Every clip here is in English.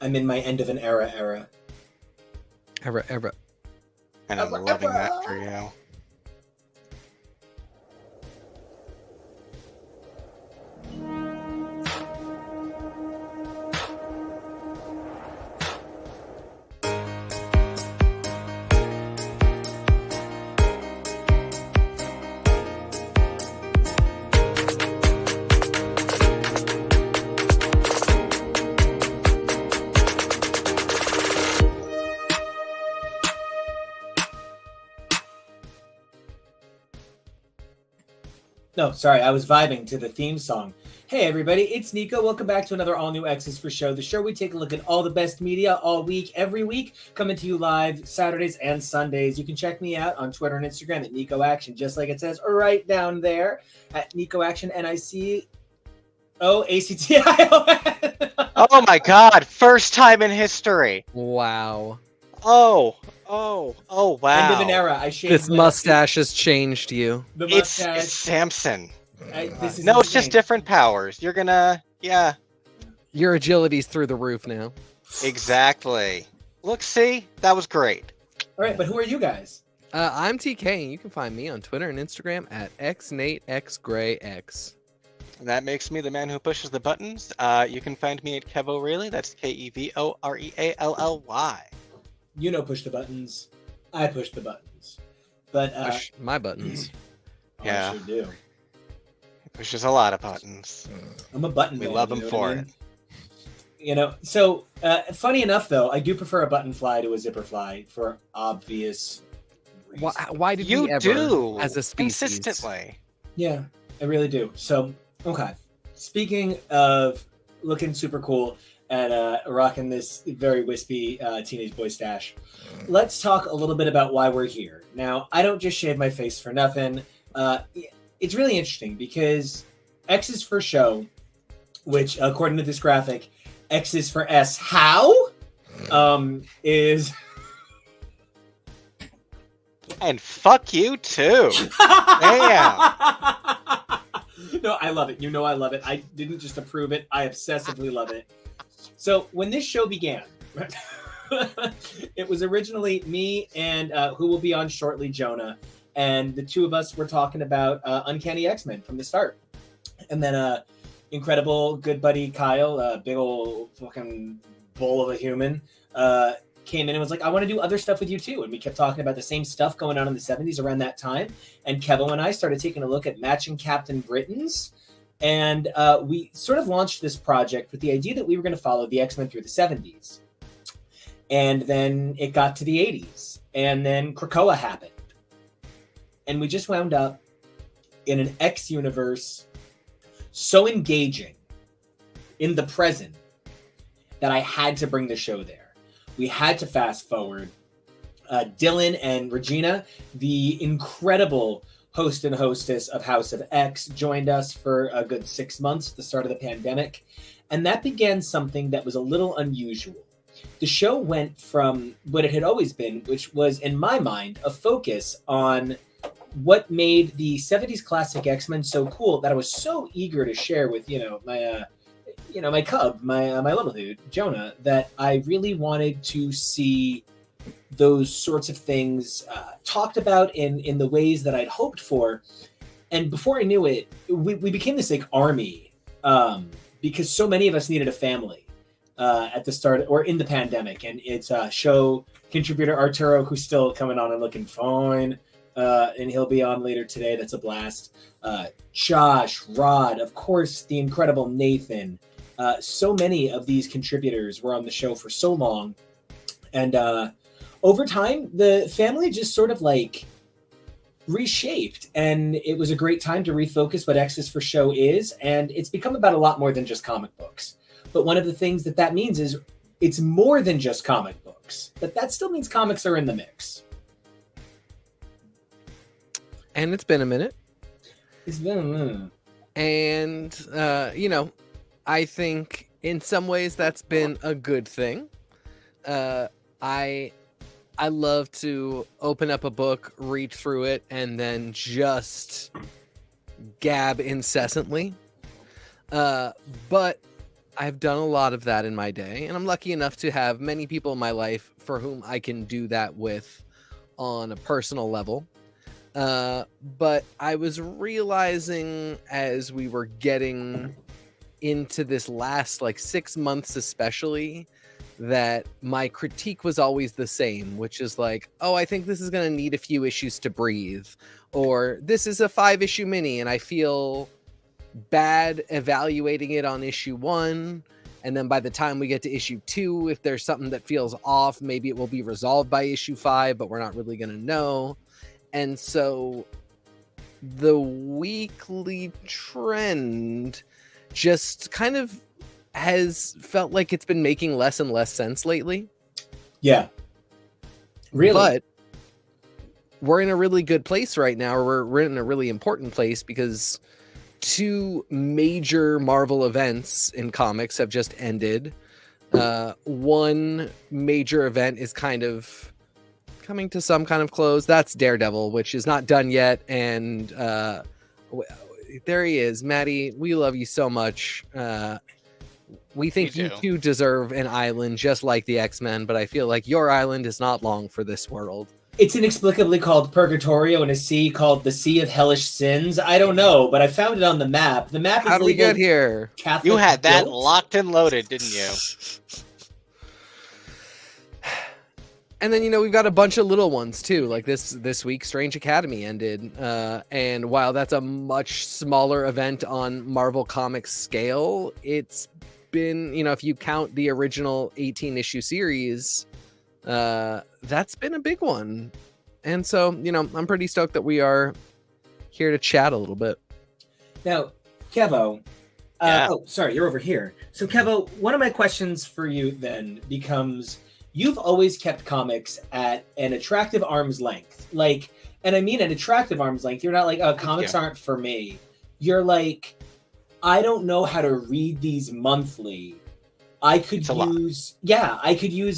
I'm in my end of an era. Ever. And I'm loving that for you. No, sorry, I was vibing to the theme song. Hey everybody, it's Nico. Welcome back to another all-new X's for Show, the show we take a look at all the best media all week, every week, coming to you live Saturdays and Sundays. You can check me out on Twitter and Instagram at Nico Action, just like it says right down there at Nico Action, NICOACTION. Oh my god, first time in history. Wow. Oh, wow. End of an era. I shaved This mustache has changed you. the It's mustache. Samson. This is No, it's insane. just different powers. You're gonna, yeah, Your agility's through the roof now. exactly. Look, see? That was great. All right, but who are you guys? I'm TK, and you can find me on Twitter and Instagram at xnateXgrayX. And that makes me the man who pushes the buttons. You can find me at Kev O'Reilly. That's KEVOREALLY. You know push the buttons. I push the buttons. But Push my buttons. Yeah. I sure do. He pushes a lot of buttons. I'm a button We man, love you him know for what I mean? it. You know, so funny enough, though, I do prefer a button fly to a zipper fly for obvious reasons. Why did You we ever, do. as a species? Consistently. Yeah, I really do. So, okay. Speaking of looking super cool and rocking this very wispy teenage boy stash, let's talk a little bit about why we're here. Now, I don't just shave my face for nothing. It's really interesting because X is for show, which, according to this graphic, X is for S. How? Is... And fuck you too. Damn. No, I love it. You know I love it. I didn't just approve it. I obsessively love it. So when this show began, it was originally me and who will be on shortly, Jonah. And the two of us were talking about Uncanny X-Men from the start. And then incredible good buddy Kyle, big old fucking bull of a human, came in and was like, I want to do other stuff with you too. And we kept talking about the same stuff going on in the 70s around that time. And Kevin and I started taking a look at matching Captain Britons. And we sort of launched this project with the idea that we were going to follow the X-Men through the 70s. And then it got to the 80s. And then Krakoa happened. And we just wound up in an X universe so engaging in the present that I had to bring the show there. We had to fast forward. Dylan and Regina, the incredible host and hostess of House of X, joined us for a good 6 months at the start of the pandemic. And that began something that was a little unusual. The show went from what it had always been, which was, in my mind, a focus on what made the 70s classic X-Men so cool that I was so eager to share with, my cub, my little dude, Jonah, that I really wanted to see those sorts of things talked about in the ways that I'd hoped for. And before I knew it, we became this like army because so many of us needed a family at the start or in the pandemic. And it's show contributor Arturo, who's still coming on and looking fine. And he'll be on later today. That's a blast. Josh, Rod, of course, the incredible Nathan. So many of these contributors were on the show for so long. And over time, the family just sort of like reshaped. And it was a great time to refocus what X is for Show is. And it's become about a lot more than just comic books. But one of the things that means is it's more than just comic books. But that still means comics are in the mix. And it's been a minute. It's been a minute. And, I think in some ways that's been a good thing. I love to open up a book, read through it, and then just gab incessantly. But I've done a lot of that in my day, and I'm lucky enough to have many people in my life for whom I can do that with on a personal level. But I was realizing as we were getting into this last like 6 months especially, that my critique was always the same, which is like, oh, I think this is going to need a few issues to breathe, or this is a 5-issue mini and I feel bad evaluating it on issue 1, and then by the time we get to issue 2, if there's something that feels off, maybe it will be resolved by issue 5, but we're not really going to know. And so the weekly trend just kind of has felt like it's been making less and less sense lately. Yeah. Really? But we're in a really good place right now. Or we're in a really important place because 2 major Marvel events in comics have just ended. One major event is kind of coming to some kind of close. That's Daredevil, which is not done yet. And there he is. Maddie, we love you so much. We think you too deserve an island just like the X-Men, but I feel like your island is not long for this world. It's inexplicably called Purgatorio in a sea called the Sea of Hellish Sins. I don't know, but I found it on the map. The map is How did we get here? Catholic You had that built. locked and loaded, didn't you? And then, we've got a bunch of little ones too. Like this week, Strange Academy ended. And while that's a much smaller event on Marvel Comics scale, it's been, if you count the original 18-issue series, that's been a big one. And so, I'm pretty stoked that we are here to chat a little bit. Now, Kevo, Yeah. oh, sorry, you're over here. So, Kevo, one of my questions for you then becomes, you've always kept comics at an attractive arm's length. Like, and I mean an attractive arm's length. You're not like, oh, comics aren't for me. You're like, I don't know how to read these monthly. I could use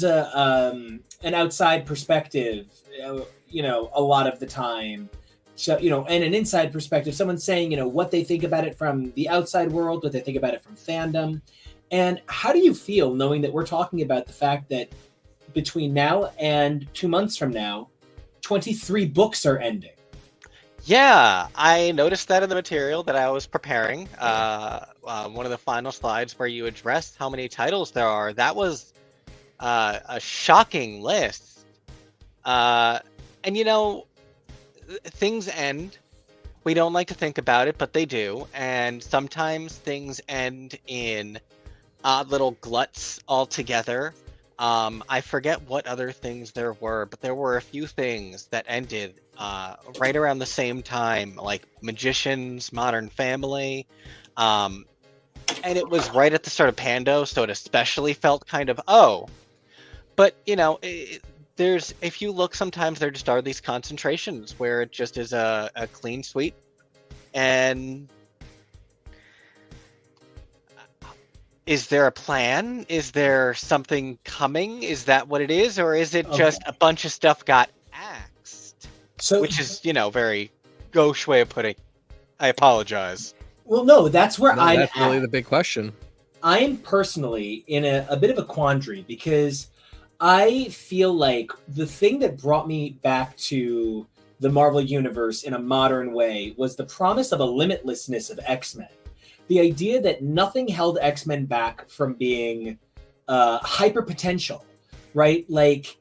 an outside perspective, a lot of the time. So, and an inside perspective, someone saying, what they think about it from the outside world, what they think about it from fandom. And how do you feel knowing that we're talking about the fact that between now and 2 months from now, 23 books are ending? Yeah, I noticed that in the material that I was preparing. One of the final slides where you addressed how many titles there are. That was a shocking list. And things end. We don't like to think about it, but they do. And sometimes things end in odd little gluts altogether. I forget what other things there were, but there were a few things that ended right around the same time, like Magicians, Modern Family. And it was right at the start of Pando, so it especially felt kind of, But, if you look, sometimes there just are these concentrations where it just is a clean sweep. And is there a plan? Is there something coming? Is that what it is? Or is it just a bunch of stuff got axed? So, which is, very gauche way of putting. I apologize. Well, no, that's where that's really the big question. I'm personally in a bit of a quandary because I feel like the thing that brought me back to the Marvel Universe in a modern way was the promise of a limitlessness of X-Men. The idea that nothing held X-Men back from being hyper potential, right? Like,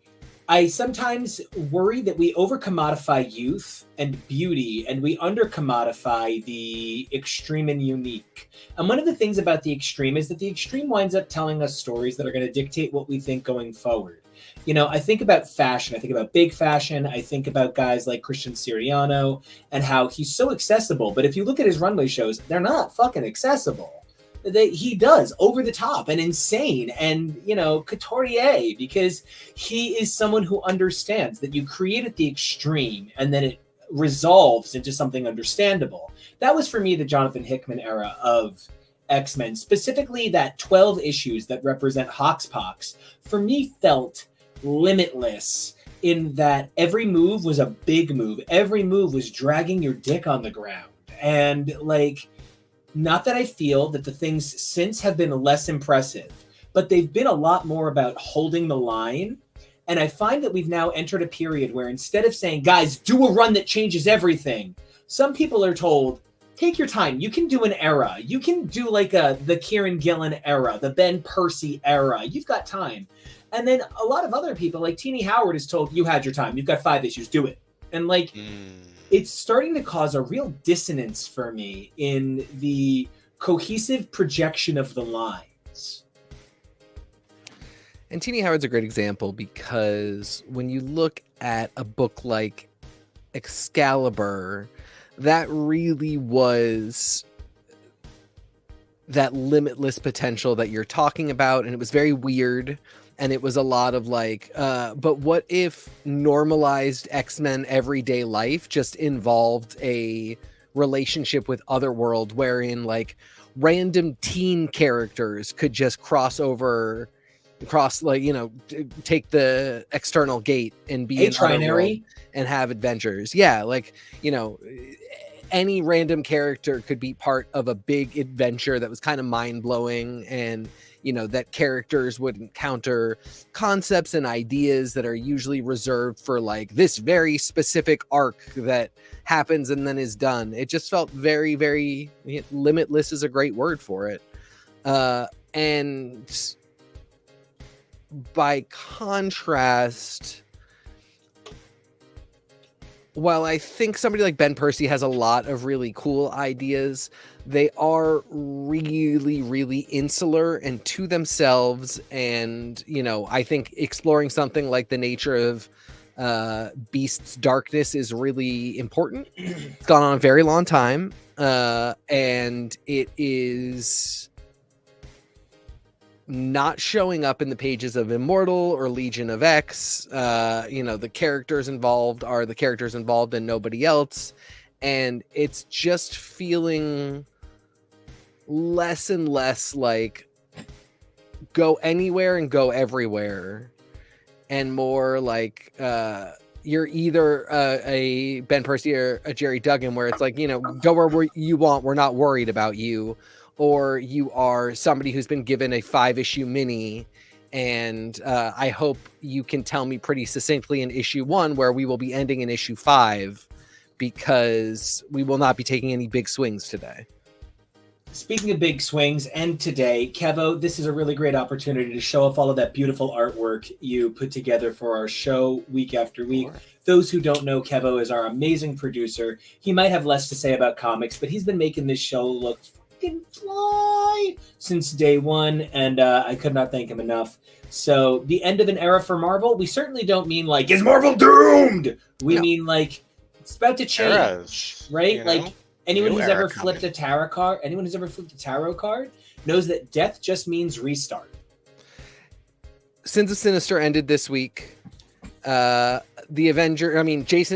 I sometimes worry that we over-commodify youth and beauty, and we under-commodify the extreme and unique. And one of the things about the extreme is that the extreme winds up telling us stories that are going to dictate what we think going forward. I think about fashion. I think about big fashion. I think about guys like Christian Siriano and how he's so accessible. But if you look at his runway shows, they're not fucking accessible. He does over the top and insane and, couturier, because he is someone who understands that you create at the extreme and then it resolves into something understandable. That was for me the Jonathan Hickman era of X-Men, specifically that 12 issues that represent Hoxpox, for me felt limitless in that every move was a big move. Every move was dragging your dick on the ground. And Not that I feel that the things since have been less impressive, but they've been a lot more about holding the line. And I find that we've now entered a period where instead of saying, guys, do a run that changes everything, some people are told, take your time. You can do an era. You can do like the Kieran Gillen era, the Ben Percy era. You've got time. And then a lot of other people, like Teenie Howard, is told, you had your time. You've got 5 issues. Do it. And like, it's starting to cause a real dissonance for me in the cohesive projection of the lines. And Teenie Howard's a great example because when you look at a book like Excalibur, that really was that limitless potential that you're talking about, and it was very weird, and it was a lot of like, but what if normalized X-Men everyday life just involved a relationship with Otherworld wherein like random teen characters could just cross, like, you know, take the external gate and be in Otherworld and have adventures. Yeah, like, you know, any random character could be part of a big adventure that was kind of mind-blowing, and you know, that characters would encounter concepts and ideas that are usually reserved for like this very specific arc that happens and then is done. It just felt very, very limitless is a great word for it. And by contrast, while I think somebody like Ben Percy has a lot of really cool ideas, they are really, really insular and to themselves. And, you know, I think exploring something like the nature of Beast's darkness is really important. It's gone on a very long time. And it is not showing up in the pages of Immortal or Legion of X. You know, the characters involved are the characters involved and nobody else. And it's just feeling less and less like go anywhere and go everywhere, and more like you're either a Ben Percy or a Jerry Duggan, where it's like, you know, go where you want, we're not worried about you, or you are somebody who's been given a 5-issue mini, and I hope you can tell me pretty succinctly in issue 1 where we will be ending in issue 5, because we will not be taking any big swings today. Speaking of big swings, and today, Kevo, this is a really great opportunity to show off all of that beautiful artwork you put together for our show week after week. Sure. Those who don't know, Kevo is our amazing producer. He might have less to say about comics, but he's been making this show look fucking fly since day one, and I could not thank him enough. So, the end of an era for Marvel, we certainly don't mean like, is Marvel doomed? We mean like, it's about to change, eras, right? You know? Like, anyone who's ever flipped a tarot card knows that death just means restart. Sins of Sinister ended this week. Jason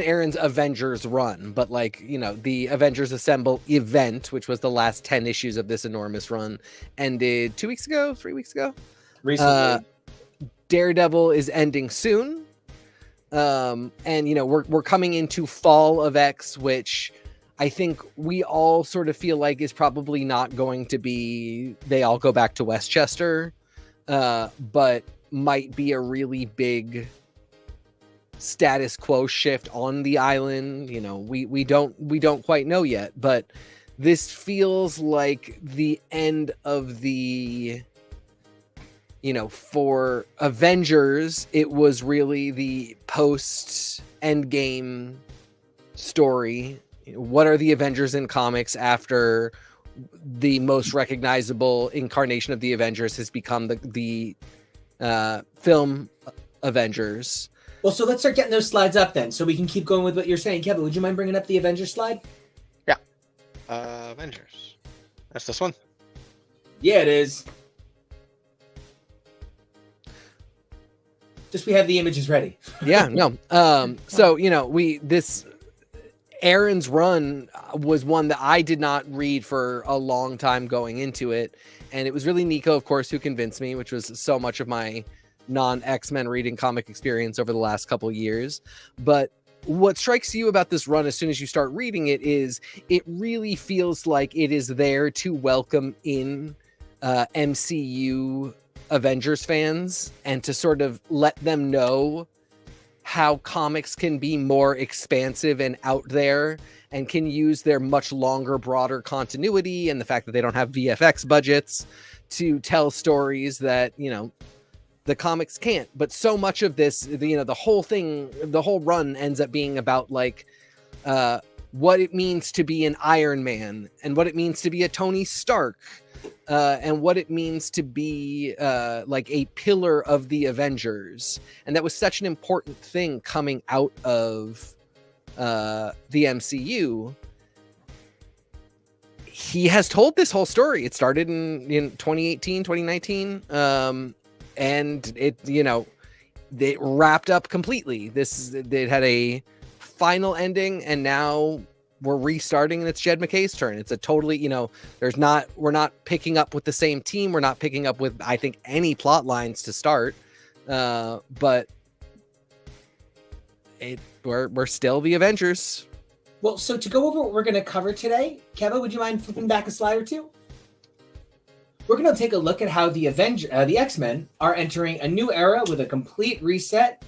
Aaron's Avengers run, but like, you know, the Avengers Assemble event, which was the last 10 issues of this enormous run, ended 3 weeks ago. Recently. Daredevil is ending soon. And you know, we're coming into Fall of X, which I think we all sort of feel like is probably not going to be, they all go back to Westchester, but might be a really big status quo shift on the island. You know, we don't quite know yet, but this feels like the end of the, you know, for Avengers, it was really the post Endgame story. What are the Avengers in comics after the most recognizable incarnation of the Avengers has become the film Avengers? Well, so let's start getting those slides up then, so we can keep going with what you're saying. Kevin, would you mind bringing up the Avengers slide? Yeah. Avengers. That's this one? Yeah, it is. Just we have the images ready. Yeah, no. So, you know, Aaron's run was one that I did not read for a long time going into it. And it was really Nico, of course, who convinced me, which was so much of my non-X-Men reading comic experience over the last couple of years. But what strikes you about this run as soon as you start reading it is it really feels like it is there to welcome in MCU Avengers fans and to sort of let them know how comics can be more expansive and out there and can use their much longer, broader continuity and the fact that they don't have VFX budgets to tell stories that, you know, the comics can't. But so much of this, you know, the whole thing, the whole run ends up being about like what it means to be an Iron Man and what it means to be a Tony Stark and what it means to be like a pillar of the Avengers. And that was such an important thing coming out of the MCU. He has told this whole story. It started in 2018, 2019. And it, you know, it wrapped up completely. It had a final ending, and now we're restarting, and it's Jed McKay's turn. It's a totally, you know, we're not picking up with the same team. We're not picking up with, I think, any plot lines to start. But we're still the Avengers. Well, so to go over what we're going to cover today, Kevin, would you mind flipping back a slide or two? We're going to take a look at how the X-Men are entering a new era with a complete reset.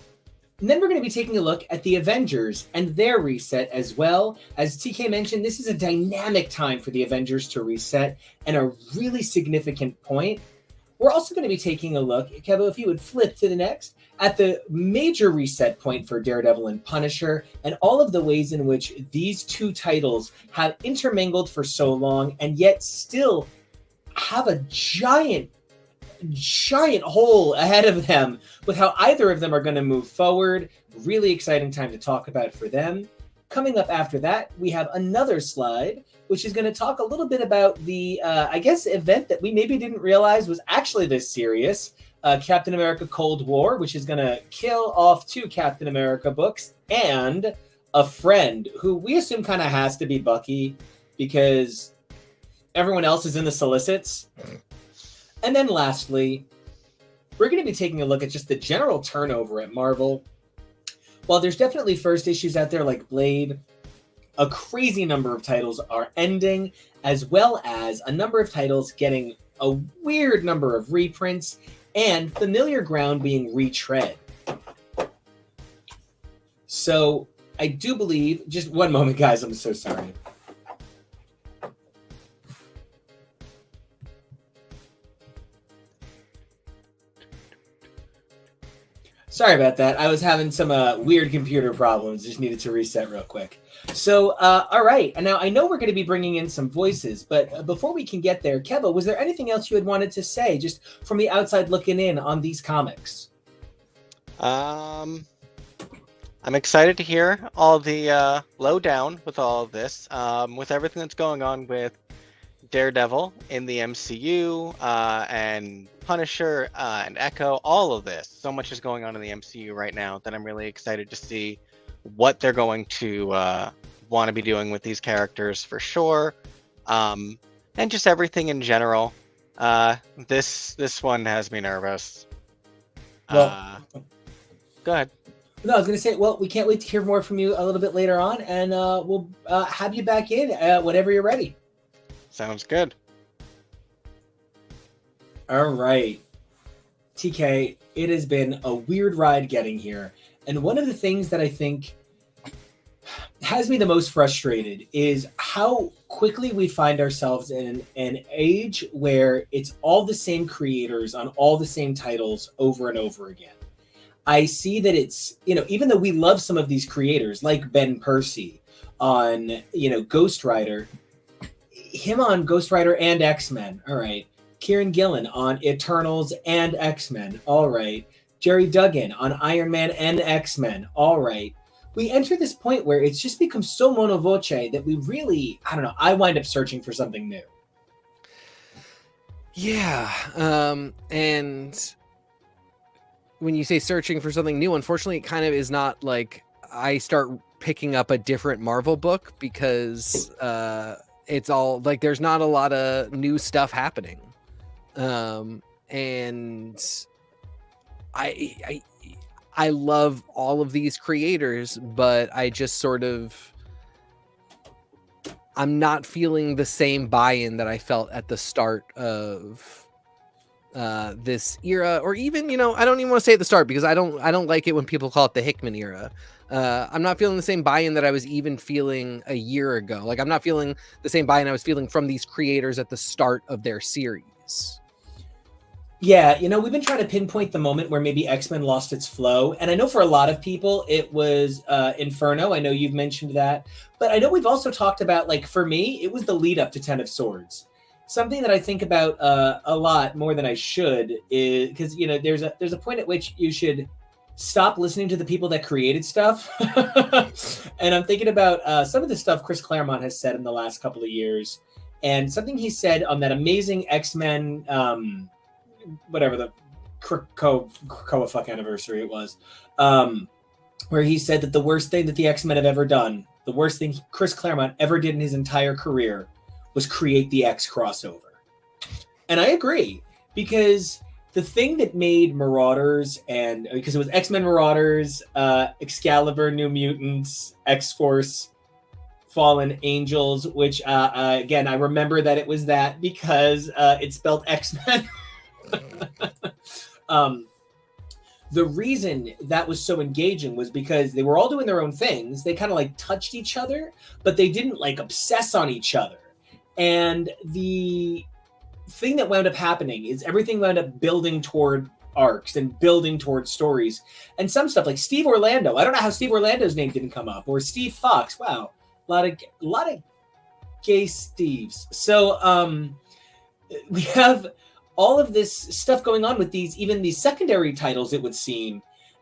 And then we're going to be taking a look at the Avengers and their reset as well. As TK mentioned, this is a dynamic time for the Avengers to reset and a really significant point. We're also going to be taking a look, Kevo, if you would flip to the next, at the major reset point for Daredevil and Punisher and all of the ways in which these two titles have intermingled for so long and yet still have a giant hole ahead of them with how either of them are going to move forward. Really exciting time to talk about for them. Coming up after that, we have another slide, which is going to talk a little bit about the, I guess, event that we maybe didn't realize was actually this serious. Captain America Cold War, which is going to kill off 2 Captain America books, and a friend who we assume kind of has to be Bucky because everyone else is in the solicits. And then lastly, we're going to be taking a look at just the general turnover at Marvel. While there's definitely first issues out there like Blade, a crazy number of titles are ending, as well as a number of titles getting a weird number of reprints and familiar ground being retread. So I do believe, just one moment, guys, I'm so sorry. Sorry about that. I was having some weird computer problems. Just needed to reset real quick. So, all right. And now I know we're going to be bringing in some voices, but before we can get there, Kevo, was there anything else you had wanted to say just from the outside looking in on these comics? I'm excited to hear all the lowdown with all of this, with everything that's going on with Daredevil in the MCU, and Punisher, and Echo, all of this. So much is going on in the MCU right now that I'm really excited to see what they're going to want to be doing with these characters for sure. And just everything in general. This one has me nervous. Well, go ahead. No, I was going to say, well, we can't wait to hear more from you a little bit later on, and we'll have you back in whenever you're ready. Sounds good. All right. TK, it has been a weird ride getting here. And one of the things that I think has me the most frustrated is how quickly we find ourselves in an age where it's all the same creators on all the same titles over and over again. I see that it's, even though we love some of these creators like Ben Percy on, Ghost Rider, him on Ghost Rider and X-Men. All right. Kieran Gillen on Eternals and X-Men. All right. Jerry Duggan on Iron Man and X-Men. All right. We enter this point where it's just become so monovoce that we really, I don't know, I wind up searching for something new. Yeah. And when you say searching for something new, unfortunately, it kind of is not like I start picking up a different Marvel book because it's all like there's not a lot of new stuff happening. And I love all of these creators, but I just sort of, I'm not feeling the same buy-in that I felt at the start of this era, or even, I don't even want to say at the start, because I don't like it when people call it the Hickman era. I'm not feeling the same buy-in that I was even feeling a year ago. Like, I'm not feeling the same buy-in I was feeling from these creators at the start of their series. Yeah, we've been trying to pinpoint the moment where maybe X-Men lost its flow. And I know for a lot of people, it was Inferno. I know you've mentioned that. But I know we've also talked about, like, for me, it was the lead up to Ten of Swords. Something that I think about a lot more than I should is because, there's a point at which you should stop listening to the people that created stuff. And I'm thinking about some of the stuff Chris Claremont has said in the last couple of years. And something he said on that amazing X-Men... whatever the Krakoa fuck anniversary it was, where he said that the worst thing that the X-Men have ever done, the worst thing Chris Claremont ever did in his entire career, was create the X crossover. And I agree, because the thing that made Marauders, and because it was X-Men Marauders, Excalibur, New Mutants, X-Force, Fallen Angels, which again, I remember that it was that because it spelled X-Men. The reason that was so engaging was because they were all doing their own things. They kind of like touched each other, but they didn't like obsess on each other. And the thing that wound up happening is everything wound up building toward arcs and building toward stories. And some stuff like Steve Orlando. I don't know how Steve Orlando's name didn't come up, or Steve Fox. Wow, a lot of gay Steves. So we have all of this stuff going on with even these secondary titles, it would seem,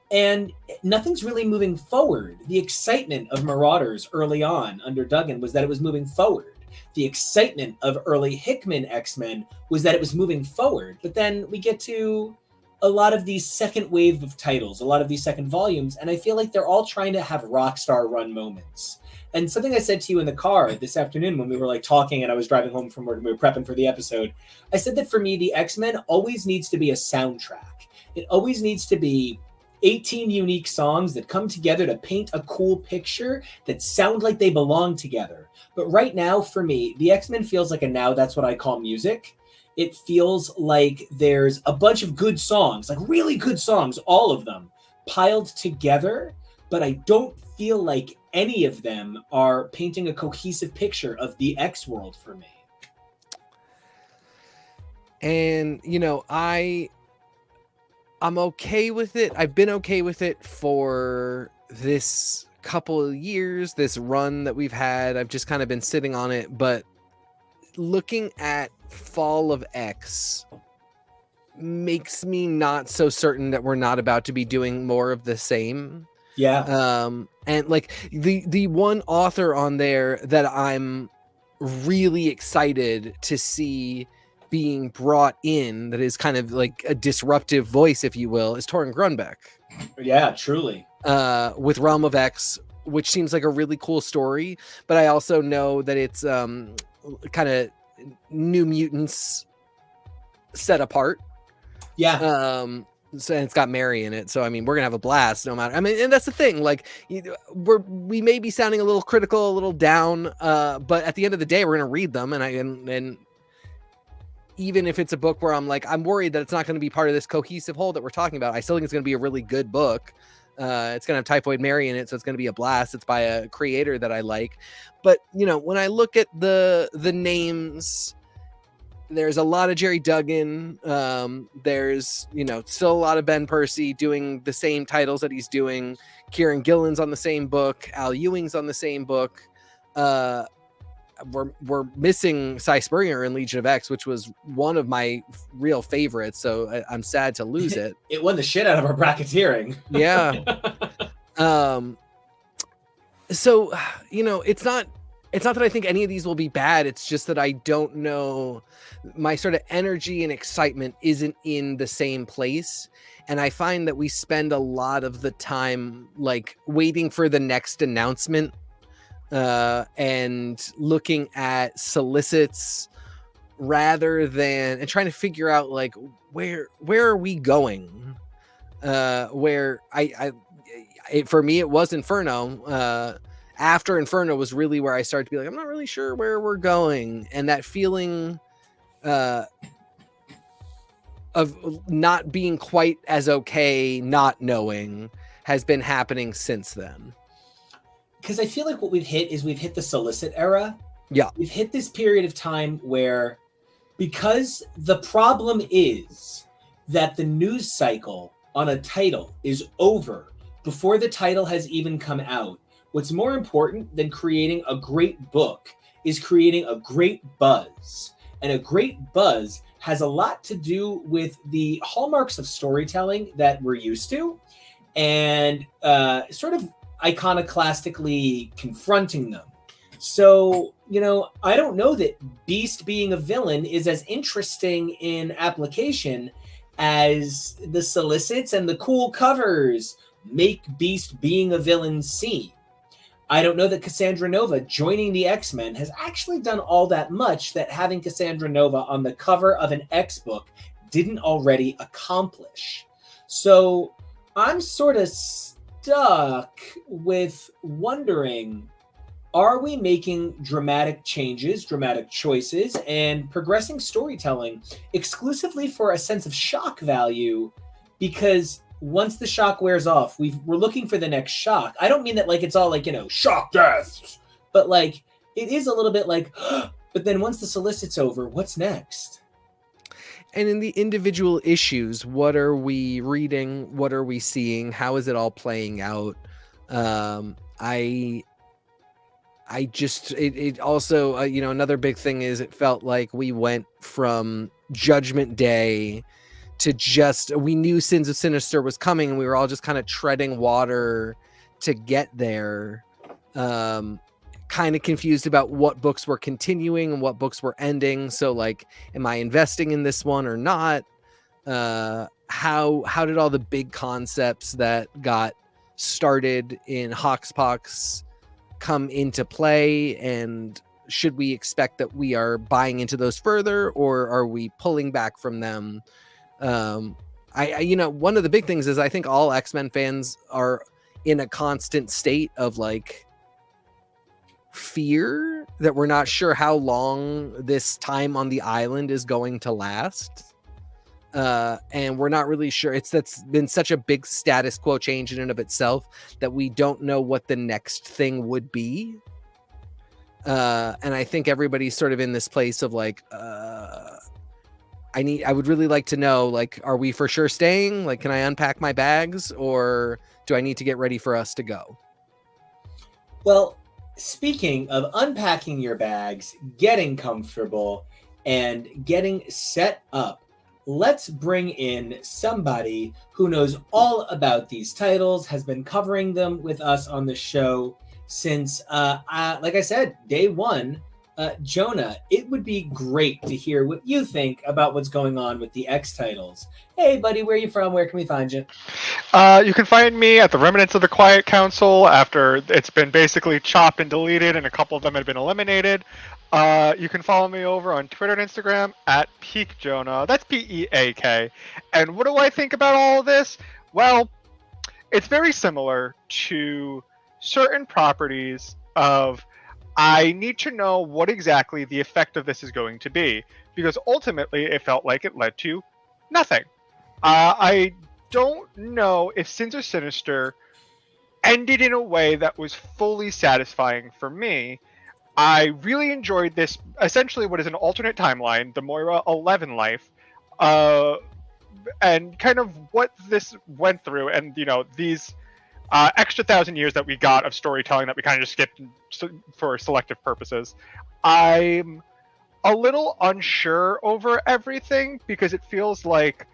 and nothing's really moving forward. The excitement of Marauders early on under Duggan was that it was moving forward. The excitement of early Hickman X-Men was that it was moving forward. But then we get to a lot of these second wave of titles, a lot of these second volumes, and I feel like they're all trying to have Rockstar run moments. And something I said to you in the car this afternoon when we were like talking and I was driving home from work and we were prepping for the episode, I said that for me, the X-Men always needs to be a soundtrack. It always needs to be 18 unique songs that come together to paint a cool picture that sound like they belong together. But right now, for me, the X-Men feels like that's what I call music. It feels like there's a bunch of good songs, like really good songs, all of them, piled together, but I don't feel like any of them are painting a cohesive picture of the X world for me. And, I'm okay with it. I've been okay with it for this couple of years, this run that we've had. I've just kind of been sitting on it, but looking at Fall of X makes me not so certain that we're not about to be doing more of the same. Yeah. And like the one author on there that I'm really excited to see being brought in, that is kind of like a disruptive voice, if you will, is Torrin Grunbeck. Yeah, truly. With Realm of X, which seems like a really cool story, but I also know that it's kind of New Mutants set apart. Yeah. So, and it's got Mary in it, so I mean, we're gonna have a blast no matter. I mean, and that's the thing. Like, we may be sounding a little critical, a little down, but at the end of the day, we're gonna read them, and even if it's a book where I'm worried that it's not going to be part of this cohesive whole that we're talking about, I still think it's going to be a really good book. It's going to have Typhoid Mary in it, so it's going to be a blast. It's by a creator that I like. But when I look at the names, there's a lot of Jerry Duggan. There's still a lot of Ben Percy doing the same titles that he's doing. Kieran Gillen's on the same book. Al Ewing's on the same book. We're missing Cy Spurrier in Legion of X, which was one of my real favorites. So I'm sad to lose it. It won the shit out of our bracketeering. Yeah. So it's not that I think any of these will be bad. It's just that I don't know. My sort of energy and excitement isn't in the same place. And I find that we spend a lot of the time like waiting for the next announcement, and looking at solicits rather than, and trying to figure out like where are we going? where for me it was Inferno. After Inferno was really where I started to be like, I'm not really sure where we're going, and that feeling of not being quite as okay, not knowing, has been happening since then. Because I feel like what we've hit the solicit era. Yeah. We've hit this period of time where, because the problem is that the news cycle on a title is over before the title has even come out. What's more important than creating a great book is creating a great buzz. And a great buzz has a lot to do with the hallmarks of storytelling that we're used to, and sort of iconoclastically confronting them. So, I don't know that Beast being a villain is as interesting in application as the solicits and the cool covers make Beast being a villain seem. I don't know that Cassandra Nova joining the X-Men has actually done all that much that having Cassandra Nova on the cover of an X book didn't already accomplish. So I'm sort of stuck with wondering, are we making dramatic changes, dramatic choices, and progressing storytelling exclusively for a sense of shock value? Because once the shock wears off, we're looking for the next shock. I don't mean that like it's all like, shock deaths, but like it is a little bit like, but then once the solicit's over, what's next? And in the individual issues, what are we reading? What are we seeing? How is it all playing out? It also, another big thing is it felt like we went from Judgment Day to we knew Sins of Sinister was coming, and we were all just kind of treading water to get there. Kind of confused about what books were continuing and what books were ending. So like, am I investing in this one or not? How did all the big concepts that got started in Hoxpox come into play, and should we expect that we are buying into those further, or are we pulling back from them? One of the big things is I think all X-Men fans are in a constant state of like fear that we're not sure how long this time on the island is going to last. And we're not really sure. That's been such a big status quo change in and of itself that we don't know what the next thing would be. And I think everybody's sort of in this place of like, I would really like to know, like, are we for sure staying? Like, can I unpack my bags, or do I need to get ready for us to go? Well, speaking of unpacking your bags, getting comfortable, and getting set up, let's bring in somebody who knows all about these titles, has been covering them with us on the show since, like I said, day one. Jonah, it would be great to hear what you think about what's going on with the X titles. Hey, buddy, where are you from? Where can we find you? You can find me at the Remnants of the Quiet Council after it's been basically chopped and deleted, and a couple of them have been eliminated. You can follow me over on Twitter and Instagram at PeakJonah. That's Peak. And what do I think about all of this? Well, it's very similar to certain properties of I need to know what exactly the effect of this is going to be, because ultimately it felt like it led to nothing. I don't know if Sins of Sinister ended in a way that was fully satisfying for me. I really enjoyed this, essentially what is an alternate timeline, the Moira 11 life, and kind of what this went through, and these extra 1,000 years that we got of storytelling that we kind of just skipped for selective purposes. I'm a little unsure over everything because it feels like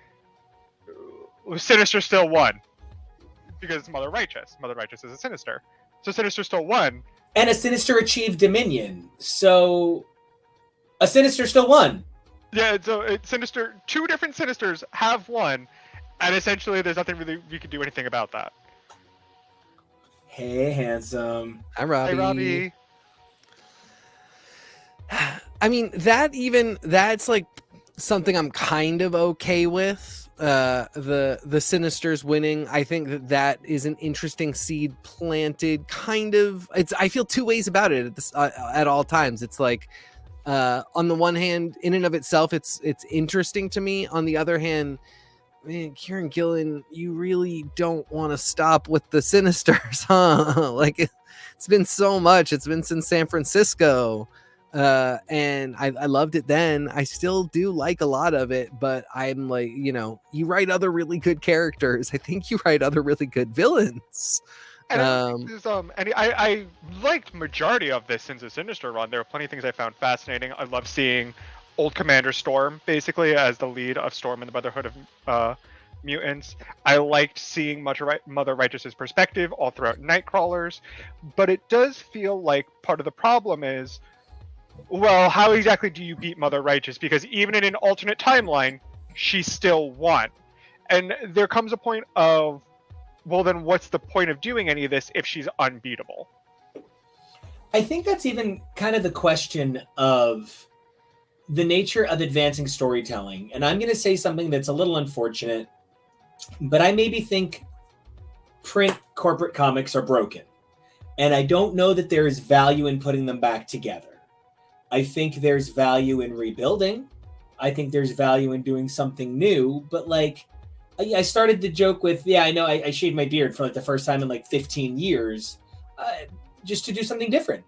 Sinister still won because it's Mother Righteous. Mother Righteous is a Sinister. So Sinister still won. And a Sinister achieved Dominion. So a Sinister still won. Yeah, so Sinister, two different Sinisters have won, and essentially there's nothing really we could do anything about that. Hey, handsome. I'm Robbie. Hey, Robbie. I mean, that's like something I'm kind of okay with. the Sinisters winning. I think that is an interesting seed planted. Kind of, I feel two ways about it at all times. It's like, on the one hand, in and of itself, it's interesting to me. On the other hand, man, Kieran Gillen, you really don't want to stop with the Sinisters, huh? Like, it's been so much. It's been since San Francisco. And I loved it then. I still do like a lot of it, but I'm like, you write other really good characters. I think you write other really good villains. And I liked majority of this Sins of Sinister run. There were plenty of things I found fascinating. I love seeing old Commander Storm basically as the lead of Storm and the Brotherhood of Mutants. I liked seeing Mother Righteous's perspective all throughout Nightcrawlers, but it does feel like part of the problem is, well, how exactly do you beat Mother Righteous? Because even in an alternate timeline, she still won. And there comes a point of, well, then what's the point of doing any of this if she's unbeatable? I think that's even kind of the question of the nature of advancing storytelling. And I'm going to say something that's a little unfortunate, but I maybe think print corporate comics are broken. And I don't know that there is value in putting them back together. I think there's value in rebuilding. I think there's value in doing something new. But like, I started the joke with, I know I shaved my beard for like the first time in like 15 years, just to do something different.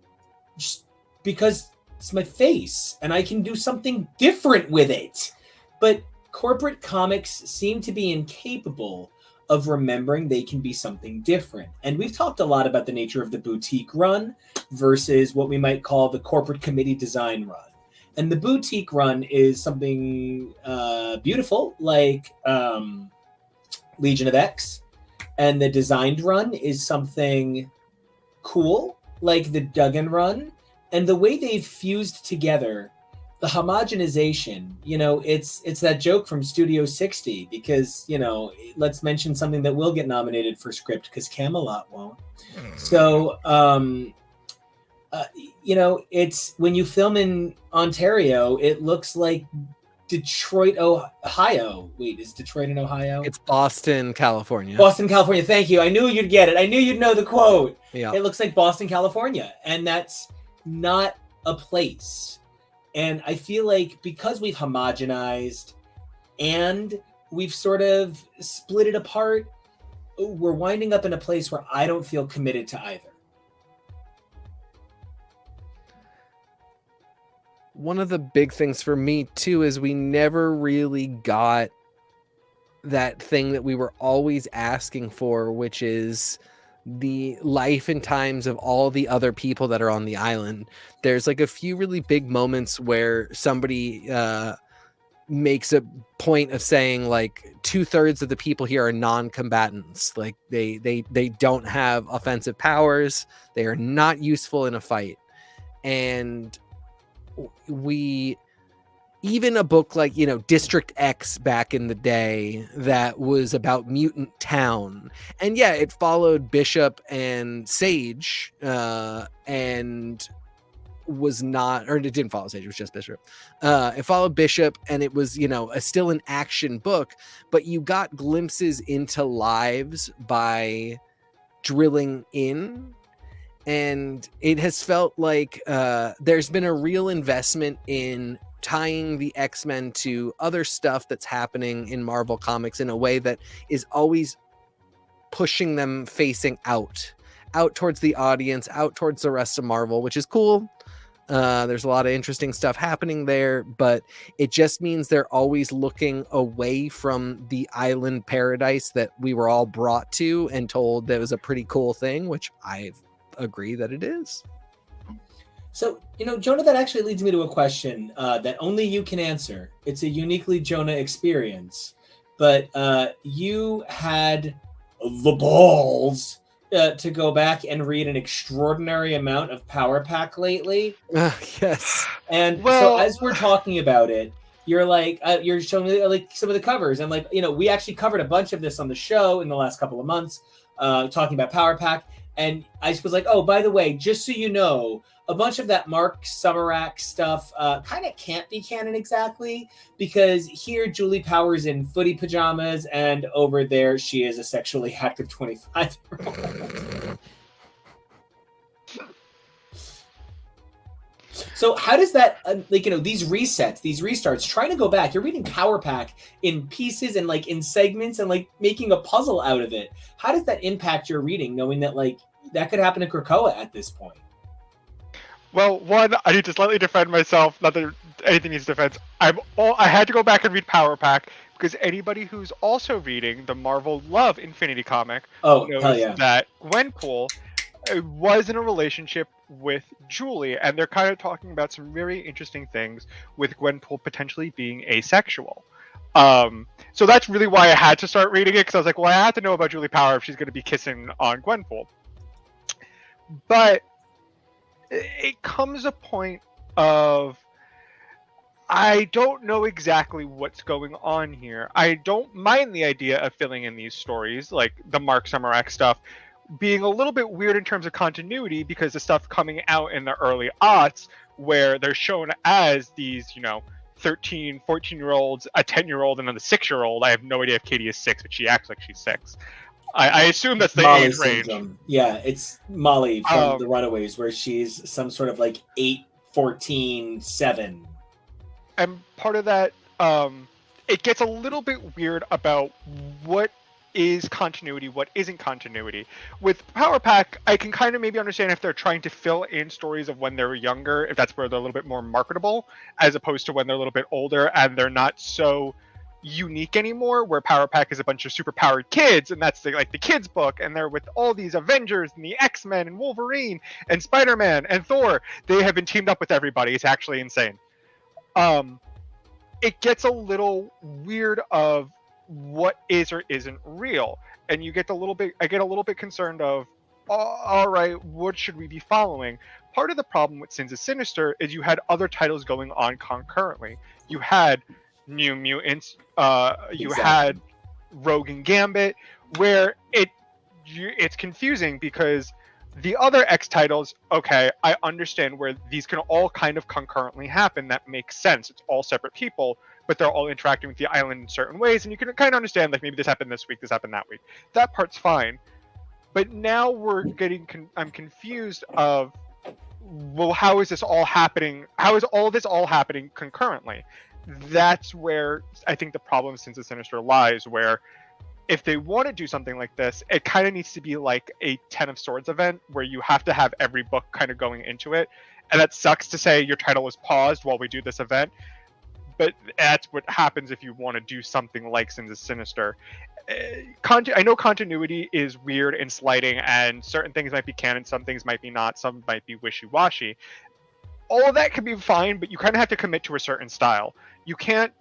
Just because it's my face and I can do something different with it. But corporate comics seem to be incapable of remembering they can be something different. And we've talked a lot about the nature of the boutique run versus what we might call the corporate committee design run. And the boutique run is something beautiful, like Legion of X. And the designed run is something cool, like the Duggan run. And the way they've fused together the homogenization, it's that joke from Studio 60 because, let's mention something that will get nominated for script because Camelot won't. So, it's when you film in Ontario, it looks like Detroit, Ohio. Wait, is Detroit in Ohio? It's Boston, California. Boston, California. Thank you. I knew you'd get it. I knew you'd know the quote. Yeah. It looks like Boston, California. And that's not a place. And I feel like because we've homogenized and we've sort of split it apart, we're winding up in a place where I don't feel committed to either. One of the big things for me too is we never really got that thing that we were always asking for, which is the life and times of all the other people that are on the island. There's like a few really big moments where somebody makes a point of saying like 2/3 of the people here are non-combatants. Like they don't have offensive powers. They are not useful in a fight. And even a book like, District X back in the day that was about Mutant Town. And yeah, it followed Bishop and Sage and was not, or it didn't follow Sage, it was just Bishop. It followed Bishop and it was, still an action book, but you got glimpses into lives by drilling in. And it has felt like there's been a real investment in tying the X-Men to other stuff that's happening in Marvel Comics in a way that is always pushing them facing out towards the audience, out towards the rest of Marvel, which is cool. There's a lot of interesting stuff happening there, but it just means they're always looking away from the island paradise that we were all brought to and told that was a pretty cool thing, which I agree that it is. So, Jonah, that actually leads me to a question that only you can answer. It's a uniquely Jonah experience, but you had the balls to go back and read an extraordinary amount of Power Pack lately. Yes. And so as we're talking about it, you're like, you're showing me like some of the covers. And like, we actually covered a bunch of this on the show in the last couple of months, talking about Power Pack. And I was like, oh, by the way, just so you know, a bunch of that Mark Summerak stuff kind of can't be canon exactly, because here Julie Powers in footy pajamas, and over there she is a sexually active 25-year-old. So how does that, these resets, these restarts, trying to go back, you're reading Power Pack in pieces and like in segments and like making a puzzle out of it. How does that impact your reading, knowing that like that could happen to Krakoa at this point? Well, one, I need to slightly defend myself. Not that anything needs defense. I had to go back and read Power Pack because anybody who's also reading the Marvel Love Infinity comic knows that Gwenpool was in a relationship with Julie, and they're kind of talking about some very interesting things with Gwenpool potentially being asexual. So that's really why I had to start reading it, because I was like, well, I have to know about Julie Power if she's going to be kissing on Gwenpool. But it comes a point of I don't know exactly what's going on here. I don't mind the idea of filling in these stories, like the Mark Summerak stuff, being a little bit weird in terms of continuity, because the stuff coming out in the early aughts where they're shown as these, 13, 14-year-olds, a 10-year-old, and then the 6-year-old. I have no idea if Katie is 6, but she acts like she's 6. I assume that's the Molly age range. syndrome. Yeah, it's Molly from The Runaways, where she's some sort of like 8, 14, 7. And part of that, it gets a little bit weird about what is continuity, what isn't continuity. With Power Pack, I can kind of maybe understand if they're trying to fill in stories of when they were younger, if that's where they're a little bit more marketable, as opposed to when they're a little bit older and they're not so unique anymore, where Power Pack is a bunch of superpowered kids, and that's the kids book, and they're with all these Avengers and the X-Men and Wolverine and Spider-Man and Thor. They have been teamed up with everybody. It's actually insane. It gets a little weird of what is or isn't real, and I get a little bit concerned of, all right, what should we be following? Part of the problem with Sins of Sinister is you had other titles going on concurrently. You had New Mutants, you had Rogue and Gambit, where it's confusing because the other X titles, okay, I understand where these can all kind of concurrently happen. That makes sense. It's all separate people, but they're all interacting with the island in certain ways, and you can kind of understand, like, maybe this happened this week, this happened that week. That part's fine. But now we're getting, I'm confused of, well, how is this all happening? How is all this all happening concurrently? That's where I think the problem Sins of Sinister lies, where if they want to do something like this, it kind of needs to be like a Ten of Swords event where you have to have every book kind of going into it. And that sucks to say your title is paused while we do this event, but that's what happens if you want to do something like Sins of Sinister. I know continuity is weird and slighting, and certain things might be canon, some things might be not, some might be wishy-washy. All of that can be fine, but you kind of have to commit to a certain style. You can't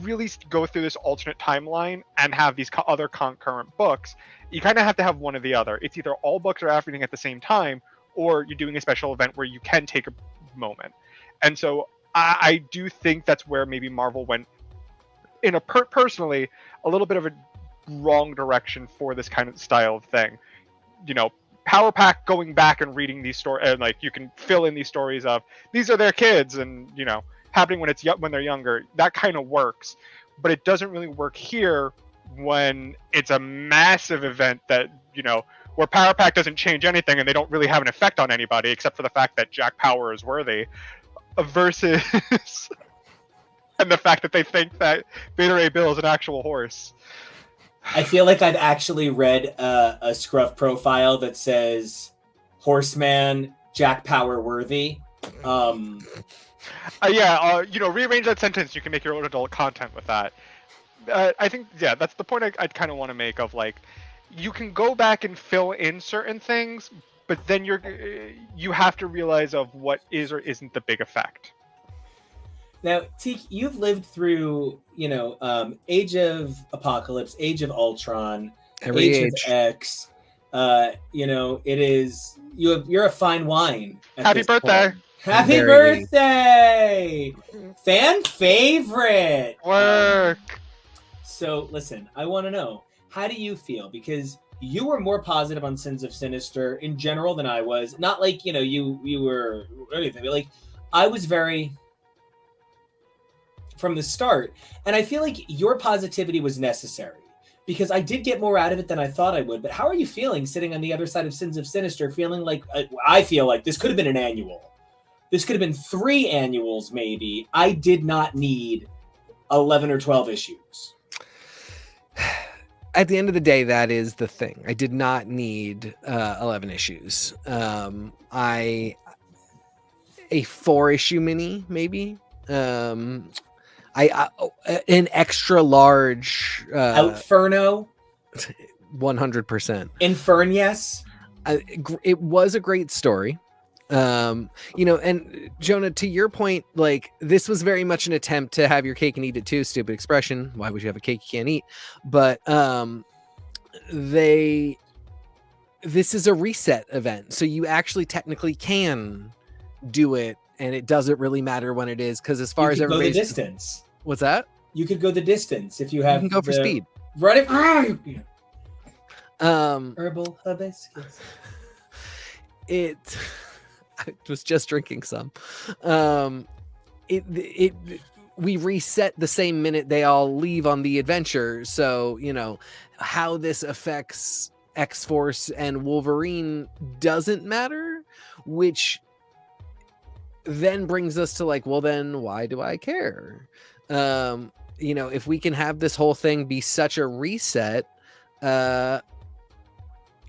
really go through this alternate timeline and have these other concurrent books. You kind of have to have one or the other. It's either all books are happening at the same time, or you're doing a special event where you can take a moment. And so I do think that's where maybe Marvel went in a personally a little bit of a wrong direction for this kind of style of thing. Power Pack going back and reading these stories, and like you can fill in these stories of these are their kids, and happening when they're younger. That kind of works, but it doesn't really work here when it's a massive event that where Power Pack doesn't change anything and they don't really have an effect on anybody except for the fact that Jack Power is worthy, versus and the fact that they think that Beta Ray Bill is an actual horse. I feel like I've actually read a Scruff profile that says Horseman Jack Power worthy. Rearrange that sentence. You can make your own adult content with that. I think, that's the point I'd kind of want to make of, like, you can go back and fill in certain things, but then you have to realize of what is or isn't the big effect. Now, Teak, you've lived through, Age of Apocalypse, Age of Ultron, Age of X. It is you're a fine wine. Happy birthday! Point. Happy birthday! Fan favorite. Work. So listen, I want to know, how do you feel? Because you were more positive on Sins of Sinister in general than I was. Not like, you know, you were anything, but like I was very from the start. And I feel like your positivity was necessary because I did get more out of it than I thought I would. But how are you feeling sitting on the other side of Sins of Sinister, feeling like I feel like this could have been an annual. This could have been 3 annuals, maybe. I did not need 11 or 12 issues. At the end of the day, that is the thing. I did not need 11 issues. A 4-issue mini, maybe. An extra large Outferno. 100%. Infern, yes. It was a great story. You know, and Jonah, to your point, like this was very much an attempt to have your cake and eat it too. Stupid expression. Why would you have a cake you can't eat? But this is a reset event, so you actually technically can do it, and it doesn't really matter when it is, because as far as everybody's go the distance. What's that? You could go the distance if you have. You can go for speed. Right. Herbal hibiscus. I was just drinking some. We reset the same minute they all leave on the adventure. So, you know, how this affects X-Force and Wolverine doesn't matter, which then brings us to like, well, then why do I care? You know, if we can have this whole thing be such a reset,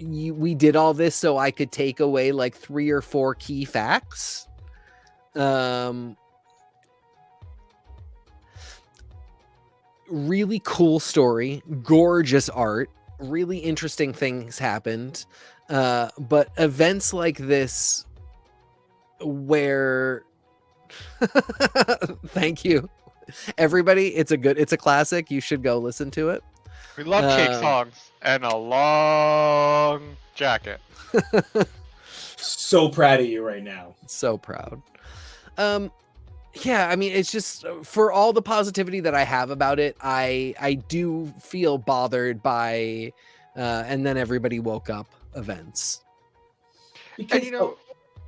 we did all this so I could take away like 3 or 4 key facts. Really cool story, gorgeous art, really interesting things happened. But events like this where thank you everybody, it's a classic. You should go listen to it. We love cake songs and a long jacket. So proud of you right now. So proud. Yeah, I mean, it's just for all the positivity that I have about it, I do feel bothered by and then everybody woke up events. Because, And you know,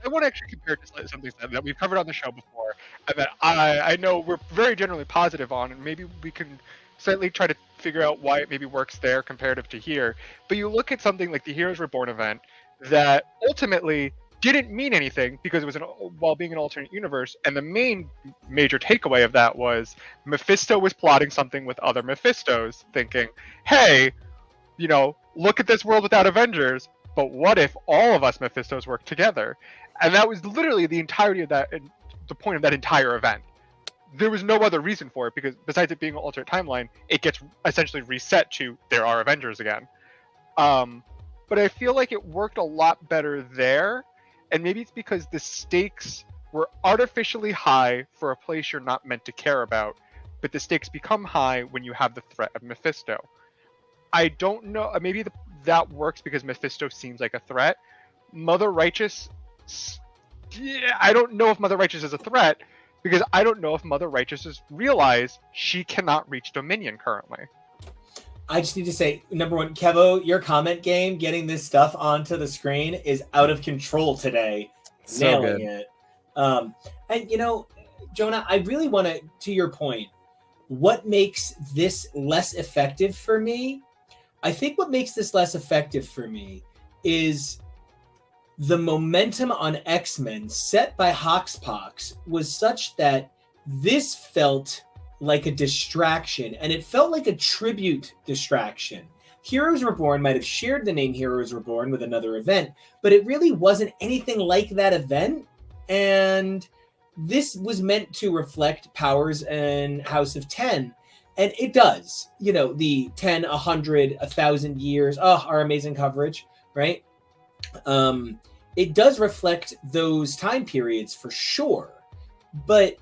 I want to actually compare to something that we've covered on the show before, and that I know we're very generally positive on, and maybe we can slightly try to figure out why it maybe works there comparative to here. But you look at something like the Heroes Reborn event that ultimately didn't mean anything because it was while being an alternate universe, and the main major takeaway of that was Mephisto was plotting something with other Mephistos, thinking, hey, you know, look at this world without Avengers, but what if all of us Mephistos work together? And that was literally the entirety of that, the point of that entire event. There was no other reason for it, because besides it being an alternate timeline, it gets essentially reset to there are Avengers again. But I feel like it worked a lot better there, and maybe it's because the stakes were artificially high for a place you're not meant to care about, but the stakes become high when you have the threat of Mephisto. I don't know, maybe that works because Mephisto seems like a threat. Mother Righteous, yeah, I don't know if Mother Righteous is a threat, because I don't know if Mother Righteous has realized she cannot reach Dominion currently. I just need to say, number one, Kevo, your comment game, getting this stuff onto the screen is out of control today. So Nailing good. it. And, you know, Jonah, I really want to your point, what makes this less effective for me? I think what makes this less effective for me is the momentum on X-Men set by Hoxpox was such that this felt like a distraction, and it felt like a tribute distraction. Heroes Reborn might have shared the name Heroes Reborn with another event, but it really wasn't anything like that event, and this was meant to reflect Powers and House of 10, and it does. You know, the 10, 100, 1,000 years, our amazing coverage, right? It does reflect those time periods for sure, but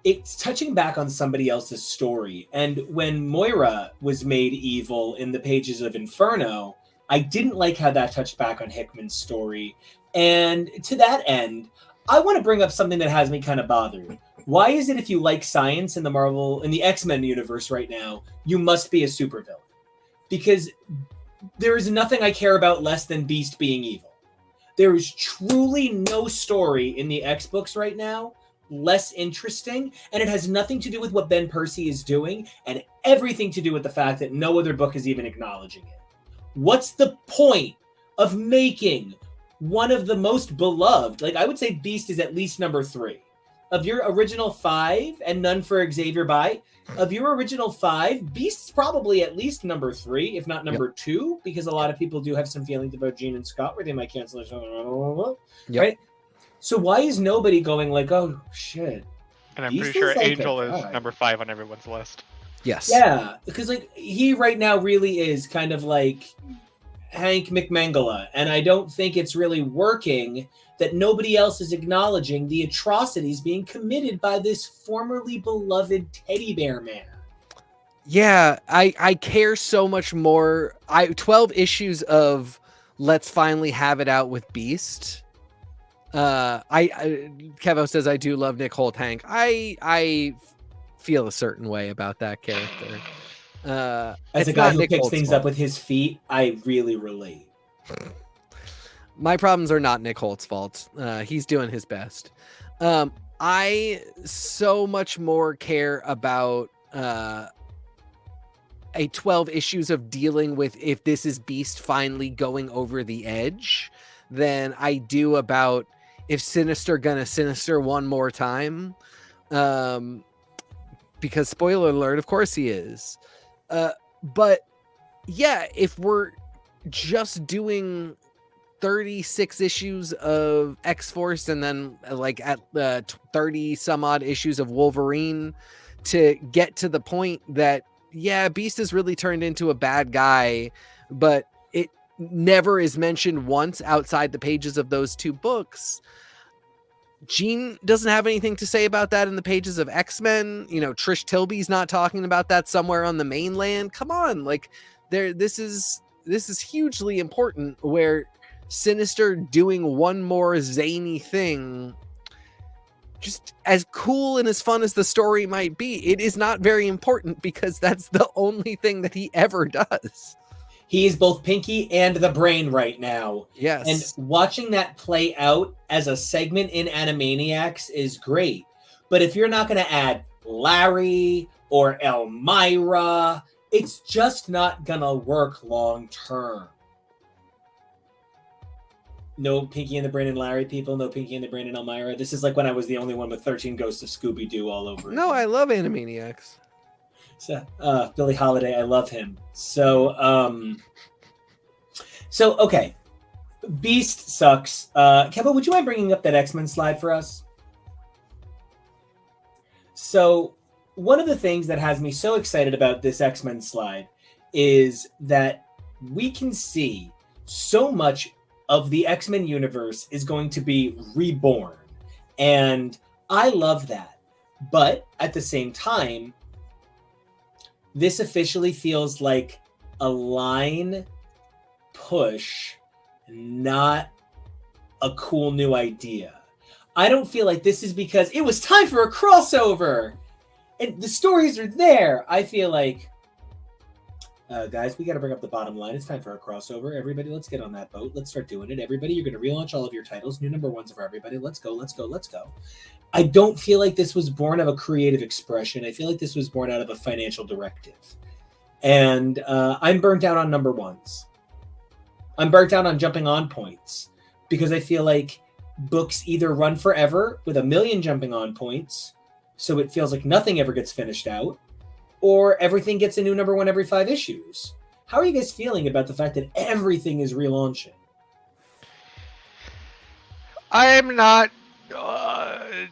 it's touching back on somebody else's story. And when Moira was made evil in the pages of Inferno, I didn't like how that touched back on Hickman's story. And to that end, I want to bring up something that has me kind of bothered. Why is it if you like science in the X-Men universe right now, you must be a supervillain? Because there is nothing I care about less than Beast being evil. There is truly no story in the X books right now less interesting, and it has nothing to do with what Ben Percy is doing, and everything to do with the fact that no other book is even acknowledging it. What's the point of making one of the most beloved, like I would say Beast is at least number 3 of your original 5, and none for Xavier By. Of your original 5, Beast's probably at least number 3, if not number 2, because a lot of people do have some feelings about Jean and Scott where they might cancel it. Right? So why is nobody going like, oh shit? And I'm Beast pretty sure is like Angel a is god. number 5 on everyone's list. Yes. Yeah, because like he right now really is kind of like Hank McMangala, and I don't think it's really working that nobody else is acknowledging the atrocities being committed by this formerly beloved teddy bear man. Yeah, I care so much more. 12 issues of let's finally have it out with Beast. Kevo says I do love Nick Holt Hank. I feel a certain way about that character. As a guy who picks things up with his feet, I really relate. My problems are not Nick Holt's fault. He's doing his best. I so much more care about a 12 issues of dealing with if this is Beast finally going over the edge than I do about if Sinister gonna Sinister one more time. Because spoiler alert, of course he is. But yeah, if we're just doing 36 issues of X-Force and then like at 30 some odd issues of Wolverine to get to the point that, yeah, Beast has really turned into a bad guy, but it never is mentioned once outside the pages of those 2 books. Jean doesn't have anything to say about that in the pages of X-Men. You know, Trish Tilby's not talking about that somewhere on the mainland. Come on, like this is hugely important where Sinister doing one more zany thing, just as cool and as fun as the story might be, it is not very important because that's the only thing that he ever does. He is both Pinky and the Brain right now. Yes. And watching that play out as a segment in Animaniacs is great. But if you're not going to add Larry or Elmira, it's just not going to work long term. No Pinky and the Brain and Larry, people. No Pinky and the Brain and Elmira. This is like when I was the only one with 13 Ghosts of Scooby-Doo all over. No, I love Animaniacs. So, Billie Holiday, I love him. So okay. Beast sucks. Kevin, would you mind bringing up that X-Men slide for us? So, one of the things that has me so excited about this X-Men slide is that we can see so much of the X-Men universe is going to be reborn. And I love that. But at the same time, this officially feels like a line push, not a cool new idea. I don't feel like this is because it was time for a crossover and the stories are there. I feel like, guys, we got to bring up the bottom line. It's time for a crossover. Everybody, let's get on that boat. Let's start doing it. Everybody, you're going to relaunch all of your titles. New number 1s for everybody. Let's go, let's go, let's go. I don't feel like this was born of a creative expression. I feel like this was born out of a financial directive. And I'm burnt out on number 1s. I'm burnt out on jumping on points because I feel like books either run forever with a million jumping on points, so it feels like nothing ever gets finished out, or everything gets a new number 1 every 5 issues. How are you guys feeling about the fact that everything is relaunching? I am not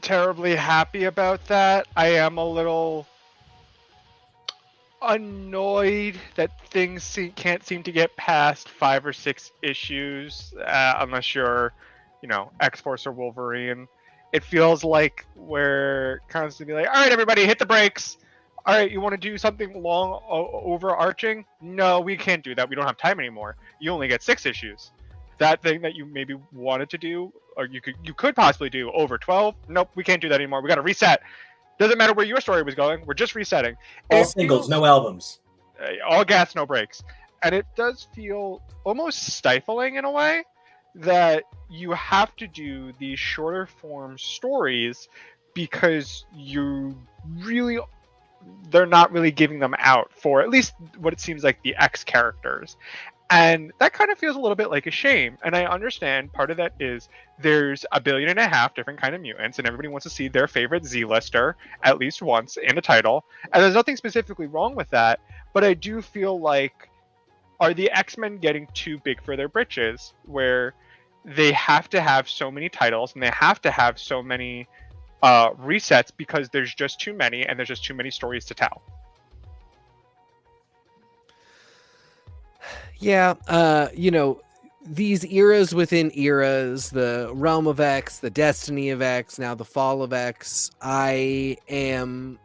terribly happy about that. I am a little annoyed that things can't seem to get past 5 or 6 issues unless you're, X-Force or Wolverine. It feels like we're constantly like, all right, everybody, hit the brakes. All right, you want to do something long, overarching? No, we can't do that. We don't have time anymore. You only get 6 issues. That thing that you maybe wanted to do, or you could possibly do over 12. Nope, we can't do that anymore. We got to reset. Doesn't matter where your story was going. We're just resetting. All singles, no albums. All gas, no brakes. and it does feel almost stifling in a way that you have to do these shorter form stories because they're not really giving them out for at least what it seems like the X characters. And that kind of feels a little bit like a shame. And I understand part of that is there's 1.5 billion different kind of mutants, and everybody wants to see their favorite Z-lister at least once in the title. And there's nothing specifically wrong with that, but I do feel like, are the X-Men getting too big for their britches, where they have to have so many titles and they have to have so many resets because there's just too many and there's just too many stories to tell? Yeah, these eras within eras, the realm of X, the destiny of X, now the fall of X, I am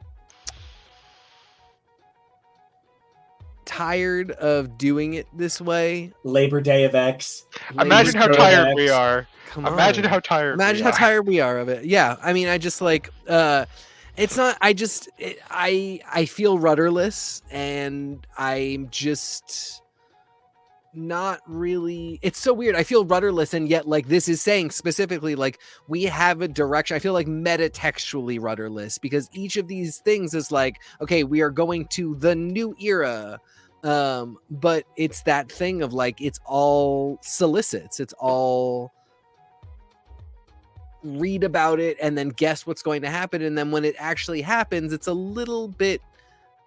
tired of doing it this way. Labor Day of X. Imagine how Labor tired Day we of X. are. Come Imagine on. how tired Imagine we how are. tired we are of it. Yeah, I mean, I just like it's not. I feel rudderless, and I'm just not really. It's so weird. I feel rudderless, and yet like this is saying specifically like we have a direction. I feel like metatextually rudderless because each of these things is like, okay, we are going to the new era. But it's that thing of like it's all solicits. It's all read about it and then guess what's going to happen, and then when it actually happens it's a little bit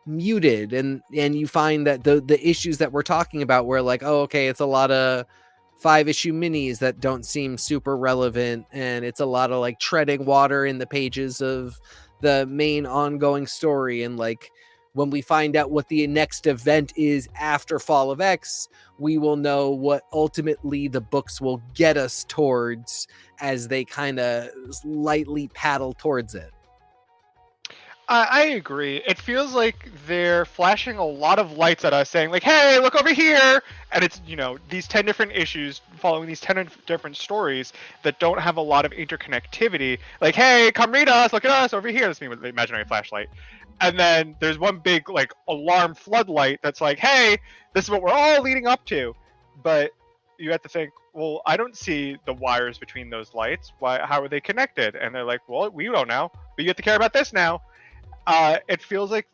muted, and you find that the issues that we're talking about where like, oh okay, it's a lot of 5-issue minis that don't seem super relevant, and it's a lot of like treading water in the pages of the main ongoing story, and like when we find out what the next event is after Fall of X, we will know what ultimately the books will get us towards as they kind of lightly paddle towards it. I agree. It feels like they're flashing a lot of lights at us saying like, hey, look over here. And it's, these 10 different issues following these 10 different stories that don't have a lot of interconnectivity. Like, hey, come read us. Look at us over here. That's me with the imaginary flashlight. And then there's one big like alarm floodlight that's like, hey, this is what we're all leading up to. But you have to think, well, I don't see the wires between those lights. How are they connected? And they're like, well, we don't know, but you have to care about this now. It feels like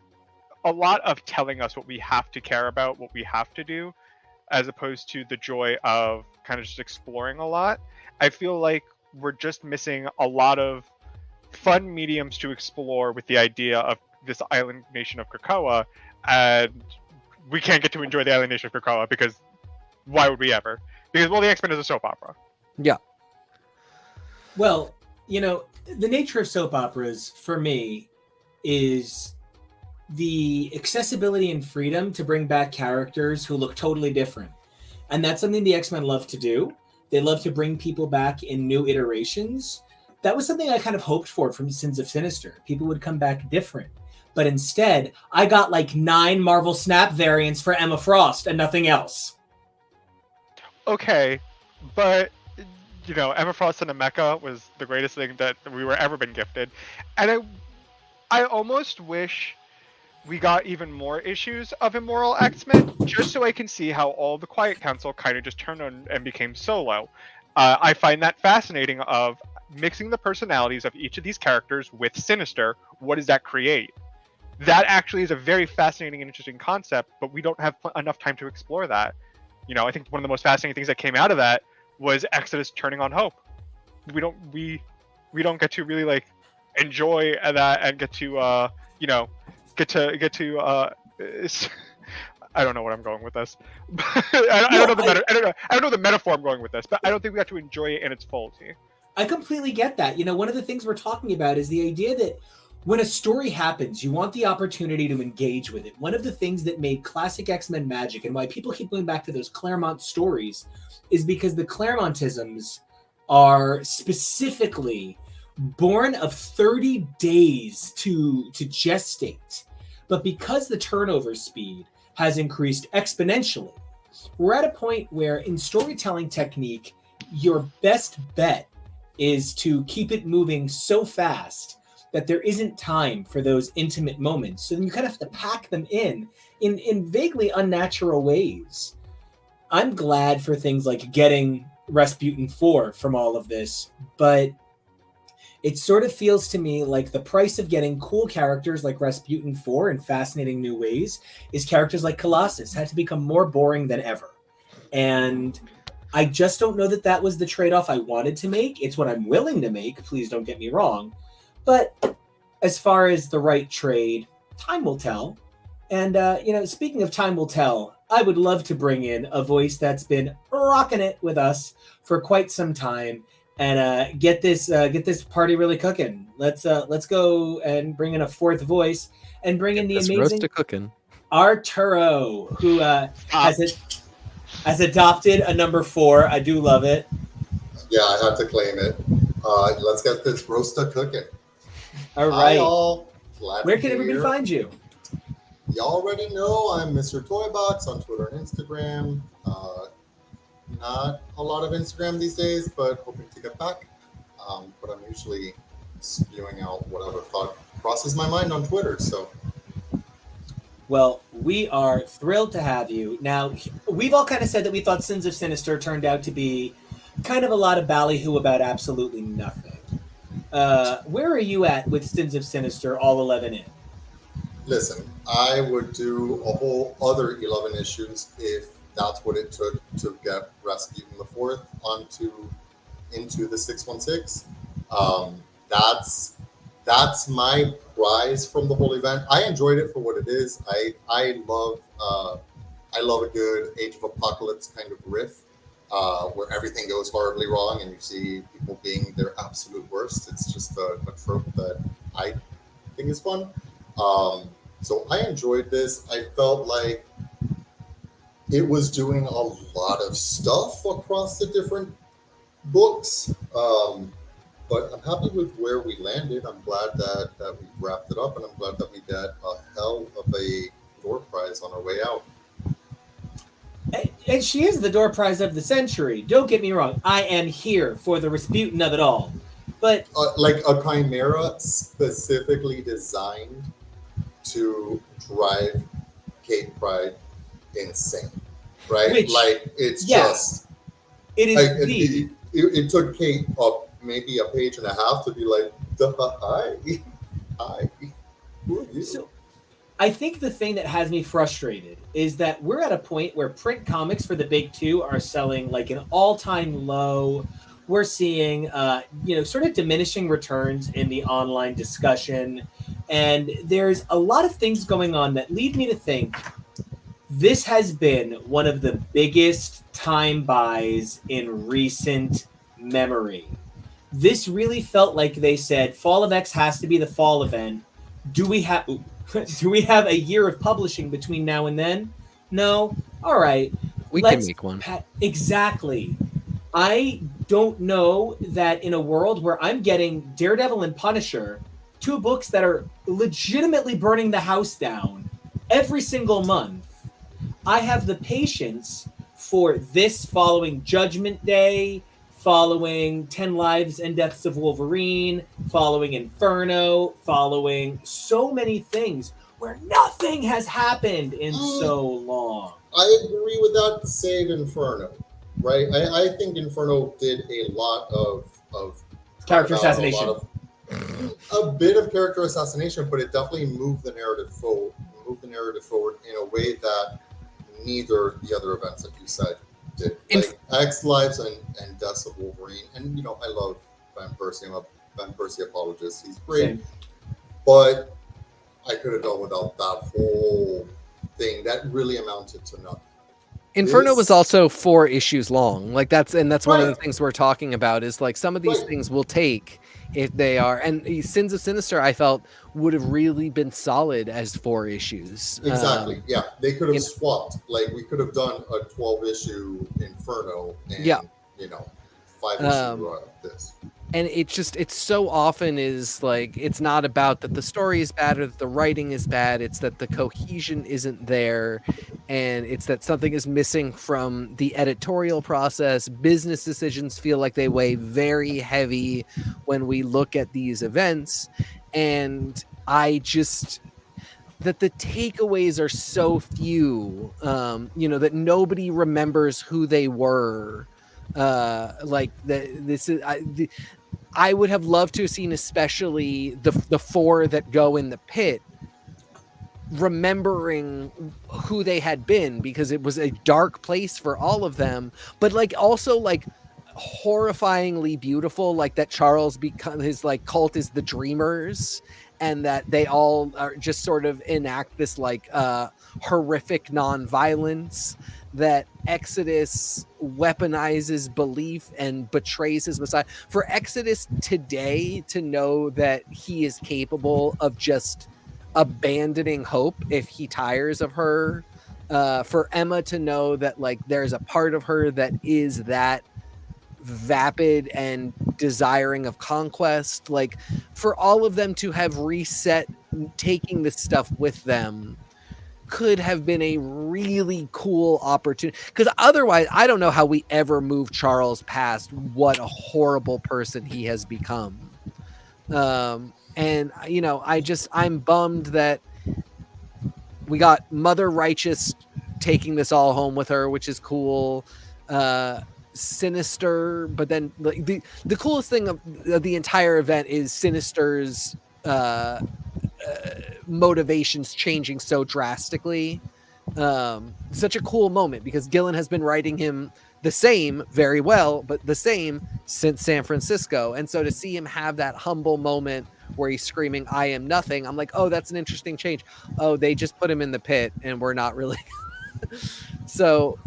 a lot of telling us what we have to care about, what we have to do, as opposed to the joy of kind of just exploring a lot. I feel like we're just missing a lot of fun mediums to explore with the idea of this island nation of Krakoa, and we can't get to enjoy the island nation of Krakoa because why would we ever? Because, well, the X-Men is a soap opera. Yeah. Well, the nature of soap operas for me is the accessibility and freedom to bring back characters who look totally different. And that's something the X-Men love to do. They love to bring people back in new iterations. That was something I kind of hoped for from Sins of Sinister. People would come back different. But instead, I got like 9 Marvel Snap variants for Emma Frost and nothing else. Okay, but Emma Frost and Emeka was the greatest thing that we were ever been gifted, and I almost wish we got even more issues of Immoral X-Men, just so I can see how all the Quiet Council kind of just turned on and became solo. I find that fascinating of mixing the personalities of each of these characters with Sinister. What does that create? That actually is a very fascinating and interesting concept, but we don't have enough time to explore that. I think one of the most fascinating things that came out of that was Exodus turning on Hope. We don't get to really like enjoy that and get to I don't know what I'm going with this. I don't know the metaphor I'm going with this, but I don't think we got to enjoy it in its fullity. I completely get that. One of the things we're talking about is the idea that when a story happens, you want the opportunity to engage with it. One of the things that made classic X-Men magic and why people keep going back to those Claremont stories is because the Claremontisms are specifically born of 30 days to gestate. But because the turnover speed has increased exponentially, we're at a point where in storytelling technique, your best bet is to keep it moving so fast that there isn't time for those intimate moments. So then you kind of have to pack them in vaguely unnatural ways. I'm glad for things like getting Rasputin 4 from all of this, but it sort of feels to me like the price of getting cool characters like Rasputin 4 in fascinating new ways is characters like Colossus had to become more boring than ever. And I just don't know that that was the trade-off I wanted to make. It's what I'm willing to make, please don't get me wrong. But as far as the right trade, time will tell. And, speaking of time will tell, I would love to bring in a voice that's been rocking it with us for quite some time and get this party really cooking. Let's go and bring in a fourth voice and bring in the amazing roast a cooking Arturo, who has adopted a number 4. I do love it. Yeah, I had to claim it. Let's get this roaster cooking. All right. Hi, all. Where can everybody find you? You already know I'm Mr. Toybox on Twitter and Instagram. Not a lot of Instagram these days, but hoping to get back. But I'm usually spewing out whatever thought crosses my mind on Twitter. So, well, we are thrilled to have you. Now, we've all kind of said that we thought Sins of Sinister turned out to be kind of a lot of ballyhoo about absolutely nothing. Where are you at with Sins of Sinister, all 11 in? listen, I would do a whole other 11 issues if that's what it took to get Rasputin the Fourth into the 616. That's my prize from the whole event. I enjoyed it for what it is. I love a good Age of Apocalypse kind of riff, where everything goes horribly wrong and you see people being their absolute worst. It's just a trope that I think is fun. So I enjoyed this. I felt like it was doing a lot of stuff across the different books. But I'm happy with where we landed. I'm glad that we wrapped it up, and I'm glad that we got a hell of a door prize on our way out. And she is the door prize of the century. Don't get me wrong. I am here for the Rasputin of it all. But like a chimera specifically designed to drive Kate Pride insane, right? Which, like it's yeah, just it is like, it took Kate up maybe a page and a half to be like, hi, who are you? So, I think the thing that has me frustrated is that we're at a point where print comics for the big two are selling like an all-time low. We're seeing, sort of diminishing returns in the online discussion. And there's a lot of things going on that lead me to think this has been one of the biggest time buys in recent memory. This really felt like they said, Fall of X has to be the fall event. Do we have a year of publishing between now and then? No? All right. We can make one. Exactly. I don't know that in a world where I'm getting Daredevil and Punisher, two books that are legitimately burning the house down every single month, I have the patience for this following Judgment Day, following 10 Lives and Deaths of Wolverine, following Inferno, following so many things where nothing has happened in so long. I agree with that, save Inferno, right? I think Inferno did a lot of character assassination. A bit of character assassination, but it definitely moved the narrative forward. In a way that neither the other events that you said did. Like X Lives and Deaths of Wolverine, and I love Van Persie. I'm a Van Persie apologist. He's great, Same. But I could have done without that whole thing that really amounted to nothing. Inferno was also 4 issues long. Like that's one of the Right. things we're talking about is like some of these Right. things will take if they are, and Sins of Sinister I felt would have really been solid as 4 issues. Exactly. Yeah, they could have swapped. Like we could have done a 12-issue Inferno and 5-issue this. And it's so often is like, it's not about that the story is bad or that the writing is bad. It's that the cohesion isn't there. And it's that something is missing from the editorial process. Business decisions feel like they weigh very heavy when we look at these events. and I just that the takeaways are so few, that nobody remembers who they were. I would have loved to have seen, especially the four that go in the pit, remembering who they had been, because it was a dark place for all of them, but also horrifyingly beautiful, like that Charles his cult is the Dreamers, and that they all are just sort of enact this horrific nonviolence, that Exodus weaponizes belief and betrays his Messiah. For Exodus today to know that he is capable of just abandoning hope if he tires of her, for Emma to know that there's a part of her that is that vapid and desiring of conquest, for all of them to have reset, taking this stuff with them could have been a really cool opportunity, because otherwise I don't know how we ever move Charles past what a horrible person he has become. And I'm bummed that we got Mother Righteous taking this all home with her, which is cool. Sinister, but then the coolest thing of the entire event is Sinister's motivations changing so drastically. Such a cool moment, because Gillen has been writing him the same very well, but the same since San Francisco. And so to see him have that humble moment where he's screaming, "I am nothing," I'm like, oh, that's an interesting change. Oh, they just put him in the pit and we're not really. So,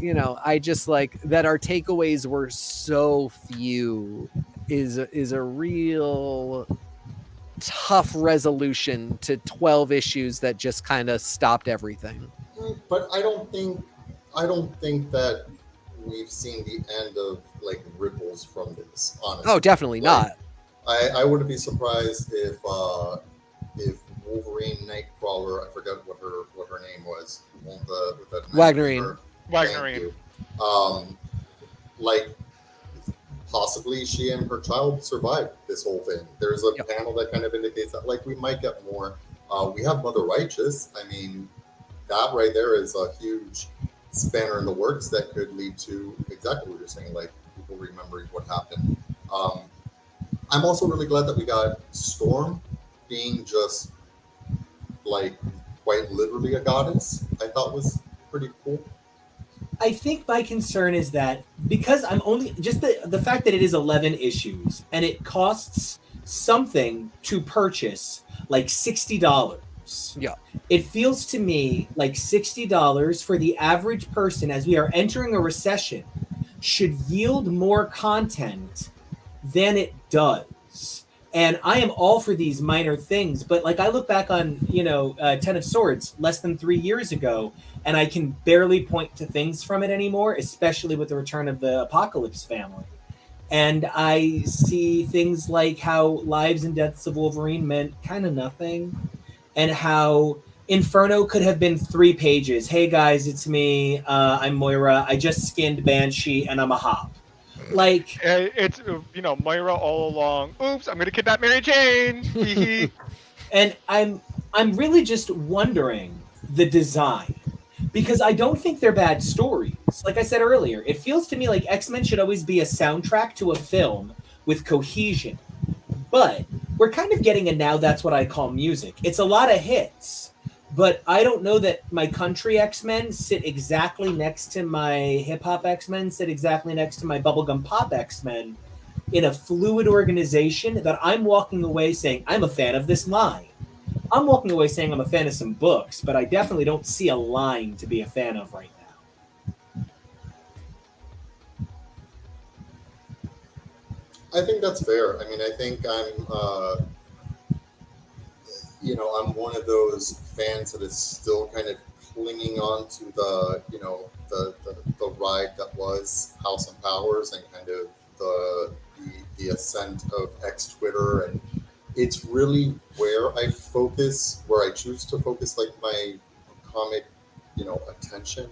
I just that our takeaways were so few is a real tough resolution to 12 issues that just kind of stopped everything. But I don't think that we've seen the end of ripples from this, honestly. Oh, definitely not. I wouldn't be surprised if Wolverine Nightcrawler, I forgot what her name was, with the Wagnerine. Possibly she and her child survived this whole thing. There's a panel that kind of indicates that we might get more. We have Mother Righteous. I mean, that right there is a huge spanner in the works that could lead to exactly what you're saying, people remembering what happened. I'm also really glad that we got Storm being just quite literally a goddess. I thought was pretty cool. I think my concern is that because I'm only just the fact that it is 11 issues and it costs something to purchase, $60. Yeah. It feels to me like $60 for the average person, as we are entering a recession, should yield more content than it does. And I am all for these minor things, but I look back on, Ten of Swords less than 3 years ago, and I can barely point to things from it anymore, especially with the return of the Apocalypse family. And I see things like how Lives and Deaths of Wolverine meant kind of nothing, and how Inferno could have been 3 pages. Hey guys, it's me. I'm Moira. I just skinned Banshee, and I'm a hop. It's Moira all along. Oops, I'm gonna kidnap Mary Jane. And I'm really just wondering the design, because I don't think they're bad stories. Like I said earlier, it feels to me like X-Men should always be a soundtrack to a film with cohesion. But we're kind of getting a now that's what I call music. It's a lot of hits, but I don't know that my country X-Men sit exactly next to my hip-hop X-Men, sit exactly next to my bubblegum pop X-Men in a fluid organization that I'm walking away saying, I'm a fan of this line. I'm walking away saying I'm a fan of some books, but I definitely don't see a line to be a fan of right now. I think that's fair. I mean, I think I'm one of those fans that is still kind of clinging on to the ride that was House and Powers and kind of the ascent of X Twitter, and it's really where I choose to focus my comic, attention.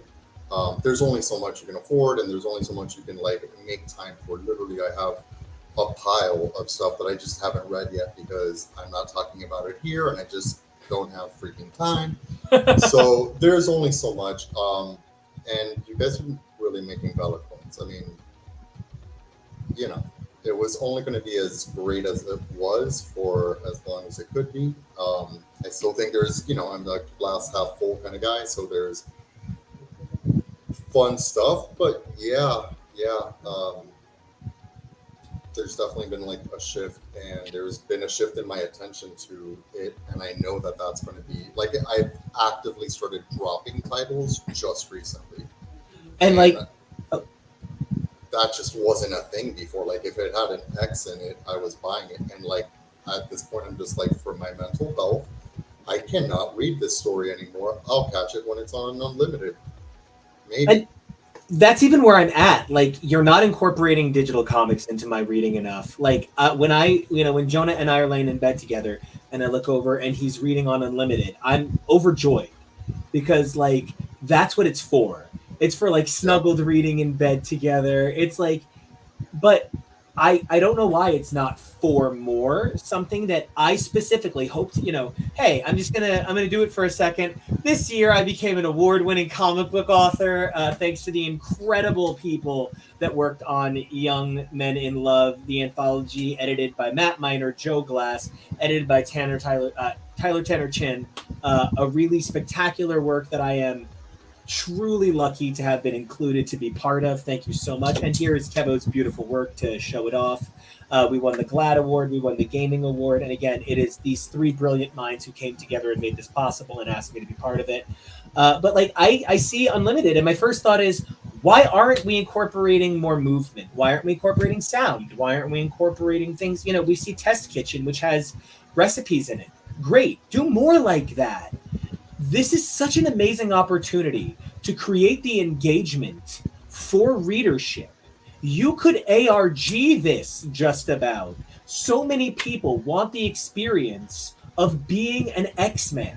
There's only so much you can afford, and there's only so much you can make time for. Literally, I have a pile of stuff that I just haven't read yet because I'm not talking about it here and I just don't have freaking time. So there's only so much. And you guys are really making valid points. I mean, you know, it was only going to be as great as it was for as long as it could be. I still think there's, you know, I'm the glass half full kind of guy, so there's fun stuff. But yeah. There's definitely been like a shift, and there's been a shift in my attention to it, and I know that that's going to be like I've actively started dropping titles just recently, And like, that just wasn't a thing before. Like if it had an X in it, I was buying it, and like at this point, I'm just like, for my mental health, I cannot read this story anymore. I'll catch it when it's on Unlimited, maybe. that's even where I'm at. Like, you're not incorporating digital comics into my reading enough. Like, when Jonah and I are laying in bed together and I look over and he's reading on Unlimited, I'm overjoyed because, like, that's what it's for. It's for, like, snuggled reading in bed together. It's like, but I don't know why it's not for more. Something that I specifically hoped, hey, I'm gonna do it for a second. This year I became an award-winning comic book author, thanks to the incredible people that worked on Young Men in Love, the anthology edited by Matt Miner, Joe Glass, edited by Tyler Tanner Chin, a really spectacular work that I am truly lucky to have been included to be part of. Thank you so much. And here is Kevo's beautiful work to show it off. We won the GLAAD Award, we won the Gaming Award, and again, it is these three brilliant minds who came together and made this possible and asked me to be part of it. But like, I see Unlimited, and my first thought is, why aren't we incorporating more movement? Why aren't we incorporating sound? Why aren't we incorporating things? We see Test Kitchen, which has recipes in it. Great, do more like that. This is such an amazing opportunity to create the engagement for readership. You could ARG this just about. So many people want the experience of being an X-Man.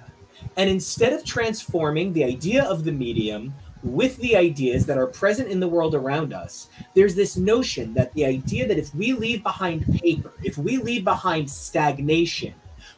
And instead of transforming the idea of the medium with the ideas that are present in the world around us, there's this notion that the idea that if we leave behind paper, if we leave behind stagnation,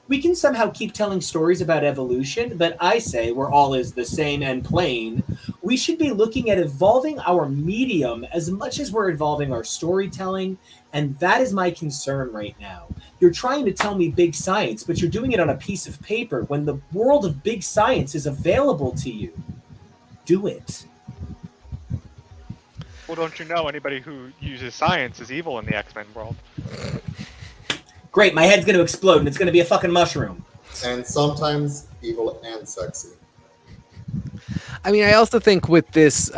we can somehow keep telling stories about evolution, but I say we're all is the same and plain. We should be looking at evolving our medium as much as we're evolving our storytelling, and that is my concern right now. You're trying to tell me big science, but you're doing it on a piece of paper when the world of big science is available to you. Do it. Well, don't you know anybody who uses science is evil in the X-Men world? Great, my head's going to explode and it's going to be a fucking mushroom. And sometimes evil and sexy. I mean, I also think with this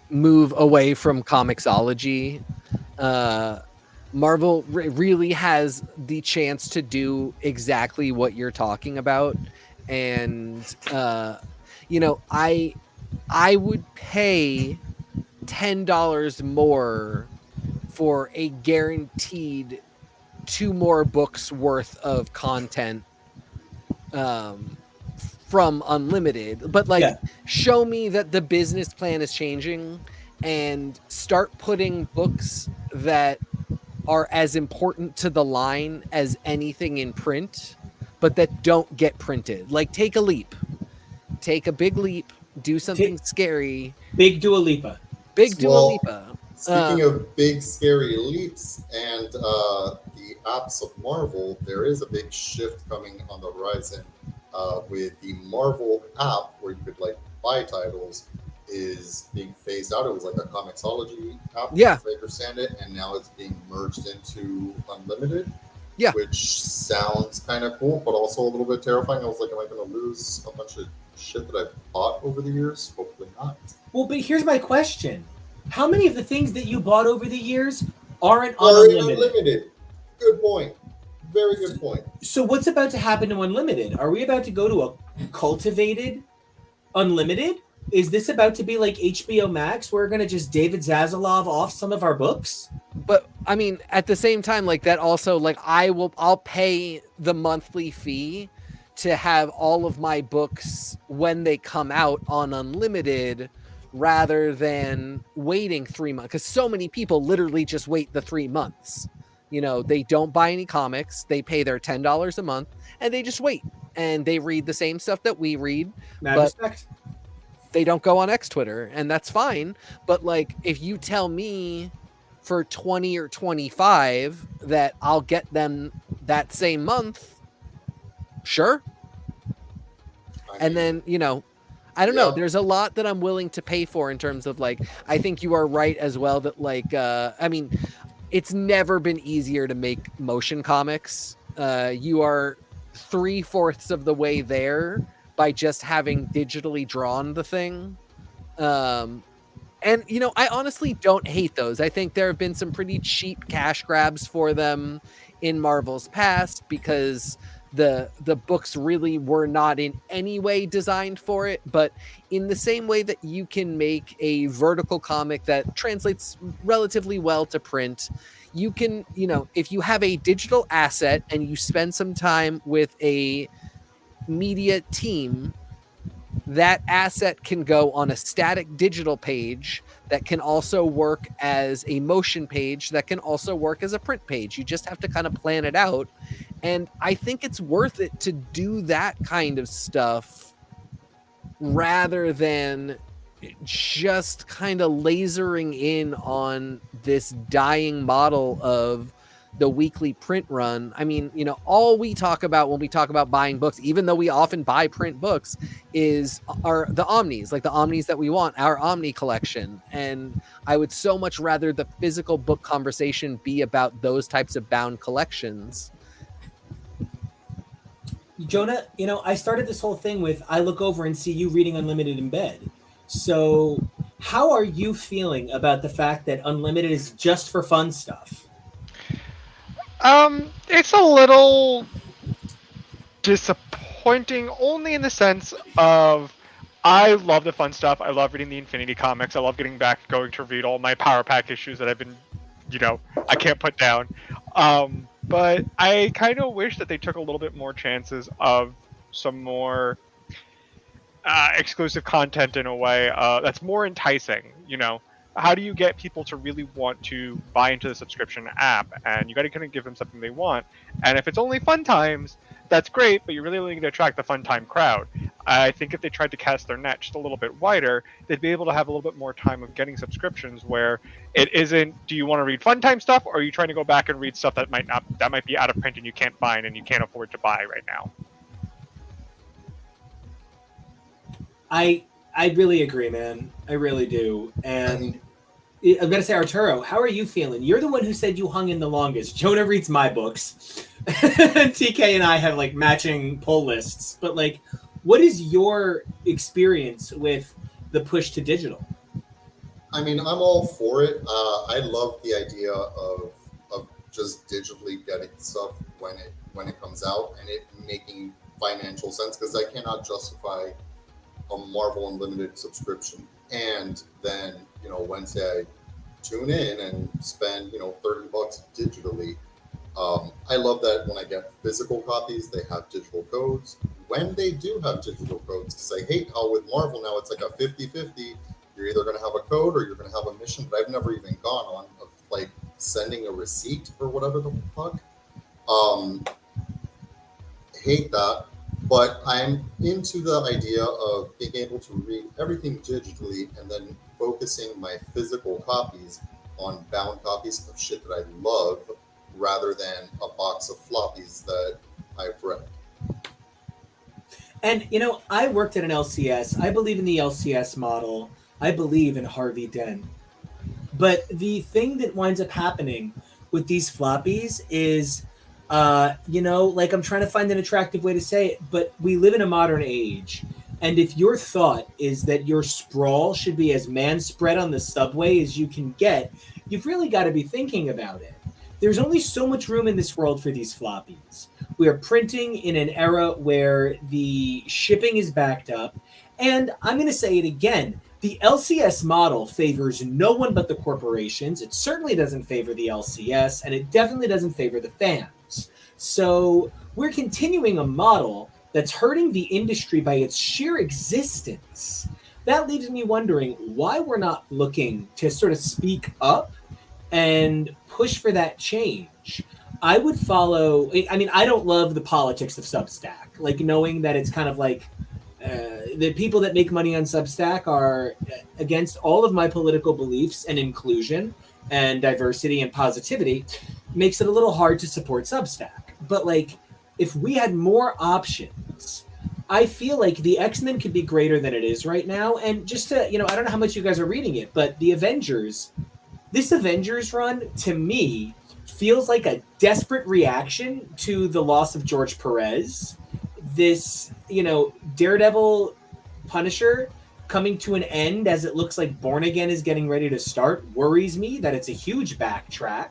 move away from comicsology, Marvel really has the chance to do exactly what you're talking about. And, I would pay $10 more for a guaranteed 2 more books worth of content from Unlimited, but show me that the business plan is changing and start putting books that are as important to the line as anything in print, but that don't get printed. Like, take a leap, take a big leap, do something scary. Big Dua Lipa. Dua Lipa. Speaking of big scary leaps and the apps of Marvel, there is a big shift coming on the horizon with the Marvel app where you could buy titles is being phased out. It was like a comicsology app, as I understand it, and now it's being merged into Unlimited. Yeah. Which sounds kind of cool, but also a little bit terrifying. I was like, am I going to lose a bunch of shit that I've bought over the years? Hopefully not. Well, but here's my question. How many of the things that you bought over the years aren't Unlimited? Good point. Very good point. So what's about to happen to Unlimited? Are we about to go to a cultivated Unlimited? Is this about to be like HBO Max? We're going to just David Zaslav off some of our books? But I mean, at the same time, that also, I'll pay the monthly fee to have all of my books when they come out on Unlimited, rather than waiting 3 months, because so many people literally just wait the 3 months They don't buy any comics. They pay their $10 a month and they just wait. And they read the same stuff that we read, Mad but respect. they don't go on X Twitter, and that's fine. But like, if you tell me for 20 or 25 that I'll get them that same month, sure. And then, I don't know. There's a lot that I'm willing to pay for in terms of like, I think you are right as well that like, it's never been easier to make motion comics. You are 3/4 of the way there by just having digitally drawn the thing. And, I honestly don't hate those. I think there have been some pretty cheap cash grabs for them in Marvel's past because the books really were not in any way designed for it. But in the same way that you can make a vertical comic that translates relatively well to print, you can, if you have a digital asset and you spend some time with a media team, that asset can go on a static digital page that can also work as a motion page that can also work as a print page. You just have to kind of plan it out. And I think it's worth it to do that kind of stuff rather than just kind of lasering in on this dying model of the weekly print run. I mean, all we talk about when we talk about buying books, even though we often buy print books, are the omnis, like the omnis that we want, our omni collection. And I would so much rather the physical book conversation be about those types of bound collections. Jonah, I started this whole thing with I look over and see you reading Unlimited in bed. So how are you feeling about the fact that Unlimited is just for fun stuff? It's a little disappointing only in the sense of I love the fun stuff. I love reading the Infinity comics. I love going to read all my Power Pack issues that I've been, I can't put down. But I kind of wish that they took a little bit more chances of some more exclusive content in a way that's more enticing, How do you get people to really want to buy into the subscription app? And you got to kind of give them something they want. And if it's only fun times, that's great, but you're really only going to attract the fun time crowd. I think if they tried to cast their net just a little bit wider, they'd be able to have a little bit more time of getting subscriptions where it isn't, do you want to read fun time stuff, or are you trying to go back and read stuff that might be out of print and you can't find and you can't afford to buy right now? I really agree, man. I really do. And I'm going to say, Arturo, how are you feeling? You're the one who said you hung in the longest. Jonah reads my books. TK and I have like matching pull lists. But like, what is your experience with the push to digital? I mean, I'm all for it. I love the idea of just digitally getting stuff when it comes out and it making financial sense, because I cannot justify a Marvel Unlimited subscription and then Wednesday I tune in and spend $30 digitally. I love that when I get physical copies they have digital codes when they do have digital codes, because I hate how with Marvel now it's like a 50-50. You're either going to have a code or you're going to have a mission, but I've never even gone on of like sending a receipt or whatever the fuck. Hate that. But I'm into the idea of being able to read everything digitally and then focusing my physical copies on bound copies of shit that I love rather than a box of floppies that I've read. And, I worked at an LCS. I believe in the LCS model. I believe in Harvey Dent. But the thing that winds up happening with these floppies is, like I'm trying to find an attractive way to say it, but we live in a modern age. And if your thought is that your sprawl should be as man spread on the subway as you can get, you've really got to be thinking about it. There's only so much room in this world for these floppies. We are printing in an era where the shipping is backed up. And I'm going to say it again. The LCS model favors no one but the corporations. It certainly doesn't favor the LCS, and it definitely doesn't favor the fans. So we're continuing a model that's hurting the industry by its sheer existence. That leaves me wondering why we're not looking to sort of speak up and push for that change. I would follow. I mean, I don't love the politics of Substack. Like knowing that it's kind of like the people that make money on Substack are against all of my political beliefs and inclusion and diversity and positivity makes it a little hard to support Substack. But like, if we had more options, I feel like the X-Men could be greater than it is right now. And just to, I don't know how much you guys are reading it, but the Avengers, this Avengers run to me feels like a desperate reaction to the loss of George Perez. This, Daredevil Punisher coming to an end as it looks like Born Again is getting ready to start worries me that it's a huge backtrack.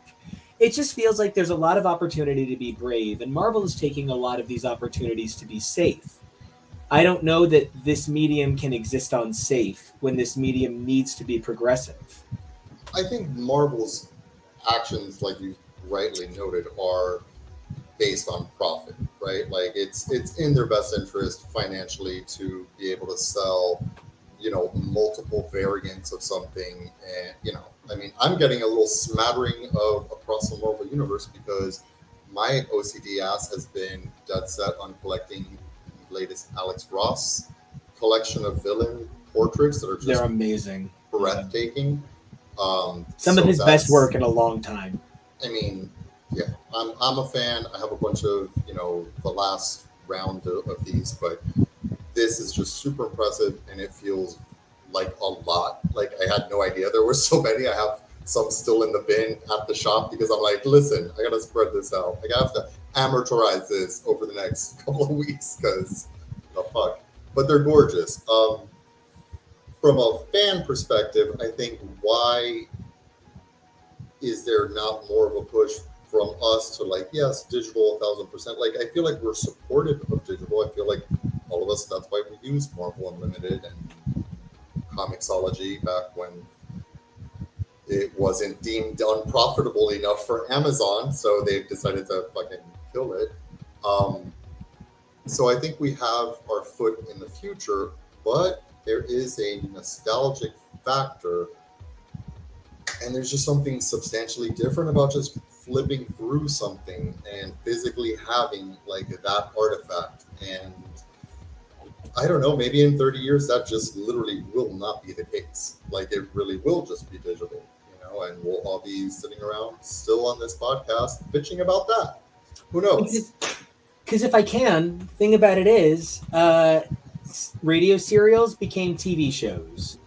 It just feels like there's a lot of opportunity to be brave, and Marvel is taking a lot of these opportunities to be safe. I don't know that this medium can exist on safe when this medium needs to be progressive. I think Marvel's actions, like you rightly noted, are based on profit, right? Like it's in their best interest financially to be able to sell, multiple variants of something. And, I mean, I'm getting a little smattering of across the Marvel universe because my OCD ass has been dead set on collecting the latest Alex Ross collection of villain portraits that are just they're amazing, breathtaking. Some of his best work in a long time. I mean, yeah, I'm a fan. I have a bunch of the last round of these, but this is just super impressive, and it feels like a lot. Like I had no idea there were so many. I have some still in the bin at the shop because I'm like, listen, I gotta spread this out. I have to amortize this over the next couple of weeks because the fuck. But they're gorgeous. From a fan perspective, I think why is there not more of a push from us to like, yes, digital 1000%. Like I feel like we're supportive of digital. I feel like all of us, that's why we use Marvel Unlimited and Comixology back when it wasn't deemed unprofitable enough for Amazon, so they've decided to fucking kill it. So I think we have our foot in the future, but there is a nostalgic factor, and there's just something substantially different about just flipping through something and physically having like that artifact. And I don't know, maybe in 30 years that just literally will not be the case. Like it really will just be digital, and we'll all be sitting around still on this podcast bitching about that. Who knows? Because if I can, the thing about it is radio serials became TV shows.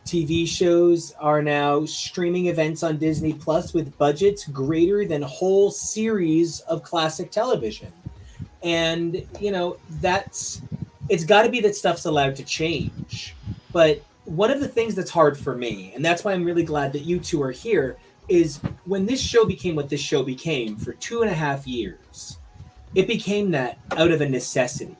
TV shows are now streaming events on Disney Plus with budgets greater than whole series of classic television. And, it's got to be that stuff's allowed to change. But one of the things that's hard for me, and that's why I'm really glad that you two are here, is when this show became what this show became for 2.5 years, it became that out of a necessity.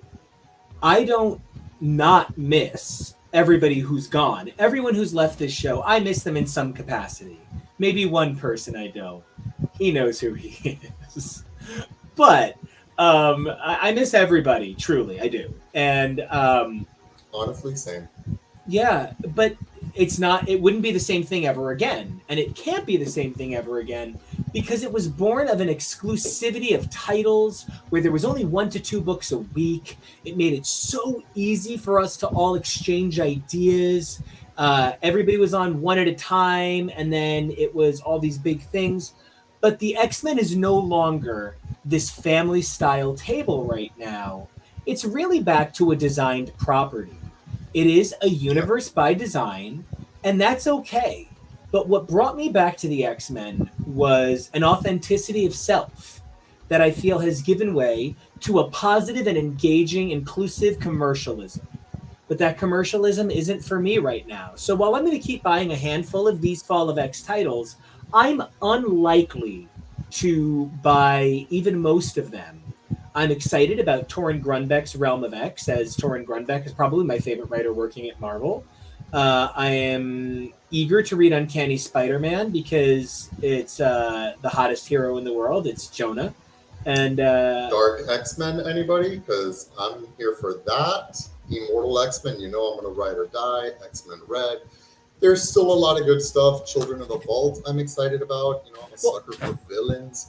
I don't not miss everybody who's gone. Everyone who's left this show, I miss them in some capacity. Maybe one person I don't. He knows who he is. But I miss everybody, truly, I do. And honestly, same. Yeah, but it wouldn't be the same thing ever again. And it can't be the same thing ever again because it was born of an exclusivity of titles where there was only 1 to 2 books a week. It made it so easy for us to all exchange ideas. Everybody was on one at a time, and then it was all these big things. But the X-Men is no longer this family-style table right now. It's really back to a designed property. It is a universe by design, and that's okay. But what brought me back to the X-Men was an authenticity of self that I feel has given way to a positive and engaging, inclusive commercialism. But that commercialism isn't for me right now. So while I'm going to keep buying a handful of these Fall of X titles, I'm unlikely to buy even most of them. I'm excited about Torrin Grunbeck's Realm of X, as Torrin Grunbeck is probably my favorite writer working at Marvel. I am eager to read Uncanny Spider-Man because it's the hottest hero in the world. It's Jonah. And Dark X-Men, anybody? Because I'm here for that. Immortal X-Men, I'm going to ride or die. X-Men Red. there's still a lot of good stuff. Children of the Vault, I'm excited about. You know, I'm a sucker for villains.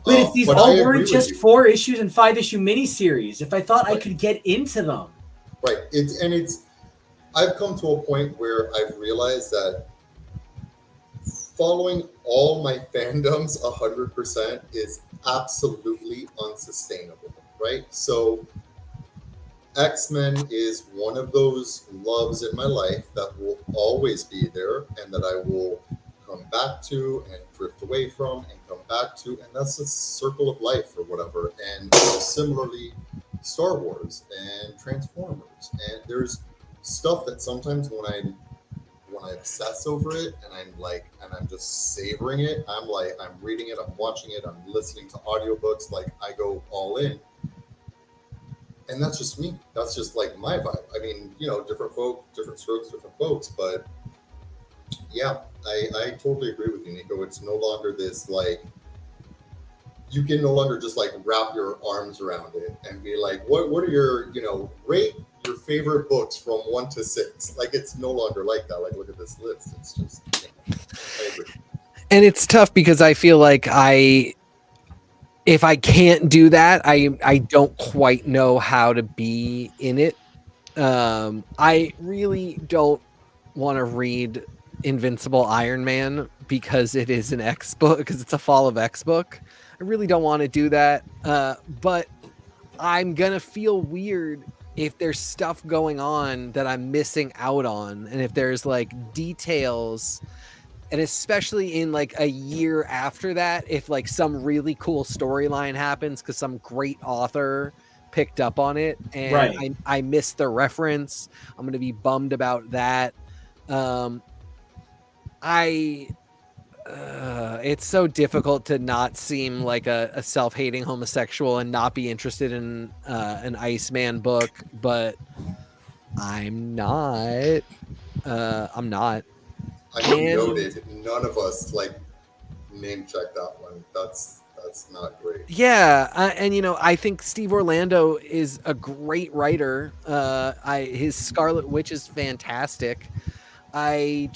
But if these but I all agree weren't with just you. 4 issues and 5 issue miniseries, if I thought I Right. could get into them. Right. I've come to a point where I've realized that following all my fandoms 100% is absolutely unsustainable. Right. So X-Men is one of those loves in my life that will always be there and that I will come back to and drift away from and come back to, and that's a circle of life or whatever. And similarly, Star Wars and Transformers, and there's stuff that sometimes when I obsess over it and I'm just savoring it, I'm reading it, I'm watching it, I'm listening to audiobooks, like I go all in. And that's just me. That's just like my vibe. I mean, you know, different strokes, different folks. But yeah, I totally agree with you, Nico. It's no longer this like, you can no longer just like wrap your arms around it and be like, what are your, you know, rate your favorite books from 1 to 6. Like, it's no longer like that. Like, look at this list. It's just, I agree. And it's tough because I feel like if I can't do that, I don't quite know how to be in it. I really don't want to read Invincible Iron Man because it is an X book, because it's a Fall of X book. I really don't want to do that. But I'm going to feel weird if there's stuff going on that I'm missing out on. And if there's like details, and especially in like a year after that, if like some really cool storyline happens because some great author picked up on it and Right. I missed the reference, I'm going to be bummed about that. It's so difficult to not seem like a self-hating homosexual and not be interested in an Iceman book, but I'm not. I'm not. I noted none of us like name check that one. That's not great. Yeah, and you know, I think Steve Orlando is a great writer. His Scarlet Witch is fantastic. I'm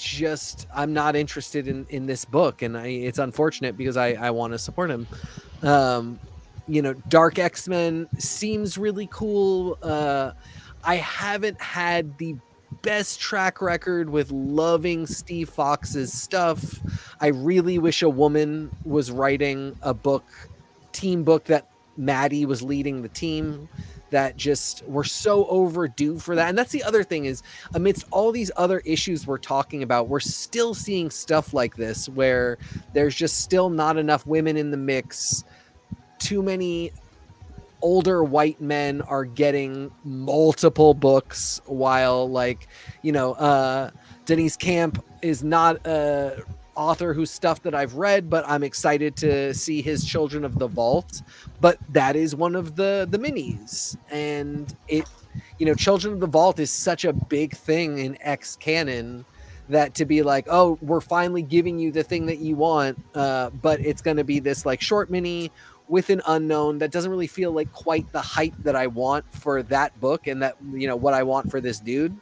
not interested in this book, and it's unfortunate because I want to support him. You know, Dark X-Men seems really cool. I haven't had the best track record with loving Steve Fox's stuff. I really wish a woman was writing a team book that Maddie was leading the team. That just, we're so overdue for that. And that's the other thing is, amidst all these other issues we're talking about, we're still seeing stuff like this where there's just still not enough women in the mix. Too many older white men are getting multiple books, while like, you know, Denise Camp is not a author whose stuff that I've read, but I'm excited to see his Children of the Vault. But that is one of the minis, and it, you know, Children of the Vault is such a big thing in X canon that to be like, oh, we're finally giving you the thing that you want, but it's going to be this like short mini with an unknown that doesn't really feel like quite the hype that I want for that book and that, you know, what I want for this dude.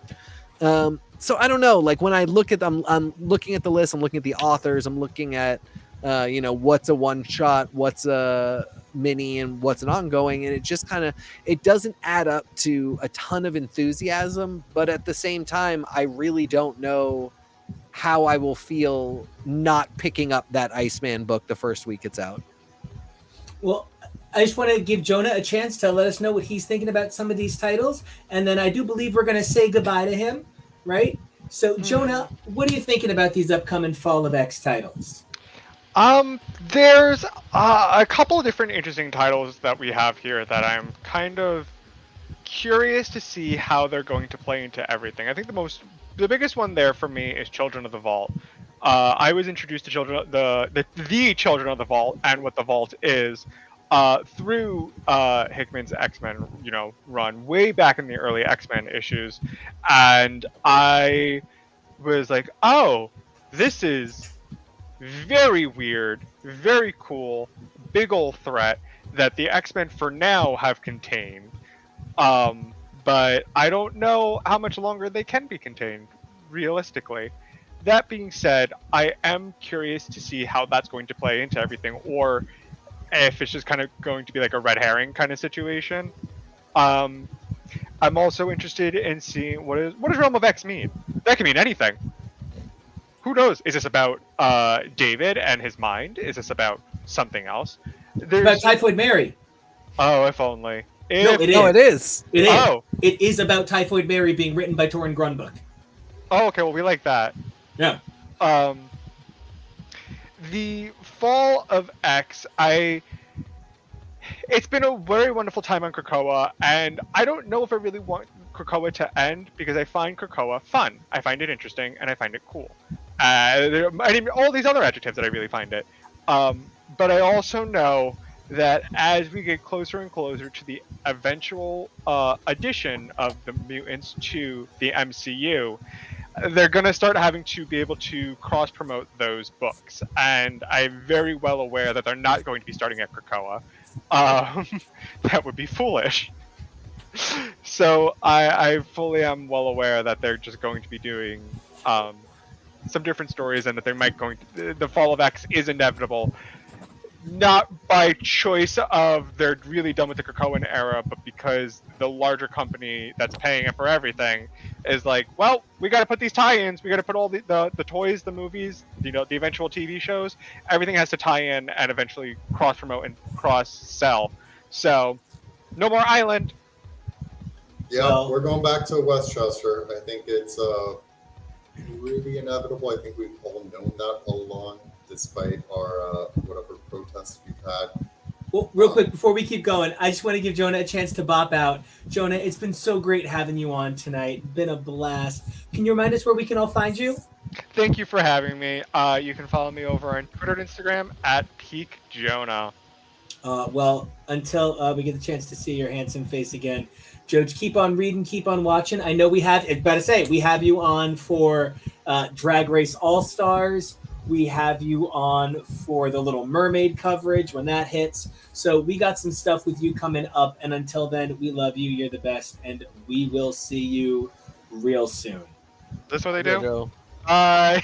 So I don't know, like when I look at them, I'm looking at the list, I'm looking at the authors, I'm looking at, you know, what's a one shot, what's a mini, and what's an ongoing. And it just kind of, it doesn't add up to a ton of enthusiasm, but at the same time, I really don't know how I will feel not picking up that Iceman book the first week it's out. Well, I just want to give Jonah a chance to let us know what he's thinking about some of these titles. And then I do believe we're going to say goodbye to him, right? So, Jonah, what are you thinking about these upcoming Fall of X titles? There's a couple of different interesting titles that we have here that I'm kind of curious to see how they're going to play into everything. I think the biggest one there for me is Children of the Vault. I was introduced to the Children of the Vault and what the Vault is through Hickman's X-Men, you know, run way back in the early X-Men issues, and I was like, oh, this is very weird, very cool, big ol' threat that the X-Men for now have contained. But I don't know how much longer they can be contained, realistically. That being said, I am curious to see how that's going to play into everything, or if it's just kind of going to be like a red herring kind of situation. I'm also interested in seeing what does Realm of X mean? That can mean anything. Who knows? Is this about David and his mind? Is this about something else? It's about Typhoid Mary. Oh, if only. No, it is. No, it is. It is. Oh. It is about Typhoid Mary being written by Torrin Grunbuck. Oh, okay. Well, we like that. Yeah. The fall of X, it's been a very wonderful time on Krakoa, and I don't know if I really want Krakoa to end because I find Krakoa fun. I find it interesting, and I find it cool. All these other adjectives that I really find it. But I also know that as we get closer and closer to the eventual addition of the mutants to the MCU, they're going to start having to be able to cross-promote those books. And I'm very well aware that they're not going to be starting at Krakoa. That would be foolish. So I fully am well aware that they're just going to be doing some different stories, and that they might the fall of X is inevitable. Not by choice of they're really done with the Krakoan era, but because the larger company that's paying it for everything is like, well, we got to put these tie-ins, we got to put all the toys, the movies, the eventual TV shows, everything has to tie in and eventually cross-promote and cross-sell. So, no more Island. Yeah, we're going back to Westchester. I think it's really inevitable. I think we've all known that all along, despite our whatever protests we've had. Well, real quick, before we keep going, I just want to give Jonah a chance to bop out. Jonah, it's been so great having you on tonight. Been a blast. Can you remind us where we can all find you? Thank you for having me. You can follow me over on Twitter and Instagram at PeakJonah. Well, until we get the chance to see your handsome face again, Joe, keep on reading, keep on watching. I know we have you on for Drag Race All-Stars. We have you on for the Little Mermaid coverage when that hits. So we got some stuff with you coming up. And until then, we love you. You're the best. And we will see you real soon. That's what they do? Joe. Bye.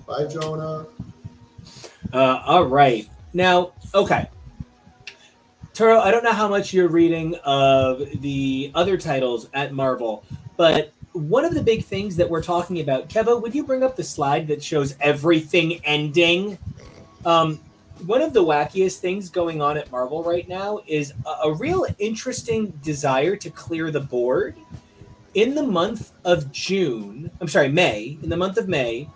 Bye, Jonah. All right. Now, okay. Turo, I don't know how much you're reading of the other titles at Marvel, but one of the big things that we're talking about, Kevo, would you bring up the slide that shows everything ending? One of the wackiest things going on at Marvel right now is a real interesting desire to clear the board. In the month of May,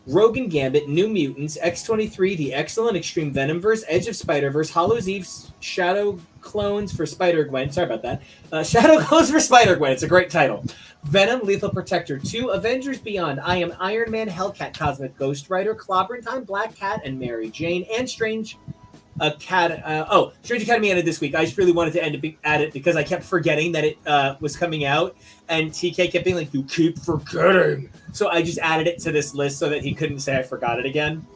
Rogue and Gambit, New Mutants, X-23, The Excellent, Extreme Venomverse, Edge of Spider-Verse, Hallows Eve, Shadow Clones for Spider-Gwen. Sorry about that. Shadow Clones for Spider-Gwen. It's a great title. Venom, Lethal Protector 2, Avengers Beyond, I Am Iron Man, Hellcat, Cosmic Ghost Rider, Clobbering Time, Black Cat, and Mary Jane, and Strange Academy ended this week. I just really wanted to add it because I kept forgetting that it was coming out, and TK kept being like, "You keep forgetting." So I just added it to this list so that he couldn't say I forgot it again,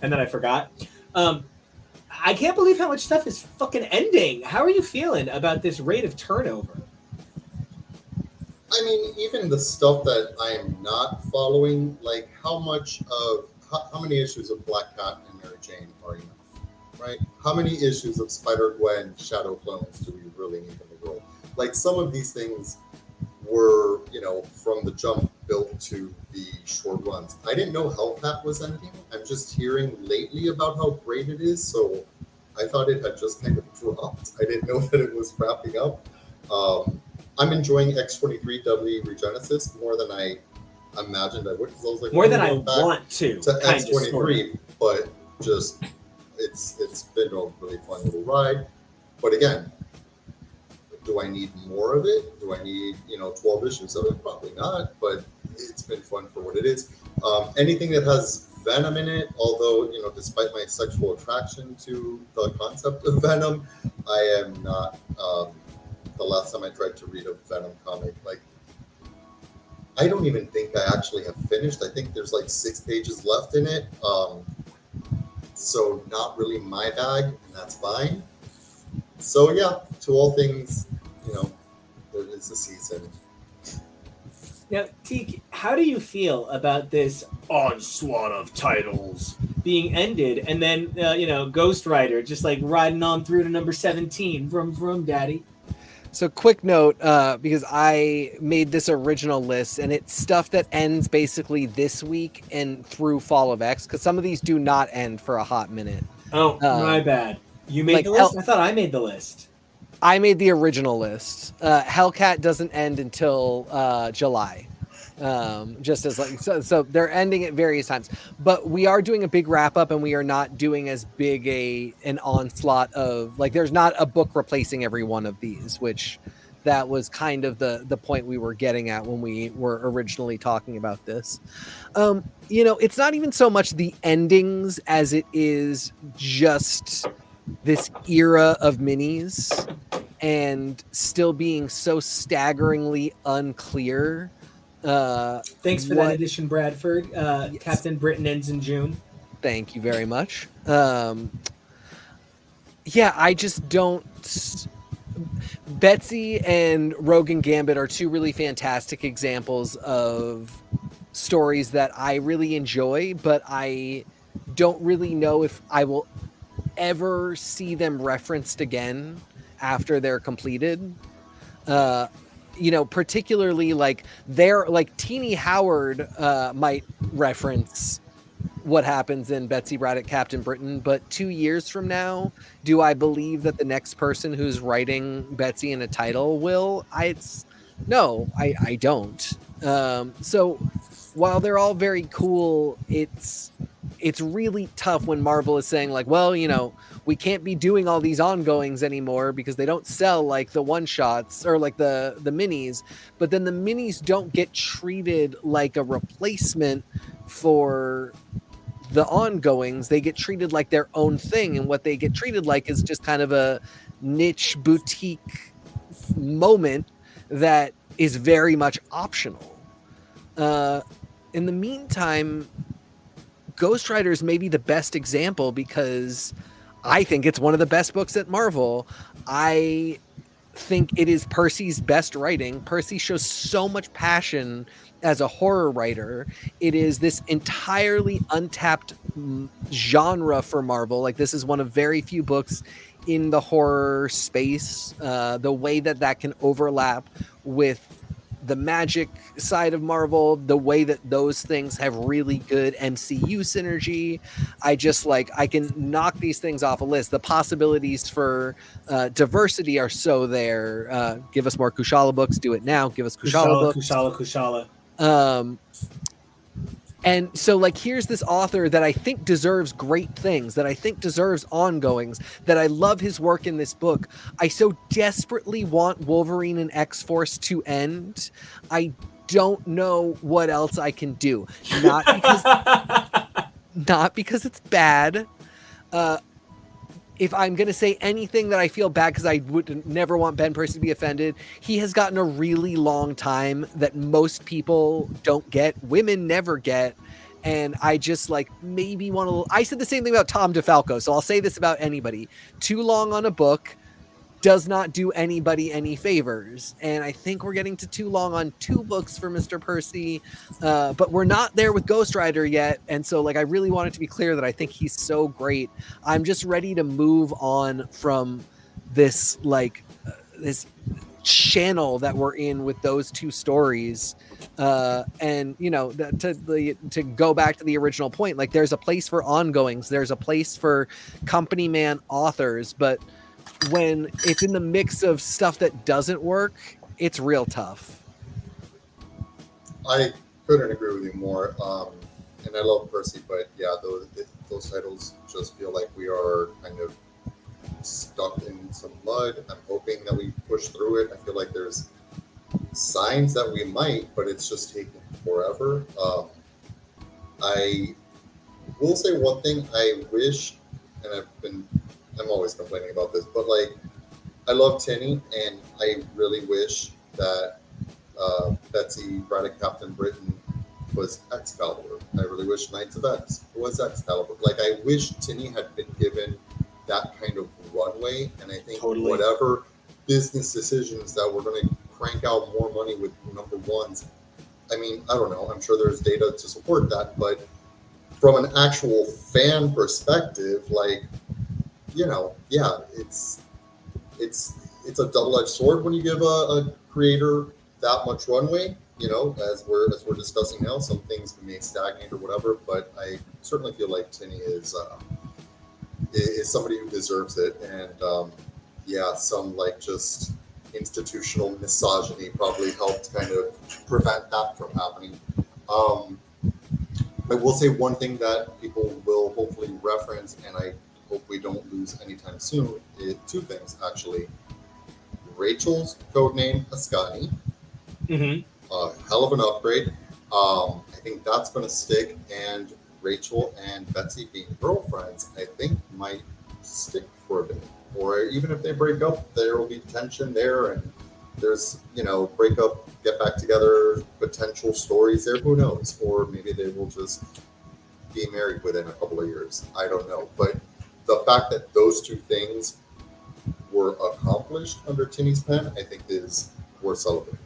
and then I forgot. I can't believe how much stuff is fucking ending. How are you feeling about this rate of turnover? I mean, even the stuff that I am not following, like how many issues of Black Cat and Mary Jane are enough? Right? How many issues of Spider-Gwen Shadow Clones do we really need in the world? Like, some of these things were, from the jump built to the short runs. I didn't know Hellcat was ending. I'm just hearing lately about how great it is, so I thought it had just kind of dropped. I didn't know that it was wrapping up. I'm enjoying X-23 W Regenesis more than I imagined I would. Because I was like, more than I want to X-23, but just... It's been a really fun little ride, but again, do I need more of it? Do I need 12 issues of it? Probably not, but it's been fun for what it is. Anything that has Venom in it, although despite my sexual attraction to the concept of Venom, I am not. The last time I tried to read a Venom comic, I don't even think I actually have finished. I think there's 6 pages left in it. So not really my bag, and that's fine. So yeah, to all things, there is a season. Now, Teak, how do you feel about this onslaught of titles being ended, and then Ghost Rider just like riding on through to number 17? Vroom vroom, daddy. So quick note, because I made this original list, and it's stuff that ends basically this week and through Fall of X, because some of these do not end for a hot minute. Oh, my bad. You made like the list? I thought I made the list. I made the original list. Hellcat doesn't end until July. Just as like so they're ending at various times, but we are doing a big wrap up, and we are not doing as big an onslaught of like there's not a book replacing every one of these, which that was kind of the point we were getting at when we were originally talking about this. It's not even so much the endings as it is just this era of minis and still being so staggeringly unclear. Thanks for that addition, Bradford. Yes. Captain Britain ends in June. Thank you very much. I just don't. Betsy and Rogue and Gambit are two really fantastic examples of stories that I really enjoy, but I don't really know if I will ever see them referenced again after they're completed. Particularly like Teenie Howard might reference what happens in Betsy Braddock Captain Britain, but 2 years from now, do I believe that the next person who's writing Betsy in a title will? I don't. So while they're all very cool, it's really tough when Marvel is saying like, well, we can't be doing all these ongoings anymore because they don't sell like the one shots or like the minis, but then the minis don't get treated like a replacement for the ongoings. They get treated like their own thing, and what they get treated like is just kind of a niche boutique moment that is very much optional. In the meantime, Ghost Rider is maybe the best example because I think it's one of the best books at Marvel. I think it is Percy's best writing. Percy shows so much passion as a horror writer. It is this entirely untapped genre for Marvel. Like, this is one of very few books in the horror space. The way that can overlap with the magic side of Marvel, the way that those things have really good MCU synergy. I can knock these things off a list. The possibilities for diversity are so there. Give us more Kushala books. Do it now. Give us Kushala books. Kushala. And so, here's this author that I think deserves great things, that I think deserves ongoings, that I love his work in this book. I so desperately want Wolverine and X-Force to end. I don't know what else I can do. Not because it's bad. If I'm going to say anything that I feel bad, because I would never want Ben Percy to be offended, he has gotten a really long time that most people don't get, women never get, and I just maybe want to... I said the same thing about Tom DeFalco, so I'll say this about anybody. Too long on a book does not do anybody any favors, and I think we're getting to too long on 2 books for Mr. Percy, but we're not there with Ghost Rider yet, and so I really want it to be clear that I think he's so great. I'm just ready to move on from this this channel that we're in with those 2 stories, and to go back to the original point, there's a place for ongoings, there's a place for company man authors, but when it's in the mix of stuff that doesn't work, it's real tough. I couldn't agree with you more. And I love Percy, but yeah, those titles just feel like we are kind of stuck in some mud. I'm hoping that we push through it. I feel like there's signs that we might, but it's just taking forever. I will say one thing I wish, and I'm always complaining about this, but I love Tinny, and I really wish that Betsy Braddock Captain Britain was Excalibur. I really wish Knights of X was Excalibur. I wish Tinny had been given that kind of runway, and I think whatever business decisions that we're going to crank out more money with number ones, I mean, I don't know. I'm sure there's data to support that, but from an actual fan perspective, like, you know, yeah, it's a double-edged sword when you give a creator that much runway. You know, as we're discussing now, some things may stagnate or whatever, but I certainly feel like Tinny is somebody who deserves it, and yeah, some like just institutional misogyny probably helped kind of prevent that from happening. I will say one thing that people will hopefully reference, and I hope we don't lose anytime soon, is two things actually. Rachel's codename Ascani, hell of an upgrade. I think that's going to stick, and Rachel and Betsy being girlfriends, I think might stick for a bit. Or even if they break up, there will be tension there, and there's, you know, break up, get back together, potential stories there, who knows? Or maybe they will just be married within a couple of years. I don't know. But the fact that those two things were accomplished under Tinny's pen, I think is worth celebrating.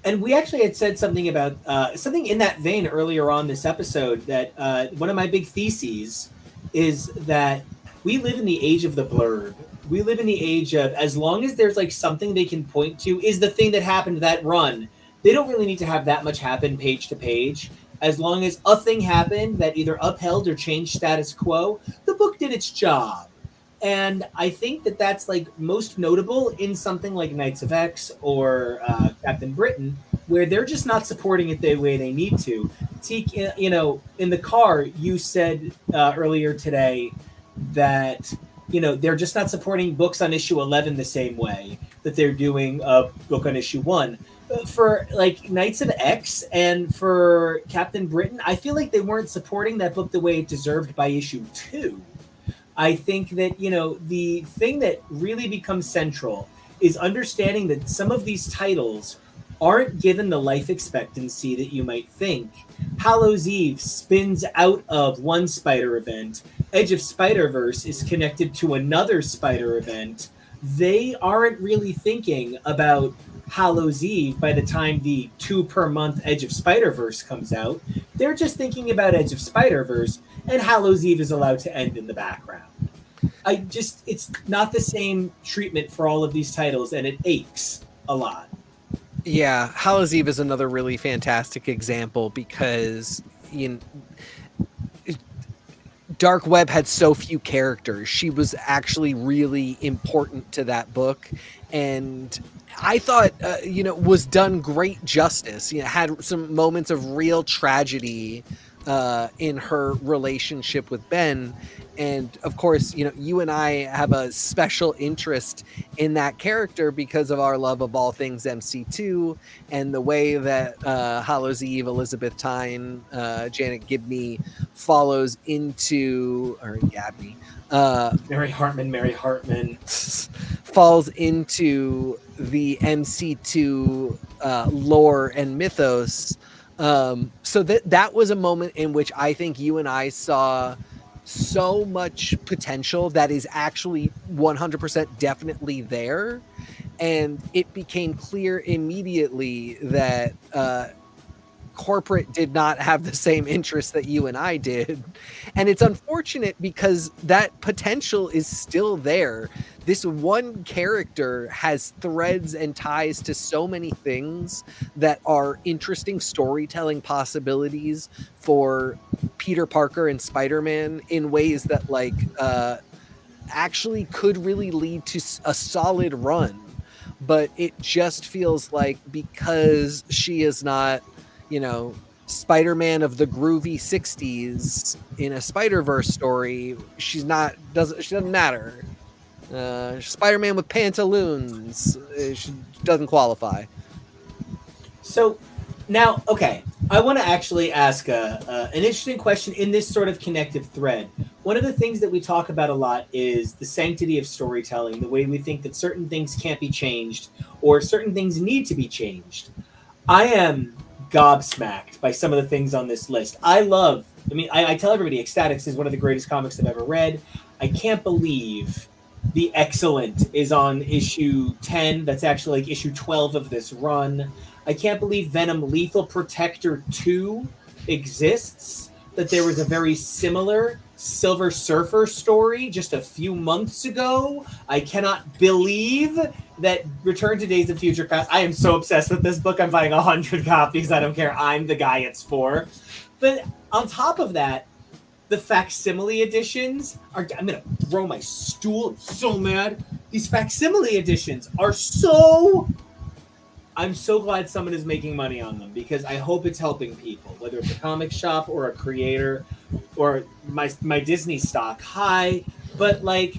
And we actually had said something about something in that vein earlier on this episode, that one of my big theses is that we live in the age of the blurb. We live in the age of, as long as there's like something they can point to is the thing that happened that run, they don't really need to have that much happen page to page. As long as a thing happened that either upheld or changed status quo, the book did its job. And I think that that's like most notable in something like Knights of X or Captain Britain, where they're just not supporting it the way they need to. Teak, you know, in the car, you said earlier today that, you know, they're just not supporting books on issue 11 the same way that they're doing a book on issue 1. For like Knights of X and for Captain Britain, I feel like they weren't supporting that book the way it deserved by issue 2. I think that, you know, the thing that really becomes central is understanding that some of these titles aren't given the life expectancy that you might think. Hallows' Eve spins out of one Spider event. Edge of Spider-Verse is connected to another Spider event. They aren't really thinking about Hallows' Eve by the time the 2 per month Edge of Spider-Verse comes out. They're just thinking about Edge of Spider-Verse, and Hallows' Eve is allowed to end in the background. It's not the same treatment for all of these titles, and it aches a lot. Yeah, Hallows' Eve is another really fantastic example because, you know, Dark Web had so few characters. She was actually really important to that book, and I thought, you know, was done great justice. You know, had some moments of real tragedy in her relationship with Ben. And of course, you know, you and I have a special interest in that character because of our love of all things MC2 and the way that Hallows' Eve, Elizabeth Tyne, Janet Gibney follows into, or Gabney, Mary Hartman falls into the MC2 lore and mythos. So that was a moment in which I think you and I saw so much potential that is actually 100% definitely there. And it became clear immediately that corporate did not have the same interests that you and I did. And it's unfortunate because that potential is still there. This one character has threads and ties to so many things that are interesting storytelling possibilities for Peter Parker and Spider-Man in ways that like actually could really lead to a solid run. But it just feels like because she is not, you know, Spider-Man of the groovy 60s in a Spider-Verse story, she doesn't matter. Spider-Man with pantaloons, she doesn't qualify. So now, okay, I want to actually ask an interesting question in this sort of connective thread. One of the things that we talk about a lot is the sanctity of storytelling, the way we think that certain things can't be changed or certain things need to be changed. I am gobsmacked by some of the things on this list. I tell everybody Ecstatics is one of the greatest comics I've ever read. I can't believe The Excellent is on issue 10. That's actually like issue 12 of this run. I can't believe Venom Lethal Protector 2 exists, that there was a very similar Silver Surfer story just a few months ago. I cannot believe that Return to Days of Future Past. I am so obsessed with this book. I'm buying 100 copies. I don't care. I'm the guy it's for. But on top of that, the facsimile editions are... I'm going to throw my stool. I'm so mad. These facsimile editions are so... I'm so glad someone is making money on them because I hope it's helping people, whether it's a comic shop or a creator or my Disney stock high. But like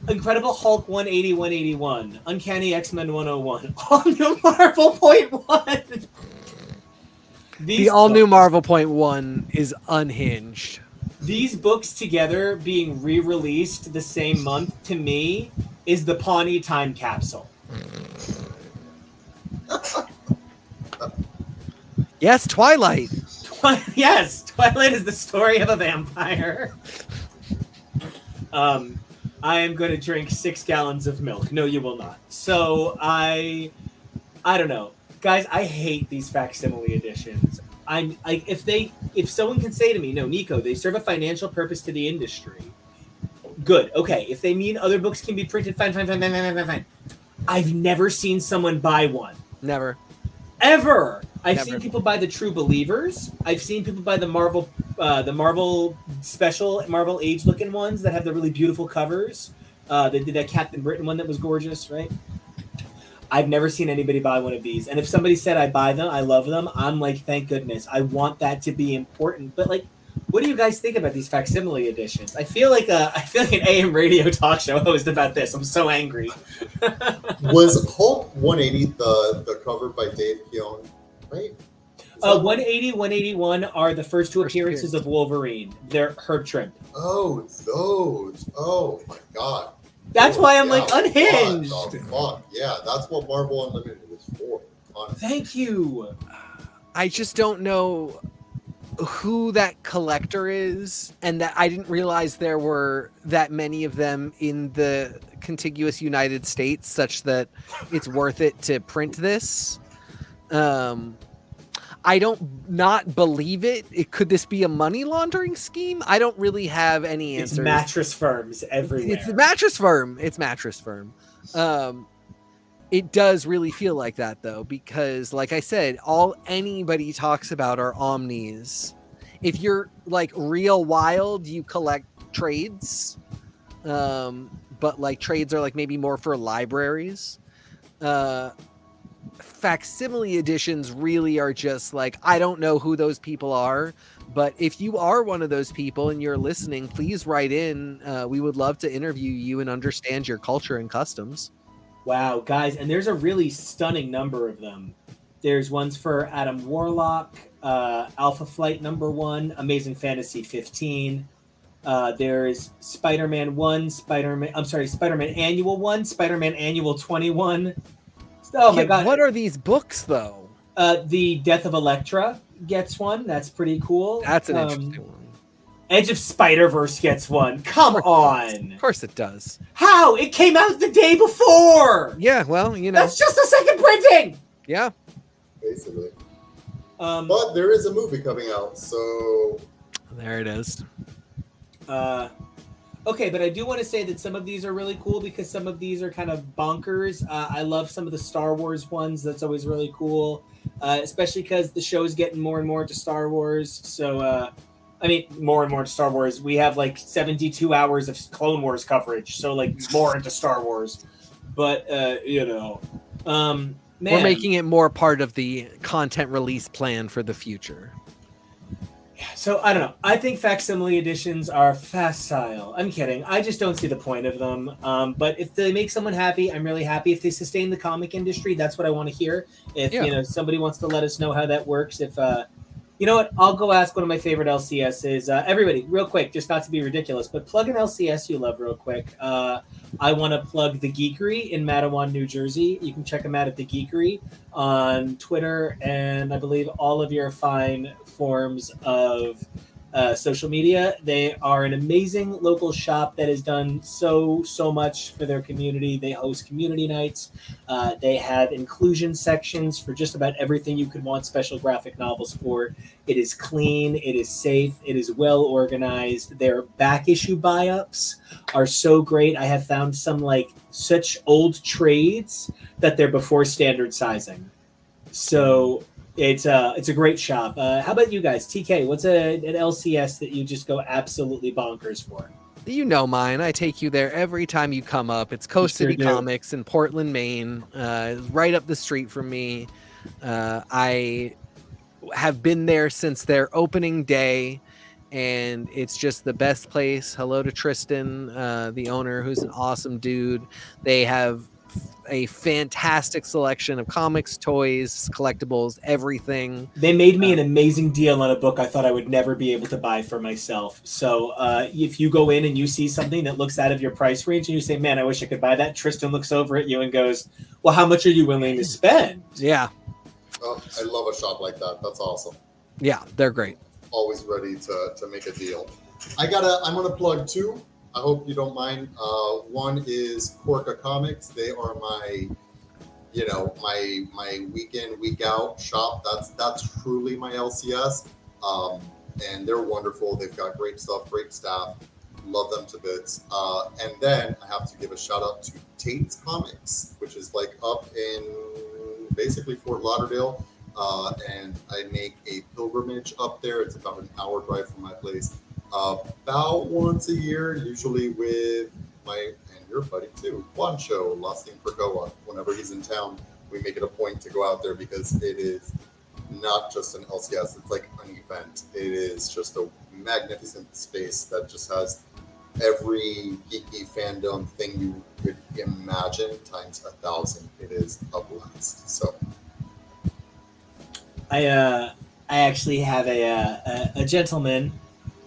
Incredible Hulk 180, 181, Uncanny X-Men 101, All New Marvel .1. The All New Marvel .1 is unhinged. These books together being re-released the same month, to me, is the Pawnee time capsule. Yes, Twilight. Yes, Twilight is the story of a vampire. I am going to drink 6 gallons of milk. No, you will not. So I don't know, guys. I hate these facsimile editions. If someone can say to me, no, Nico, they serve a financial purpose to the industry. Good. Okay. If they mean other books can be printed, fine. I've never seen someone buy one. Never. Ever. I've Never. seen people buy the True Believers. I've seen people buy the Marvel special Marvel Age looking ones that have the really beautiful covers. They did that Captain Britain one that was gorgeous, right? I've never seen anybody buy one of these. And if somebody said I buy them, I love them, I'm like, thank goodness. I want that to be important. But like, what do you guys think about these facsimile editions? I feel like an AM radio talk show host about this. I'm so angry. Was Hulk 180 the cover by Dave Keown, right? 180, 181 are the first two appearances of Wolverine. They're Herb Trimp. Oh, those. Oh, my God. That's why I'm like unhinged. What the fuck? Yeah, that's what Marvel Unlimited is for. Honestly. Thank you. I just don't know who that collector is, and that I didn't realize there were that many of them in the contiguous United States, such that it's worth it to print this. I don't not believe it. Could this be a money laundering scheme? I don't really have any answers. It's mattress firms everywhere. It's a mattress firm. It does really feel like that, though, because, like I said, all anybody talks about are omnis. If you're like real wild, you collect trades, but like trades are like maybe more for libraries. Facsimile editions really are just like, I don't know who those people are, but if you are one of those people and you're listening, please write in. We would love to interview you and understand your culture and customs. Wow, guys, and there's a really stunning number of them. There's ones for Adam Warlock, Alpha Flight #1, Amazing Fantasy 15. There's Spider-Man 1, Spider-Man Annual 1, Spider-Man Annual 21. Oh my God. What are these books, though? The Death of Elektra gets one. That's pretty cool. That's an interesting one. Edge of Spider-Verse gets one. Come on. Of course it does. How? It came out the day before. Yeah, well, you know. That's just a second printing. Yeah. Basically. But there is a movie coming out, so... There it is. Okay, but I do want to say that some of these are really cool because some of these are kind of bonkers. I love some of the Star Wars ones. That's always really cool, especially because the show is getting more and more into Star Wars. So, more and more into Star Wars. We have like 72 hours of Clone Wars coverage, so like more into Star Wars. But, man. We're making it more part of the content release plan for the future. So, I don't know. I think facsimile editions are facile. I'm kidding. I just don't see the point of them. But if they make someone happy, I'm really happy. If they sustain the comic industry, that's what I want to hear. If, somebody wants to let us know how that works. If, you know what? I'll go ask one of my favorite LCSs. Everybody, real quick, just not to be ridiculous, but plug an LCS you love real quick. I want to plug The Geekery in Matawan, New Jersey. You can check them out at The Geekery on Twitter and I believe all of your fine forms of social media. They are an amazing local shop that has done so much for their community. They host community nights. They have inclusion sections for just about everything you could want special graphic novels for. It is clean. It is safe. It is well organized. Their back issue buy-ups are so great. I have found some like such old trades that they're before standard sizing. So it's a great shop. How about you guys? TK, what's an LCS that you just go absolutely bonkers for? You know mine. I take you there every time you come up. It's Coast You sure City do. Comics in Portland, Maine, right up the street from me. I have been there since their opening day, and it's just the best place. Hello to Tristan, the owner, who's an awesome dude. They have a fantastic selection of comics, toys, collectibles, everything. They made me an amazing deal on a book I thought I would never be able to buy for myself. So if you go in and you see something that looks out of your price range and you say, man, I wish I could buy that, Tristan looks over at you and goes, well, how much are you willing to spend? Yeah. Oh, I love a shop like that. That's awesome. Yeah, they're great. Always ready to make a deal. I'm gonna plug two. I hope you don't mind. One is Corca Comics. They are my week in, week out shop. That's truly my LCS. And they're wonderful. They've got great stuff, great staff. Love them to bits. And then I have to give a shout out to Tate's Comics, which is like up in basically Fort Lauderdale. And I make a pilgrimage up there. It's about an hour drive from my place. About once a year, usually with and your buddy too, Juancho, Lasting for Goa. Whenever he's in town, we make it a point to go out there because it is not just an LCS, it's like an event. It is just a magnificent space that just has every geeky fandom thing you could imagine times 1,000. It is a blast. So I actually have a gentleman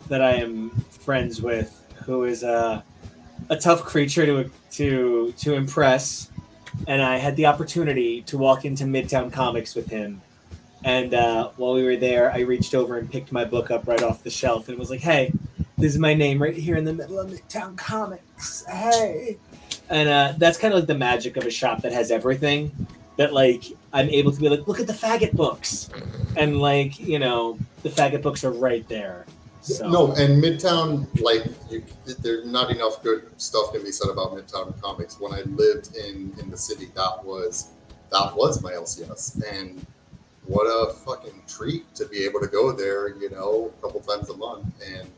that I am friends with who is a tough creature to impress, and I had the opportunity to walk into Midtown Comics with him. And while we were there, I reached over and picked my book up right off the shelf and was like, "Hey, this is my name right here in the middle of Midtown Comics. Hey." And that's kind of like the magic of a shop that has everything. That like I'm able to be like, look at the faggot books, and like the faggot books are right there. So. No, and Midtown, like, there's not enough good stuff can be said about Midtown Comics. When I lived in the city, that was my LCS, and what a fucking treat to be able to go there, a couple times a month, and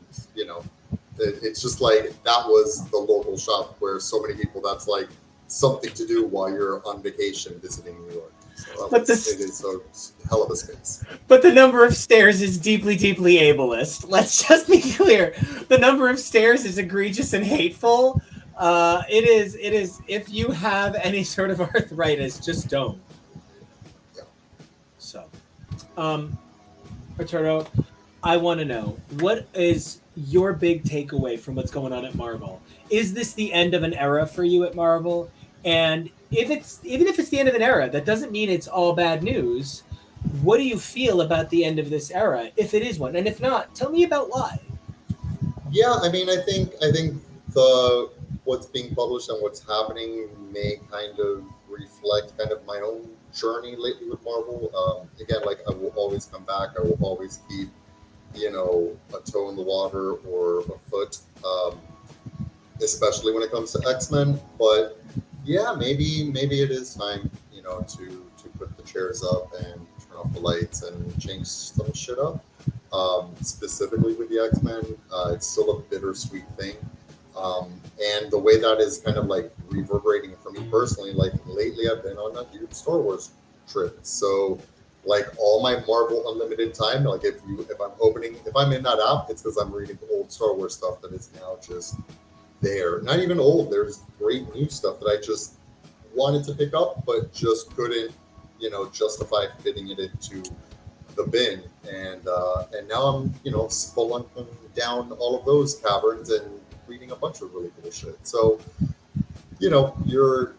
it's just like that was the local shop where so many people. That's like something to do while you're on vacation visiting New York. So it is a hell of a space. But the number of stairs is deeply, deeply ableist. Let's just be clear. The number of stairs is egregious and hateful. It is. If you have any sort of arthritis, just don't. Yeah. So, Arturo, I want to know, what is your big takeaway from what's going on at Marvel? Is this the end of an era for you at Marvel? And even if it's the end of an era, that doesn't mean it's all bad news. What do you feel about the end of this era, if it is one? And if not, tell me about why. Yeah, I mean, I think what's being published and what's happening may kind of reflect kind of my own journey lately with Marvel. Again, like I will always come back. I will always keep, a toe in the water or a foot, especially when it comes to X-Men. But yeah, maybe it is time, to put the chairs up and turn off the lights and change some shit up. Specifically with the X-Men, it's still a bittersweet thing. And the way that is kind of like reverberating for me personally, like lately I've been on a huge Star Wars trip. So like all my Marvel Unlimited time, like if I'm in that app, it's because I'm reading old Star Wars stuff that is now just there. Not even old. There's great new stuff that I just wanted to pick up, but just couldn't, justify fitting it into the bin. And now I'm, spelunking down all of those caverns and reading a bunch of really cool shit. So, your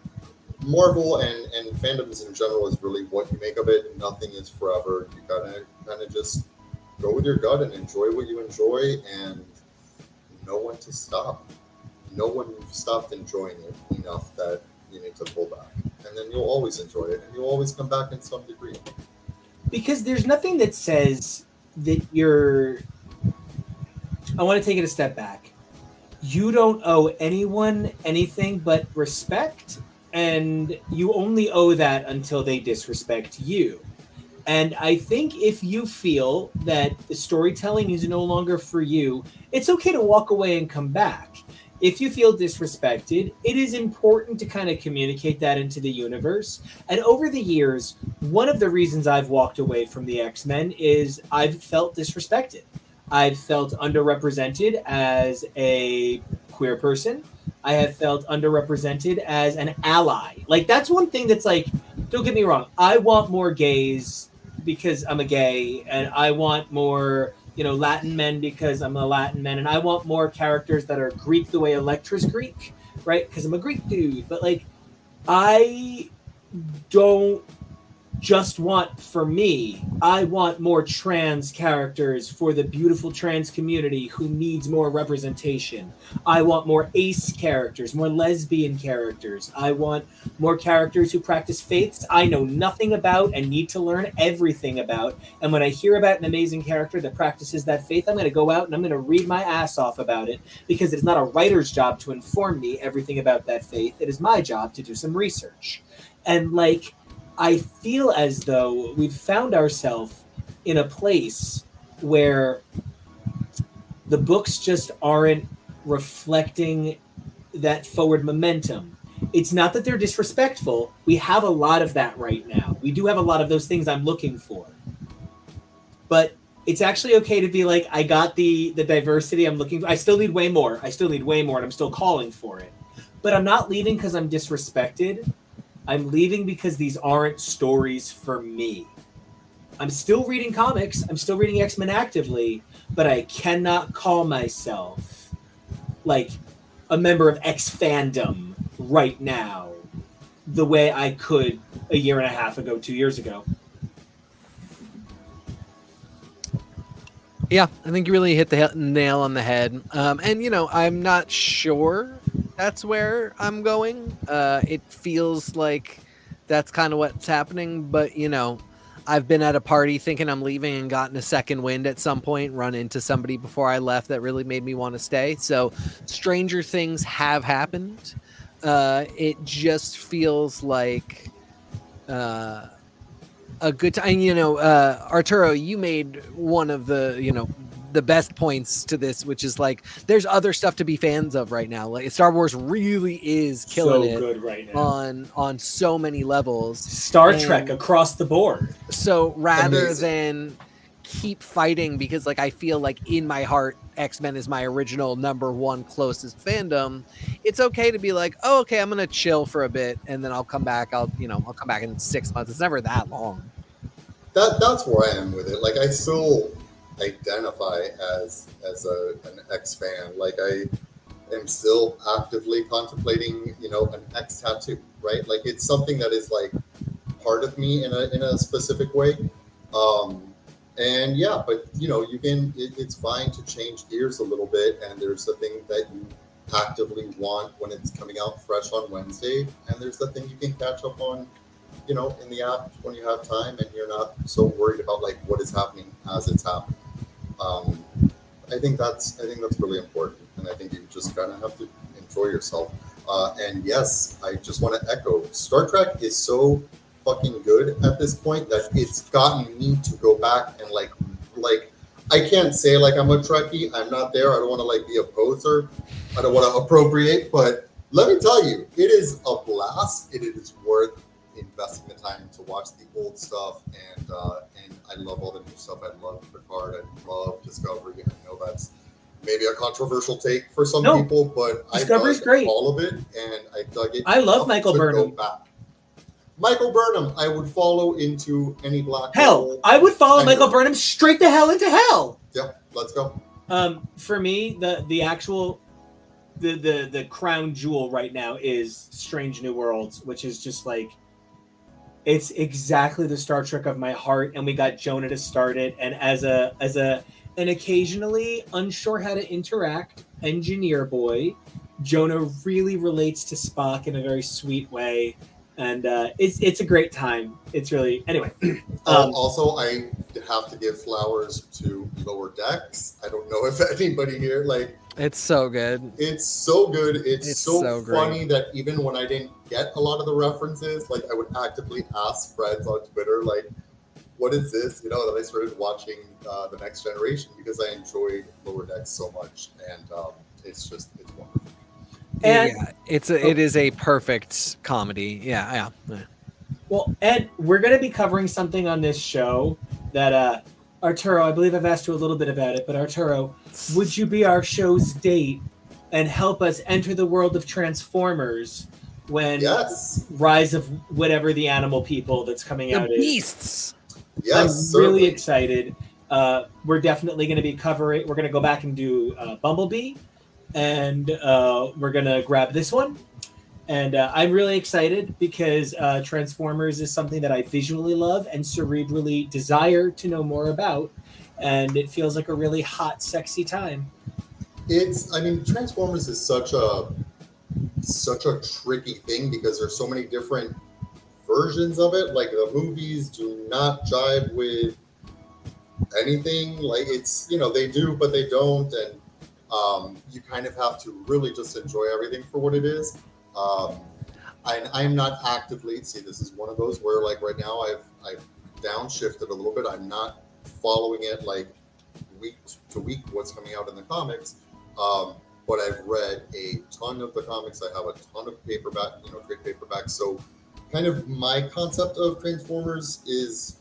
Marvel and fandoms in general is really what you make of it. Nothing is forever. You gotta kind of just go with your gut and enjoy what you enjoy, and know when to stop. Know when you've stopped enjoying it enough that you need to pull back, and then you'll always enjoy it, and you'll always come back in some degree. Because there's nothing that says that you're. I want to take it a step back. You don't owe anyone anything but respect, and you only owe that until they disrespect you. And I think if you feel that the storytelling is no longer for you, it's okay to walk away and come back. If you feel disrespected, it is important to kind of communicate that into the universe. And over the years, one of the reasons I've walked away from the X-Men is I've felt disrespected. I've felt underrepresented as a queer person. I have felt underrepresented as an ally. Like, that's one thing that's like, don't get me wrong, I want more gays because I'm a gay, and I want more, Latin men because I'm a Latin man, and I want more characters that are Greek the way Elektra's Greek, right? Because I'm a Greek dude. But, like, I don't just want, for me, I want more trans characters for the beautiful trans community who needs more representation. I want more ace characters, more lesbian characters. I want more characters who practice faiths I know nothing about and need to learn everything about. And when I hear about an amazing character that practices that faith, I'm going to go out and I'm going to read my ass off about it, because it's not a writer's job to inform me everything about that faith. It is my job to do some research. And, like, I feel as though we've found ourselves in a place where the books just aren't reflecting that forward momentum. It's not that they're disrespectful. We have a lot of that right now. We do have a lot of those things I'm looking for. But it's actually okay to be like, I got the diversity I'm looking for. I still need way more. And I'm still calling for it. But I'm not leaving because I'm disrespected. I'm leaving because these aren't stories for me. I'm still reading comics. I'm still reading X-Men actively, but I cannot call myself like a member of X fandom right now the way I could a year and a half ago, 2 years ago. Yeah, I think you really hit the nail on the head. And, I'm not sure that's where I'm going. It feels like that's kind of what's happening. But, I've been at a party thinking I'm leaving and gotten a second wind at some point, run into somebody before I left that really made me want to stay. So stranger things have happened. It just feels like a good time. Arturo, you made one of the, the best points to this, which is like, there's other stuff to be fans of right now. Like, Star Wars really is killing it good right now on so many levels. Star Trek across the board. So rather than keep fighting, because like I feel like in my heart X-Men is my original number one closest fandom, it's okay to be like, oh, okay, I'm gonna chill for a bit and then I'll come back. I'll come back in 6 months. It's never that long. That's where I am with it. Like, I still identify as an X fan. Like, I am still actively contemplating, an X tattoo, right? Like, it's something that is like part of me in a specific way. And yeah, but it's fine to change gears a little bit, and there's the thing that you actively want when it's coming out fresh on Wednesday, and there's the thing you can catch up on, in the app when you have time and you're not so worried about like what is happening as it's happening. I think that's really important, and I think you just kind of have to enjoy yourself. And yes, I just want to echo, Star Trek is so fucking good at this point that it's gotten me to go back and like I can't say like I'm a Trekkie. I'm not there. I don't want to like be a poser. I don't want to appropriate, but let me tell you, it is a blast. It is worth investing the time to watch the old stuff, and I love all the new stuff. I love Picard. I love Discovery. I know that's maybe a controversial take for some people, but Discovery's I dug great. all of it, and I dug it. I love Michael Burnham. Michael Burnham, I would follow into any black hell. I would follow Michael Burnham straight to hell into hell. Yeah, let's go. For me, the actual the crown jewel right now is Strange New Worlds, which is just like It's exactly the Star Trek of my heart, and we got Jonah to start it. And as an occasionally unsure how to interact engineer boy, Jonah really relates to Spock in a very sweet way, and it's a great time. It's really anyway. Also, I have to give flowers to Lower Decks. I don't know if anybody here It's so good. It's so good. It's so great. funny that even when I didn't get a lot of the references, I would actively ask friends on Twitter, what is this? That I started watching The Next Generation because I enjoyed Lower Decks so much, and it's wonderful. And it is a perfect comedy. Yeah. well, Ed, we're going to be covering something on this show that Arturo, I believe I've asked you a little bit about it, but Arturo, would you be our show's date and help us enter the world of Transformers when Rise of whatever the animal people that's coming out is? Beasts. Yes, I'm really excited. We're definitely going to be covering. We're going to go back and do Bumblebee, and we're going to grab this one. And I'm really excited because Transformers is something that I visually love and cerebrally desire to know more about. And it feels like a really hot, sexy time. Transformers is such a tricky thing because there's so many different versions of it. The movies do not jive with anything. They do, but they don't. And you kind of have to really just enjoy everything for what it is. I'm not actively, this is one of those where right now I've downshifted a little bit. I'm not following it week to week what's coming out in the comics. But I've read a ton of the comics. I have a ton of trade paperbacks. So kind of my concept of Transformers is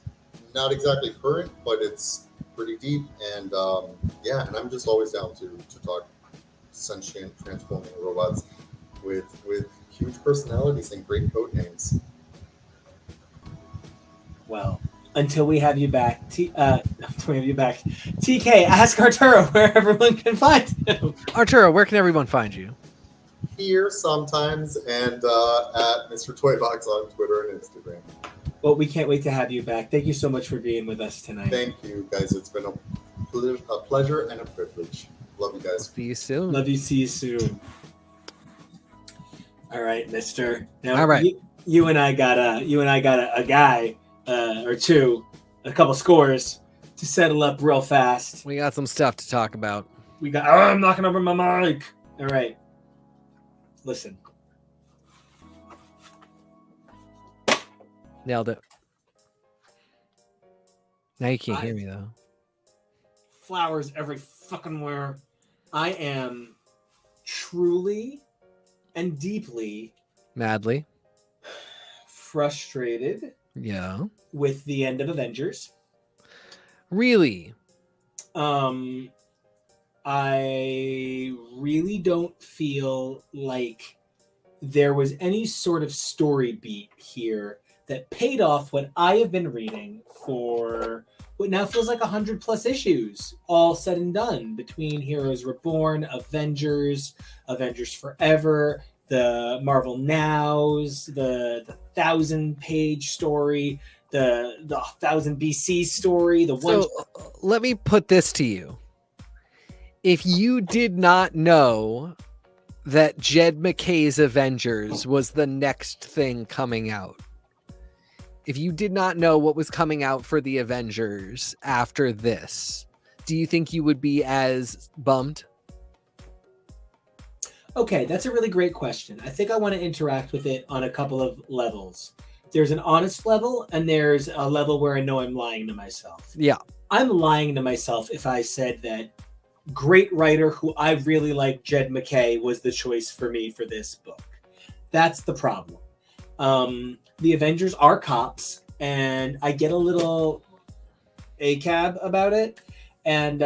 not exactly current, but it's pretty deep. And and I'm just always down to talk sentient transforming robots with huge personalities and great code names. Well, until we have you back, TK, ask Arturo where everyone can find him. Arturo, where can everyone find you? Here sometimes, and at Mr. Toybox on Twitter and Instagram. Well, we can't wait to have you back. Thank you so much for being with us tonight. Thank you, guys. It's been a pleasure and a privilege. Love you guys. See you soon. Love you. See you soon. All right, Mister. Now, all right. You and I got a guy or two, a couple scores to settle up real fast. We got some stuff to talk about. I'm knocking over my mic. All right. Listen. Nailed it. Now you can't hear me though. Flowers every fucking where. I am truly and deeply madly frustrated with the end of Avengers. Really? I really don't feel like there was any sort of story beat here that paid off what I have been reading for what now feels like 100+ issues, all said and done, between Heroes Reborn, Avengers Forever, the Marvel Nows, the 1,000-page story, the 1000 BC story, let me put this to you. If you did not know that Jed McKay's Avengers was the next thing coming out, if you did not know what was coming out for the Avengers after this, do you think you would be as bummed? Okay, that's a really great question. I think I want to interact with it on a couple of levels. There's an honest level, and there's a level where I know I'm lying to myself. Yeah. I'm lying to myself if I said that great writer who I really like, Jed McKay, was the choice for me for this book. That's the problem. The Avengers are cops, and I get a little ACAB about it. And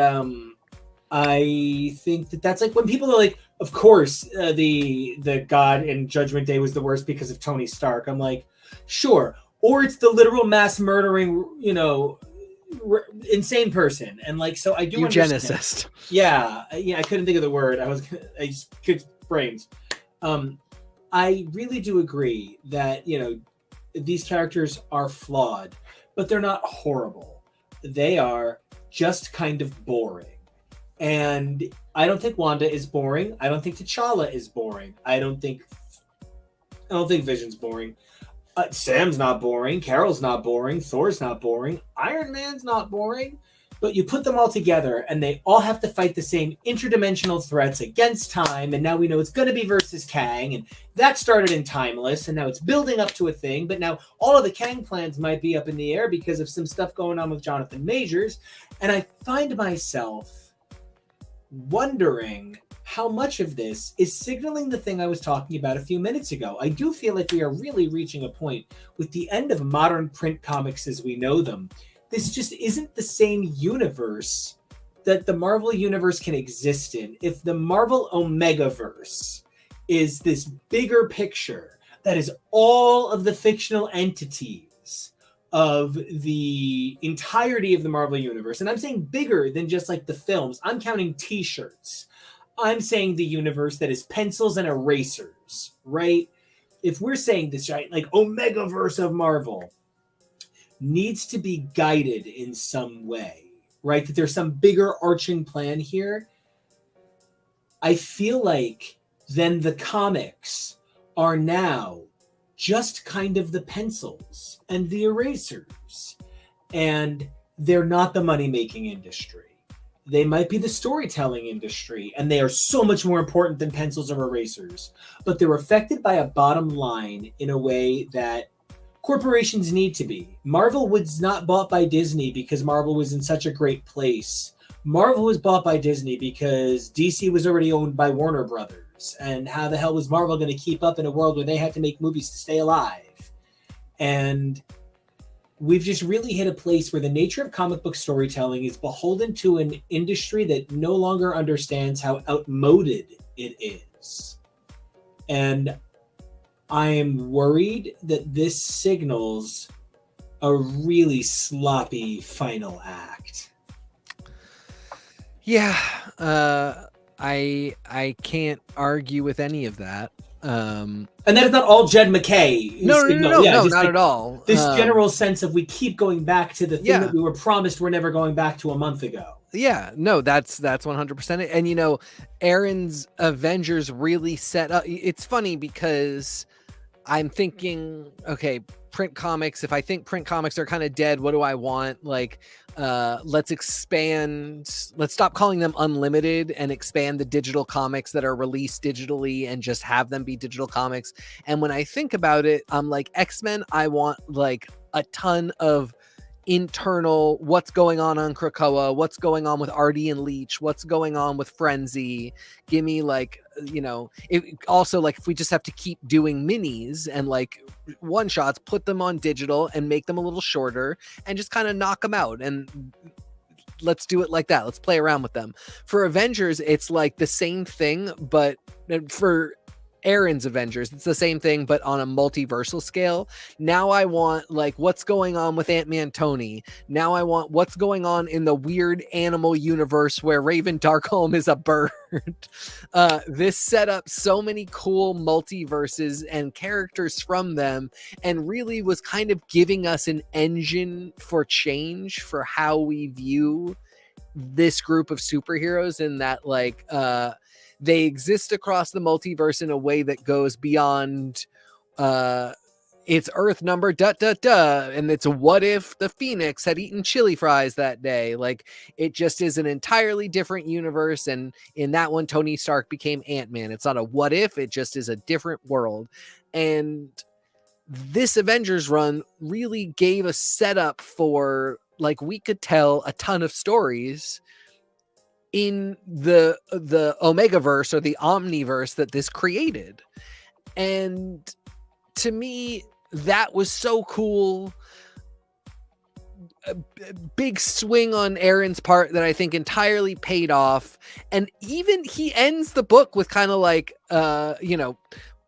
I think that's like when people are like, of course, the God in Judgment Day was the worst because of Tony Stark. I'm like, sure. Or it's the literal mass murdering, insane person. And so I do eugenicist. Understand. Yeah, I couldn't think of the word. I just could brains. I really do agree that, these characters are flawed, but they're not horrible. They are just kind of boring. And I don't think Wanda is boring. I don't think T'Challa is boring. I don't think Vision's boring. Sam's not boring. Carol's not boring. Thor's not boring. Iron Man's not boring. But you put them all together, and they all have to fight the same interdimensional threats against time. And now we know it's going to be versus Kang, and that started in Timeless, and now it's building up to a thing. But now all of the Kang plans might be up in the air because of some stuff going on with Jonathan Majors. And I find myself wondering how much of this is signaling the thing I was talking about a few minutes ago. I do feel like we are really reaching a point with the end of modern print comics as we know them. This just isn't the same universe that the Marvel universe can exist in. If the Marvel Omegaverse is this bigger picture that is all of the fictional entities of the entirety of the Marvel universe, and I'm saying bigger than just like the films, I'm counting t-shirts. I'm saying the universe that is pencils and erasers, right? If we're saying this, right, like Omegaverse of Marvel needs to be guided in some way, right? That there's some bigger arching plan here. I feel like then the comics are now just kind of the pencils and the erasers. And they're not the money-making industry. They might be the storytelling industry, and they are so much more important than pencils or erasers. But they're affected by a bottom line in a way that corporations need to be. Marvel was not bought by Disney because Marvel was in such a great place. Marvel was bought by Disney because DC was already owned by Warner Brothers. And how the hell was Marvel going to keep up in a world where they had to make movies to stay alive? And we've just really hit a place where the nature of comic book storytelling is beholden to an industry that no longer understands how outmoded it is. And I am worried that this signals a really sloppy final act. Yeah, I can't argue with any of that. And that is not all Jed McKay. No, not like at all. This general sense of we keep going back to the thing that we were promised we're never going back to a month ago. Yeah, no, that's 100% it. And you know, Aaron's Avengers really set up. It's funny because I'm thinking, okay, print comics. If I think print comics are kind of dead, what do I want? Like, let's expand. Let's stop calling them unlimited and expand the digital comics that are released digitally and just have them be digital comics. And when I think about it, I'm like, X-Men, I want like a ton of internal, what's going on Krakoa, what's going on with Artie and Leech, what's going on with Frenzy. Give me like, you know, it also like if we just have to keep doing minis and like one shots, put them on digital and make them a little shorter and just kind of knock them out, and let's do it like that. Let's play around with them. For Avengers, it's like the same thing, but for Aaron's Avengers, it's the same thing but on a multiversal scale. Now I want like what's going on with Ant-Man Tony. Now I want what's going on in the weird animal universe where Raven Darkholm is a bird. This set up so many cool multiverses and characters from them, and really was kind of giving us an engine for change for how we view this group of superheroes, in that like they exist across the multiverse in a way that goes beyond it's Earth number ... and it's what if the Phoenix had eaten chili fries that day. Like, it just is an entirely different universe, and in that one Tony Stark became Ant-Man. It's not a what if, it just is a different world. And this Avengers run really gave a setup for like we could tell a ton of stories in the Omegaverse or the Omniverse that this created. And to me, that was so cool. A big swing on Aaron's part that I think entirely paid off. And even he ends the book with kind of like, you know,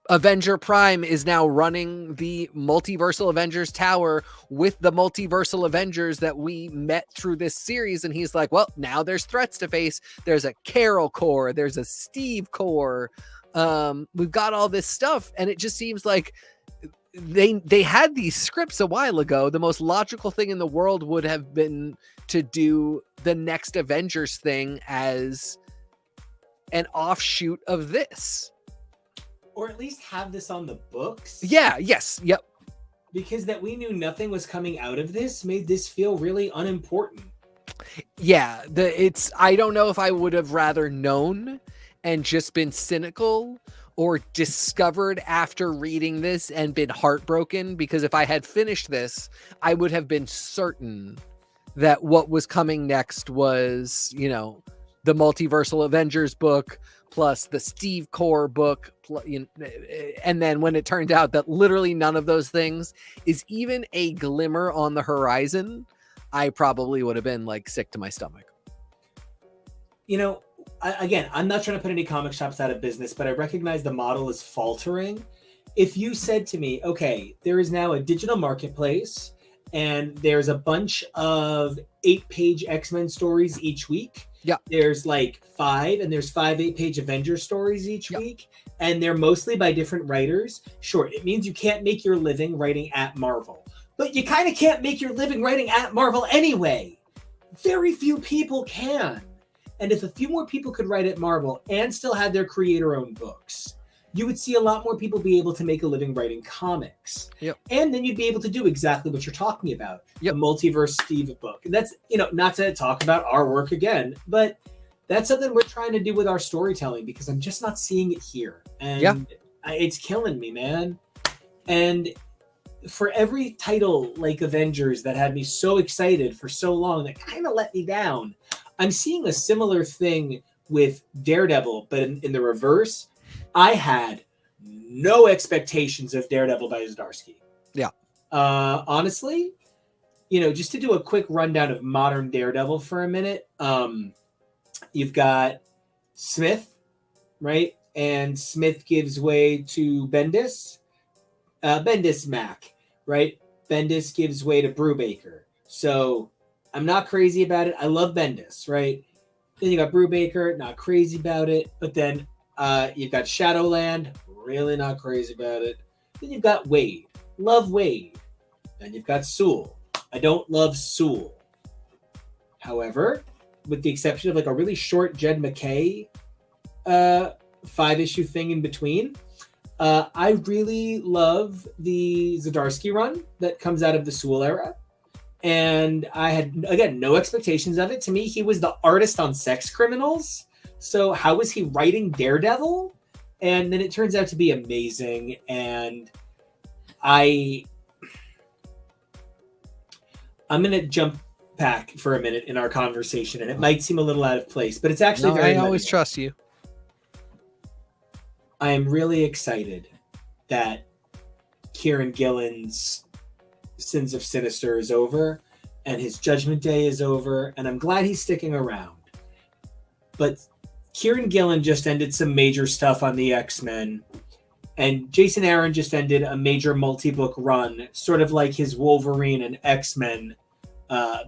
Avenger Prime is now running the multiversal Avengers Tower with the multiversal Avengers that we met through this series. And he's like, well, now there's threats to face. There's a Carol Corps. There's a Steve Corps. We've got all this stuff. And it just seems like they had these scripts a while ago. The most logical thing in the world would have been to do the next Avengers thing as an offshoot of this, or at least have this on the books. Yep. Because that we knew nothing was coming out of this made this feel really unimportant. Yeah, I don't know if I would have rather known and just been cynical, or discovered after reading this and been heartbroken, because if I had finished this, I would have been certain that what was coming next was, the Multiversal Avengers book plus the Steve Core book, and then when it turned out that literally none of those things is even a glimmer on the horizon, I probably would have been like sick to my stomach. Again, I'm not trying to put any comic shops out of business, but I recognize the model is faltering. If you said to me, okay, there is now a digital marketplace and there's a bunch of 8-page X-Men stories each week. Yeah. There's like 5, and there's 5 8-page Avengers stories each week, and they're mostly by different writers. Sure, it means you can't make your living writing at Marvel, but you kind of can't make your living writing at Marvel anyway. Very few people can. And if a few more people could write at Marvel and still had their creator-owned books, you would see a lot more people be able to make a living writing comics. Yep. And then you'd be able to do exactly what you're talking about. Yep. The Multiverse Steve book. And that's, not to talk about our work again, but that's something we're trying to do with our storytelling, because I'm just not seeing it here. And it's killing me, man. And for every title like Avengers that had me so excited for so long that kind of let me down, I'm seeing a similar thing with Daredevil, but in the reverse. I had no expectations of Daredevil by Zdarsky. Yeah. Honestly, just to do a quick rundown of modern Daredevil for a minute. You've got Smith, right? And Smith gives way to Bendis. Bendis Mac, right? Bendis gives way to Brubaker. So I'm not crazy about it. I love Bendis, right? Then you got Brubaker, not crazy about it. But then you've got Shadowland, really not crazy about it. Then you've got Wade, love Wade. Then you've got Sewell. I don't love Sewell. However, with the exception of like a really short Jed McKay 5-issue thing in between, I really love the Zdarsky run that comes out of the Sewell era. And I had, again, no expectations of it. To me, he was the artist on Sex Criminals. So how was he writing Daredevil? And then it turns out to be amazing. And I'm going to jump back for a minute in our conversation. And it might seem a little out of place, but it's actually very... I always trust you. I am really excited that Kieran Gillen's Sins of Sinister is over and his Judgment Day is over, and I'm glad he's sticking around. But Kieran Gillen just ended some major stuff on the X-Men, and Jason Aaron just ended a major multi-book run, sort of like his Wolverine and X-Men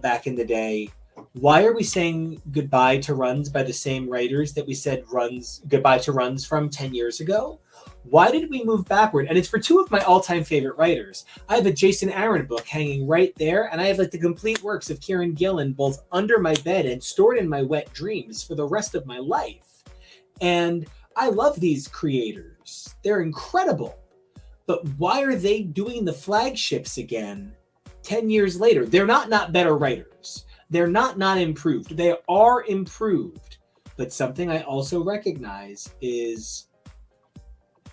back in the day. Why are we saying goodbye to runs by the same writers that we said goodbye to runs from 10 years ago? Why did we move backward? And it's for 2 of my all-time favorite writers. I have a Jason Aaron book hanging right there, and I have like the complete works of Kieran Gillen both under my bed and stored in my wet dreams for the rest of my life. And I love these creators. They're incredible. But why are they doing the flagships again 10 years later? They're not better writers. They're not improved. They are improved. But something I also recognize is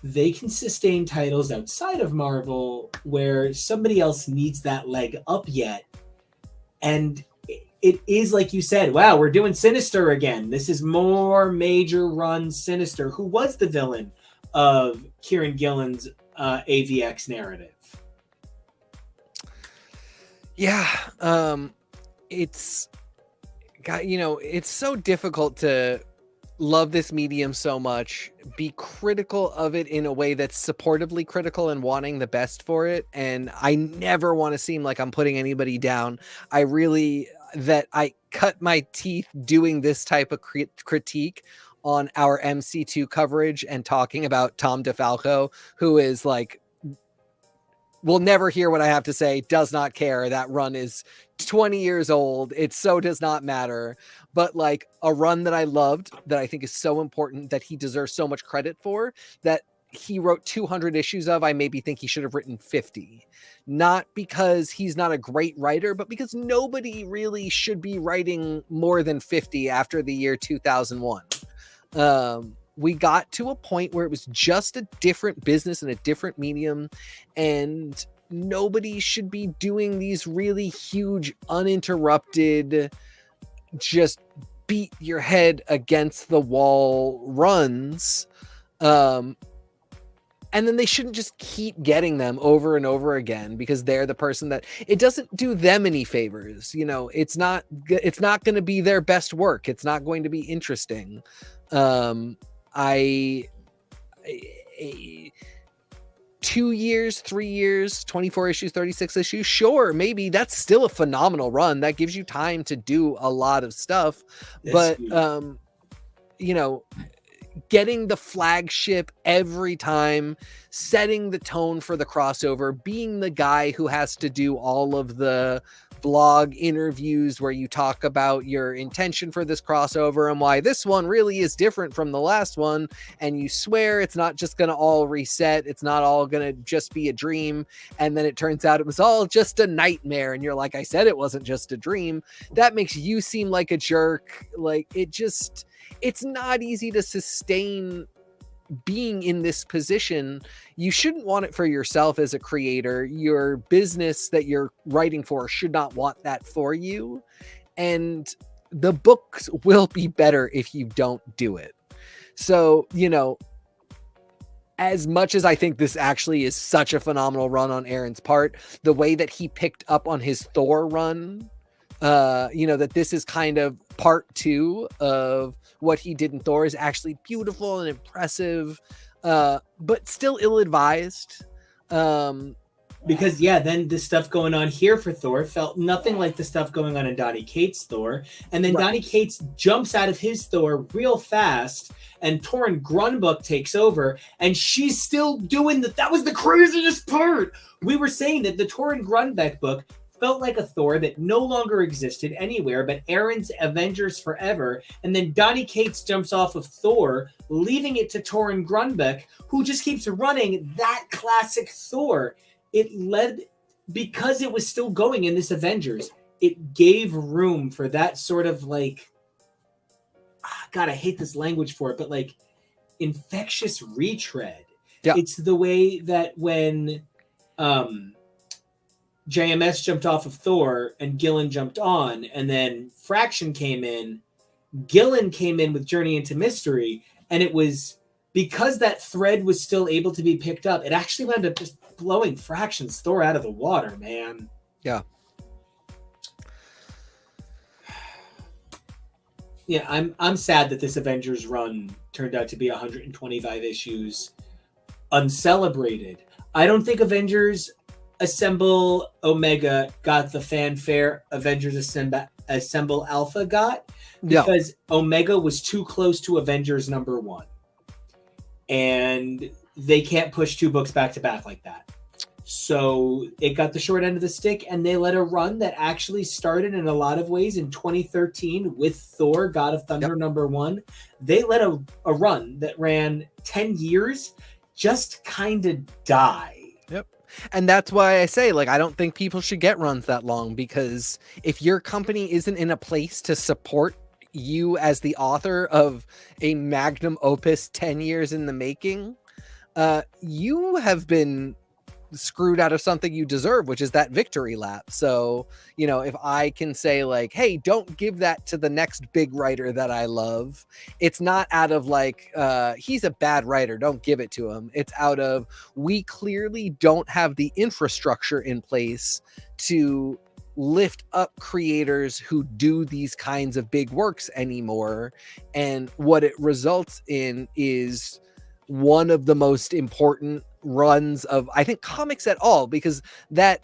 they can sustain titles outside of Marvel where somebody else needs that leg up yet. And it is like you said, wow, we're doing Sinister again. This is more major run Sinister, who was the villain of Kieran Gillen's AVX narrative. Yeah. It's got, it's so difficult to love this medium so much, be critical of it in a way that's supportively critical and wanting the best for it. And I never want to seem like I'm putting anybody down. I cut my teeth doing this type of critique on our MC2 coverage and talking about Tom DeFalco, who is like will never hear what I have to say, does not care. That run is 20 years old. It so does not matter. But like a run that I loved, that I think is so important, that he deserves so much credit for, that he wrote 200 issues of, I maybe think he should have written 50. Not because he's not a great writer, but because nobody really should be writing more than 50 after the year 2001. We got to a point where it was just a different business and a different medium, and nobody should be doing these really huge, uninterrupted, just beat your head against the wall runs. And then they shouldn't just keep getting them over and over again because they're the person that it doesn't do them any favors. You know, it's not going to be their best work. It's not going to be interesting. 2 years, 3 years, 24 issues, 36 issues. Sure. Maybe that's still a phenomenal run. That gives you time to do a lot of stuff, but, you know, getting the flagship every time, setting the tone for the crossover, being the guy who has to do all of the blog interviews where you talk about your intention for this crossover and why this one really is different from the last one, and you swear it's not just going to all reset, it's not all going to just be a dream, and then it turns out it was all just a nightmare, and you're like, I said it wasn't just a dream. That makes you seem like a jerk. Like, it's not easy to sustain being in this position. You shouldn't want it for yourself as a creator. Your business that you're writing for should not want that for you. And the books will be better if you don't do it. So, you know, as much as I think this actually is such a phenomenal run on Aaron's part, the way that he picked up on his Thor run, you know, that this is kind of part 2 of what he did in Thor, is actually beautiful and impressive, but still ill-advised. Because then the stuff going on here for Thor felt nothing like the stuff going on in Donny Cates' Thor. And then Donny Cates jumps out of his Thor real fast, and Torrin Grunbuck takes over, and she's still doing that was the craziest part. We were saying that the Torrin Grunbuck book felt like a Thor that no longer existed anywhere but Aaron's Avengers Forever, and then Donny Cates jumps off of Thor, leaving it to Torrin Grunbuck, who just keeps running that classic Thor. It led, because it was still going in this Avengers, it gave room for that sort of like, God, I hate this language for it, but like infectious retread. Yeah. It's the way that when JMS jumped off of Thor and Gillen jumped on, and then Fraction came in, Gillen came in with Journey into Mystery, and it was because that thread was still able to be picked up, it actually wound up just blowing Fraction's Thor out of the water, man. Yeah. Yeah, I'm sad that this Avengers run turned out to be 125 issues uncelebrated. I don't think Avengers Assemble Omega got the fanfare Avengers Assemble Alpha got, because Omega was too close to Avengers #1. And they can't push 2 books back to back like that. So it got the short end of the stick, and they let a run that actually started in a lot of ways in 2013 with Thor, God of Thunder #1. They let a run that ran 10 years just kind of die. And that's why I say, like, I don't think people should get runs that long, because if your company isn't in a place to support you as the author of a magnum opus 10 years in the making, you have been screwed out of something you deserve, which is that victory lap. So, you know, if I can say like, hey, don't give that to the next big writer that I love, it's not out of like, he's a bad writer, don't give it to him. It's out of, we clearly don't have the infrastructure in place to lift up creators who do these kinds of big works anymore. And what it results in is one of the most important runs of, I think, comics at all, because that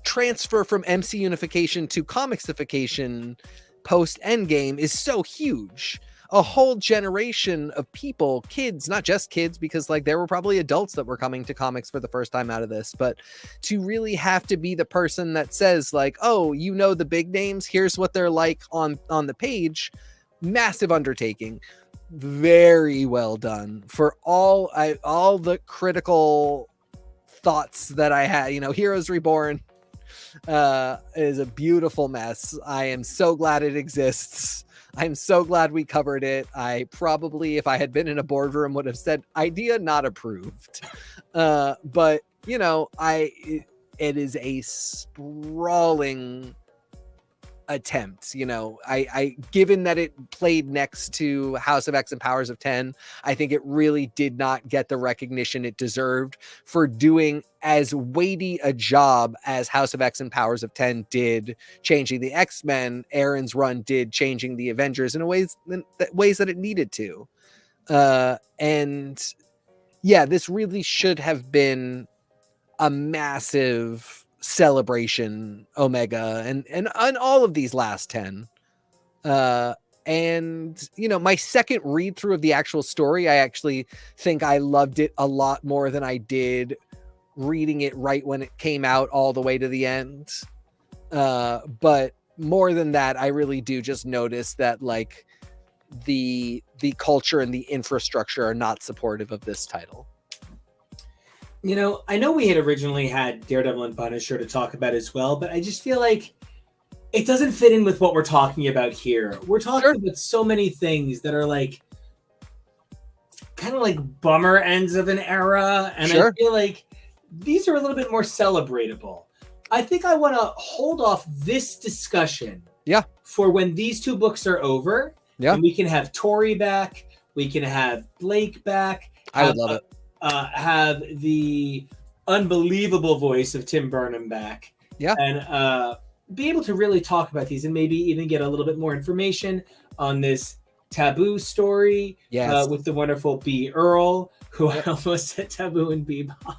transfer from MC unification to comicsification post Endgame is so huge. a whole generation of people, kids, not just kids, because like there were probably adults that were coming to comics for the first time out of this, but to really have to be the person that says like, oh, you know, the big names, here's what they're like on the page. Massive undertaking. Very well done for all the critical thoughts that I had. You know, Heroes Reborn is a beautiful mess. I am so glad it exists. I'm so glad we covered it. I probably, if I had been in a boardroom, would have said idea not approved. But you know, it is a sprawling attempt. You know, I given that it played next to House of X and Powers of 10, I think it really did not get the recognition it deserved for doing as weighty a job as House of X and Powers of 10 did changing the X-Men. Aaron's run did changing the Avengers in ways that it needed to. And yeah, this really should have been a massive celebration, Omega, and all of these last 10. And you know, my second read through of the actual story, I actually think I loved it a lot more than I did reading it right when it came out all the way to the end. But more than that, I really do just notice that like the culture and the infrastructure are not supportive of this title. You know, I know we had originally had Daredevil and Punisher to talk about as well, but I just feel like it doesn't fit in with what we're talking about here. We're talking about so many things that are like kind of like bummer ends of an era, and I feel like these are a little bit more celebratable. I think I want to hold off this discussion for when these two books are over. Yeah. And we can have Tori back, we can have Blake back. I would love it. Have the unbelievable voice of Tim Burnham back. Yeah. And be able to really talk about these and maybe even get a little bit more information on this Taboo story with the wonderful B. Earl, who I almost said Taboo and Bebop.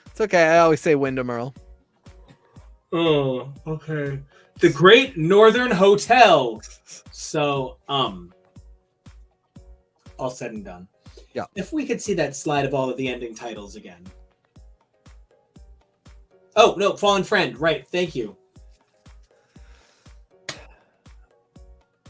It's okay. I always say Wyndham Earl. Oh, okay. The Great Northern Hotel. So, all said and done. Yeah. If we could see that slide of all of the ending titles again. Oh, no, Fallen Friend. Right. Thank you.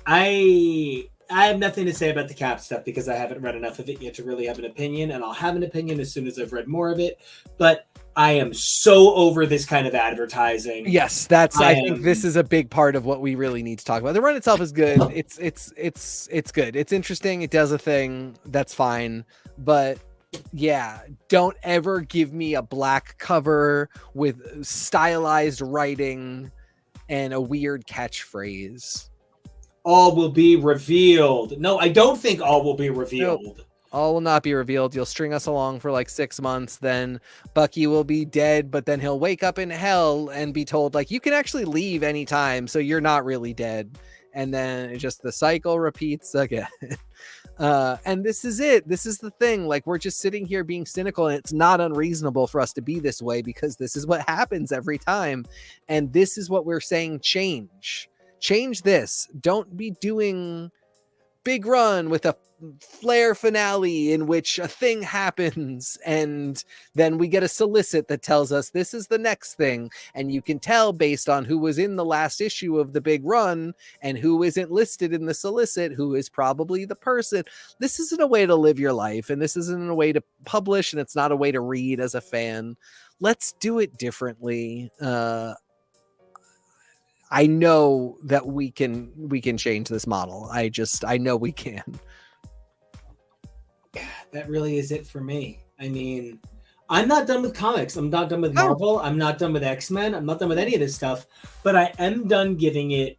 I have nothing to say about the Cap stuff because I haven't read enough of it yet to really have an opinion, and I'll have an opinion as soon as I've read more of it. But I am so over this kind of advertising. Yes, I think this is a big part of what we really need to talk about. The run itself is good. It's good. It's interesting. It does a thing. That's fine. But yeah, don't ever give me a black cover with stylized writing and a weird catchphrase. All will be revealed. No, I don't think all will be revealed. Nope. All will not be revealed. You'll string us along for like 6 months. Then Bucky will be dead, but then he'll wake up in hell and be told like, you can actually leave anytime. So you're not really dead. And then just the cycle repeats again. And this is it. This is the thing. Like, we're just sitting here being cynical, and it's not unreasonable for us to be this way because this is what happens every time. And this is what we're saying. Change this. Don't be doing big run with a flare finale in which a thing happens and then we get a solicit that tells us this is the next thing, and you can tell based on who was in the last issue of the big run and who isn't listed in the solicit who is probably the person. This isn't a way to live your life, and this isn't a way to publish, and it's not a way to read as a fan. Let's do it differently. I know that we can change this model. I know we can. That really is it for me. I mean, I'm not done with comics. I'm not done with Marvel. I'm not done with X-Men. I'm not done with any of this stuff. But I am done giving it.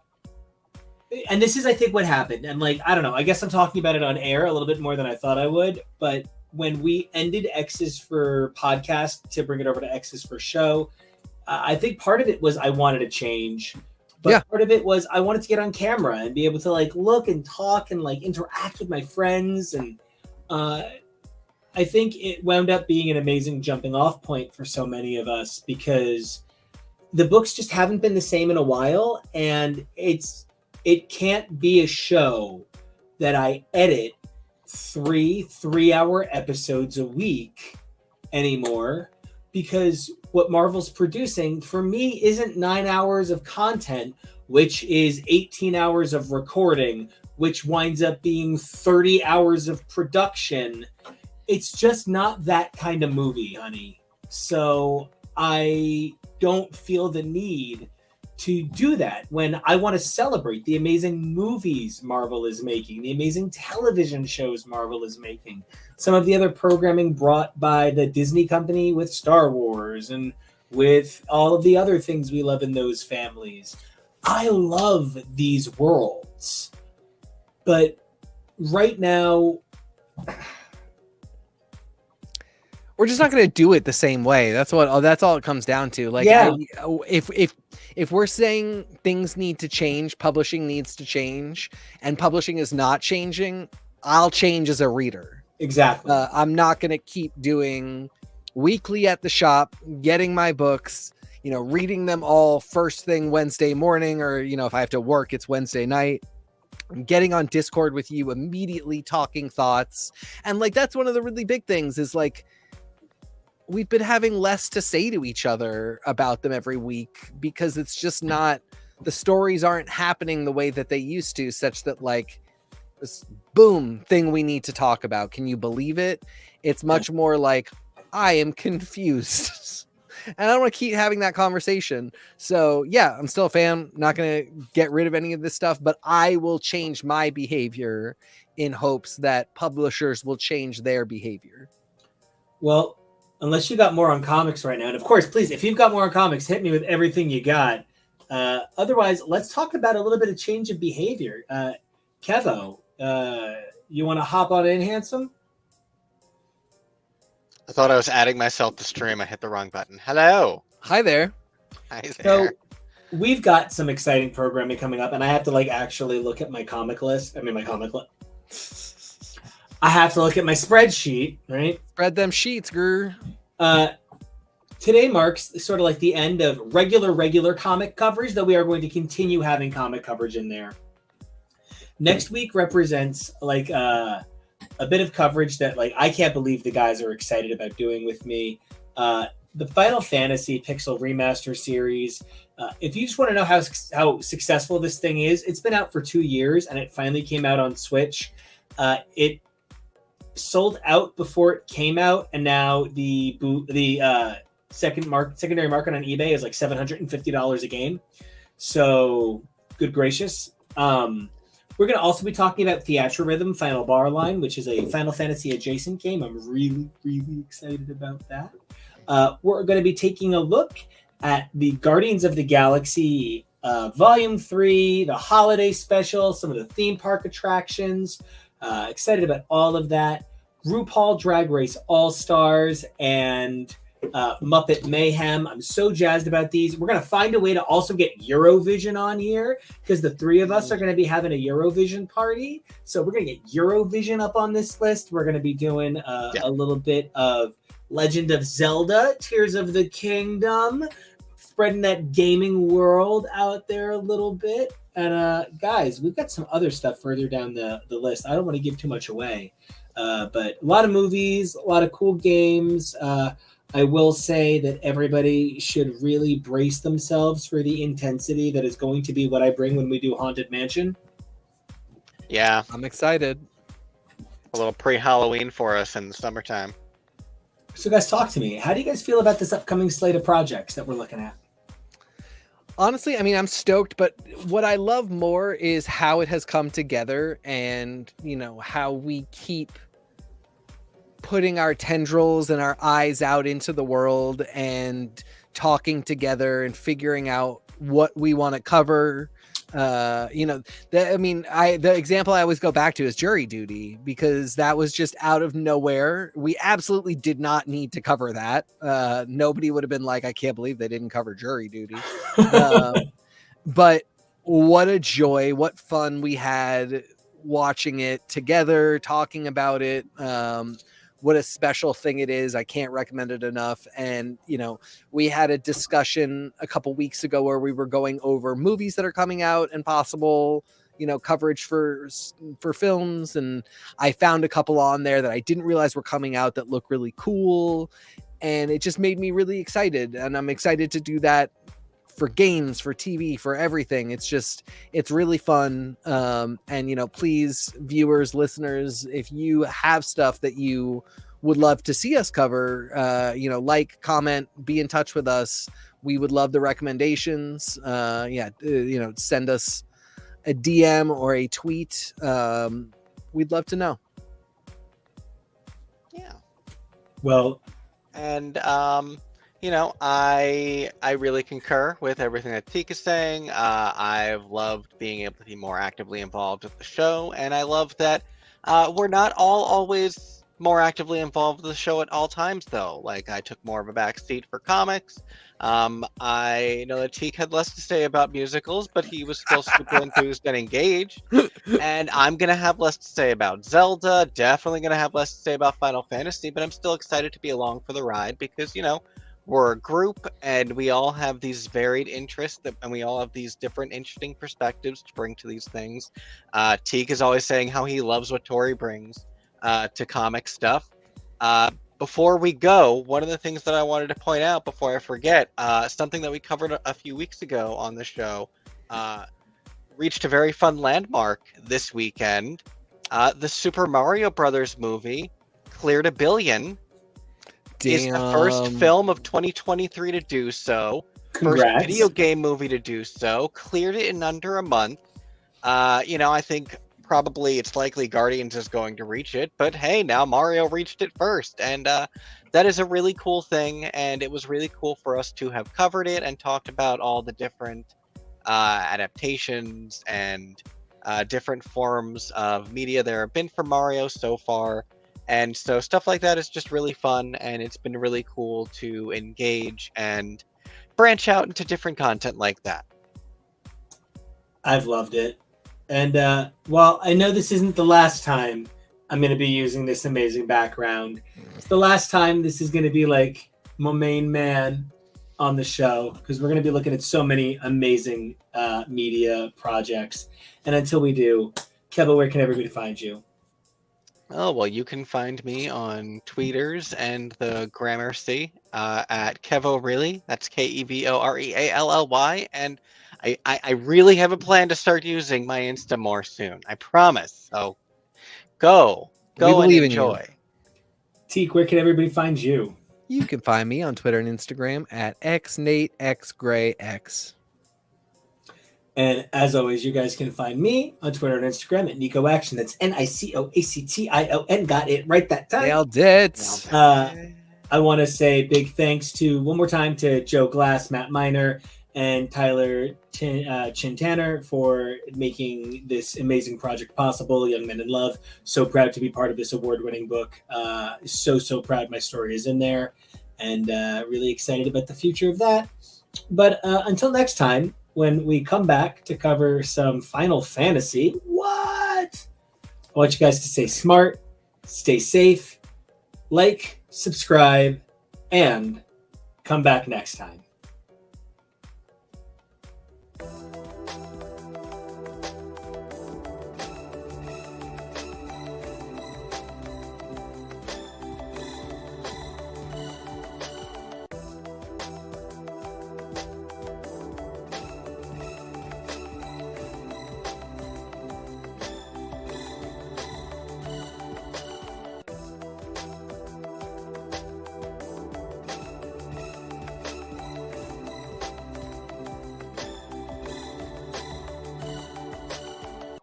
And this is, I think, what happened. And like, I don't know. I guess I'm talking about it on air a little bit more than I thought I would. But when we ended X's for podcast to bring it over to X's for show, I think part of it was I wanted to change. But part of it was I wanted to get on camera and be able to like look and talk and like interact with my friends. And I think it wound up being an amazing jumping off point for so many of us because the books just haven't been the same in a while. And it's it can't be a show that I edit 3-hour episodes a week anymore, because what Marvel's producing for me isn't 9 hours of content, which is 18 hours of recording, which winds up being 30 hours of production. It's just not that kind of movie, honey. So I don't feel the need to do that when I want to celebrate the amazing movies Marvel is making, the amazing television shows Marvel is making, some of the other programming brought by the Disney company with Star Wars and with all of the other things we love in those families. I love these worlds. But right now, we're just not going to do it the same way. That's all it comes down to. Like, yeah. If we're saying things need to change, publishing needs to change, and publishing is not changing, I'll change as a reader. Exactly. I'm not going to keep doing weekly at the shop, getting my books, reading them all first thing Wednesday morning, or, if I have to work, it's Wednesday night. I'm getting on Discord with you immediately, talking thoughts. And like, that's one of the really big things is like, we've been having less to say to each other about them every week because it's just not, the stories aren't happening the way that they used to, such that like this boom thing we need to talk about. Can you believe it? It's much more like, I am confused. And I don't want to keep having that conversation. So yeah, I'm still a fan. Not going to get rid of any of this stuff, but I will change my behavior in hopes that publishers will change their behavior. Well, unless you got more on comics right now. And of course, please, if you've got more on comics, hit me with everything you got. Otherwise, let's talk about a little bit of change of behavior. Kevo, you want to hop on in, handsome? I thought I was adding myself to stream. I hit the wrong button. Hello. Hi there. Hi there. So we've got some exciting programming coming up, and I have to actually look at my comic list. I have to look at my spreadsheet, right? Spread them sheets, grr. Today marks sort of like the end of regular comic coverage, though we are going to continue having comic coverage in there. Next week represents a bit of coverage that I can't believe the guys are excited about doing with me. The Final Fantasy Pixel Remaster series. If you just want to know how successful this thing is, it's been out for 2 years and it finally came out on Switch. It sold out before it came out, and now the secondary market on eBay is like $750 a game. So good gracious. We're going to also be talking about Theatrhythm Final Bar Line, which is a Final Fantasy adjacent game. I'm really, really excited about that. We're going to be taking a look at the Guardians of the Galaxy Volume 3, the holiday special, some of the theme park attractions. Excited about all of that. RuPaul Drag Race All-Stars and Muppet Mayhem. I'm so jazzed about these. We're going to find a way to also get Eurovision on here because the three of us are going to be having a Eurovision party. So we're going to get Eurovision up on this list. We're going to be doing a little bit of Legend of Zelda, Tears of the Kingdom, spreading that gaming world out there a little bit. And guys, we've got some other stuff further down the list. I don't want to give too much away, but a lot of movies, a lot of cool games. I will say that everybody should really brace themselves for the intensity that is going to be what I bring when we do Haunted Mansion. Yeah. I'm excited. A little pre-Halloween for us in the summertime. So guys, talk to me. How do you guys feel about this upcoming slate of projects that we're looking at? Honestly, I mean, I'm stoked, but what I love more is how it has come together and, how we keep putting our tendrils and our eyes out into the world and talking together and figuring out what we want to cover. The example I always go back to is Jury Duty, because that was just out of nowhere. We absolutely did not need to cover that. Nobody would have been like, I can't believe they didn't cover Jury Duty. But what a joy, what fun we had watching it together, talking about it. what a special thing it is. I can't recommend it enough. And, you know, we had a discussion a couple weeks ago where we were going over movies that are coming out and possible, you know, coverage for films. And I found a couple on there that I didn't realize were coming out that look really cool. And it just made me really excited. And I'm excited to do that for games, for TV, for everything. It's really fun. And, you know, please, viewers, listeners, if you have stuff that you would love to see us cover, you know, like, comment, be in touch with us. We would love the recommendations. You know, send us a DM or a tweet. We'd love to know. Yeah. Well, and you know, I really concur with everything that Teak is saying. I've loved being able to be more actively involved with the show, and I love that we're not all always more actively involved with the show at all times, though. Like, I took more of a back seat for comics. I know that Teak had less to say about musicals, but he was still super enthused and engaged. And I'm going to have less to say about Zelda, definitely going to have less to say about Final Fantasy, but I'm still excited to be along for the ride because, you know, we're a group and we all have these varied interests and we all have these different interesting perspectives to bring to these things. Teak is always saying how he loves what Tori brings to comic stuff. Before we go, one of the things that I wanted to point out before I forget, something that we covered a few weeks ago on the show, reached a very fun landmark this weekend. The Super Mario Brothers movie cleared $1 billion. Is the first film of 2023 to do so. Congrats. First video game movie to do so. Cleared it in under a month. You know, I think probably it's likely Guardians is going to reach it, but hey, now Mario reached it first, and that is a really cool thing. And it was really cool for us to have covered it and talked about all the different adaptations and different forms of media there have been for Mario so far. And so stuff like that is just really fun, and it's been really cool to engage and branch out into different content like that. I've loved it. And while I know this isn't the last time I'm going to be using this amazing background, it's the last time this is going to be like my main man on the show, because we're going to be looking at so many amazing media projects. And until we do, Kevo, where can everybody find you? Oh, well, you can find me on Tweeters and the Gramercy at KevoReally. That's KevoReally. And I really have a plan to start using my Insta more soon. I promise. So go and enjoy. Teak, where can everybody find you? You can find me on Twitter and Instagram at xnatexgrayx. And as always, you guys can find me on Twitter and Instagram at NicoAction. That's NicoAction. Got it right that time. Nailed it. I want to say big thanks one more time to Joe Glass, Matt Miner, and Tyler Chintanner for making this amazing project possible. Young Men in Love. So proud to be part of this award-winning book. So proud my story is in there. And really excited about the future of that. But until next time, when we come back to cover some Final Fantasy, I want you guys to stay smart, stay safe, like, subscribe, and come back next time.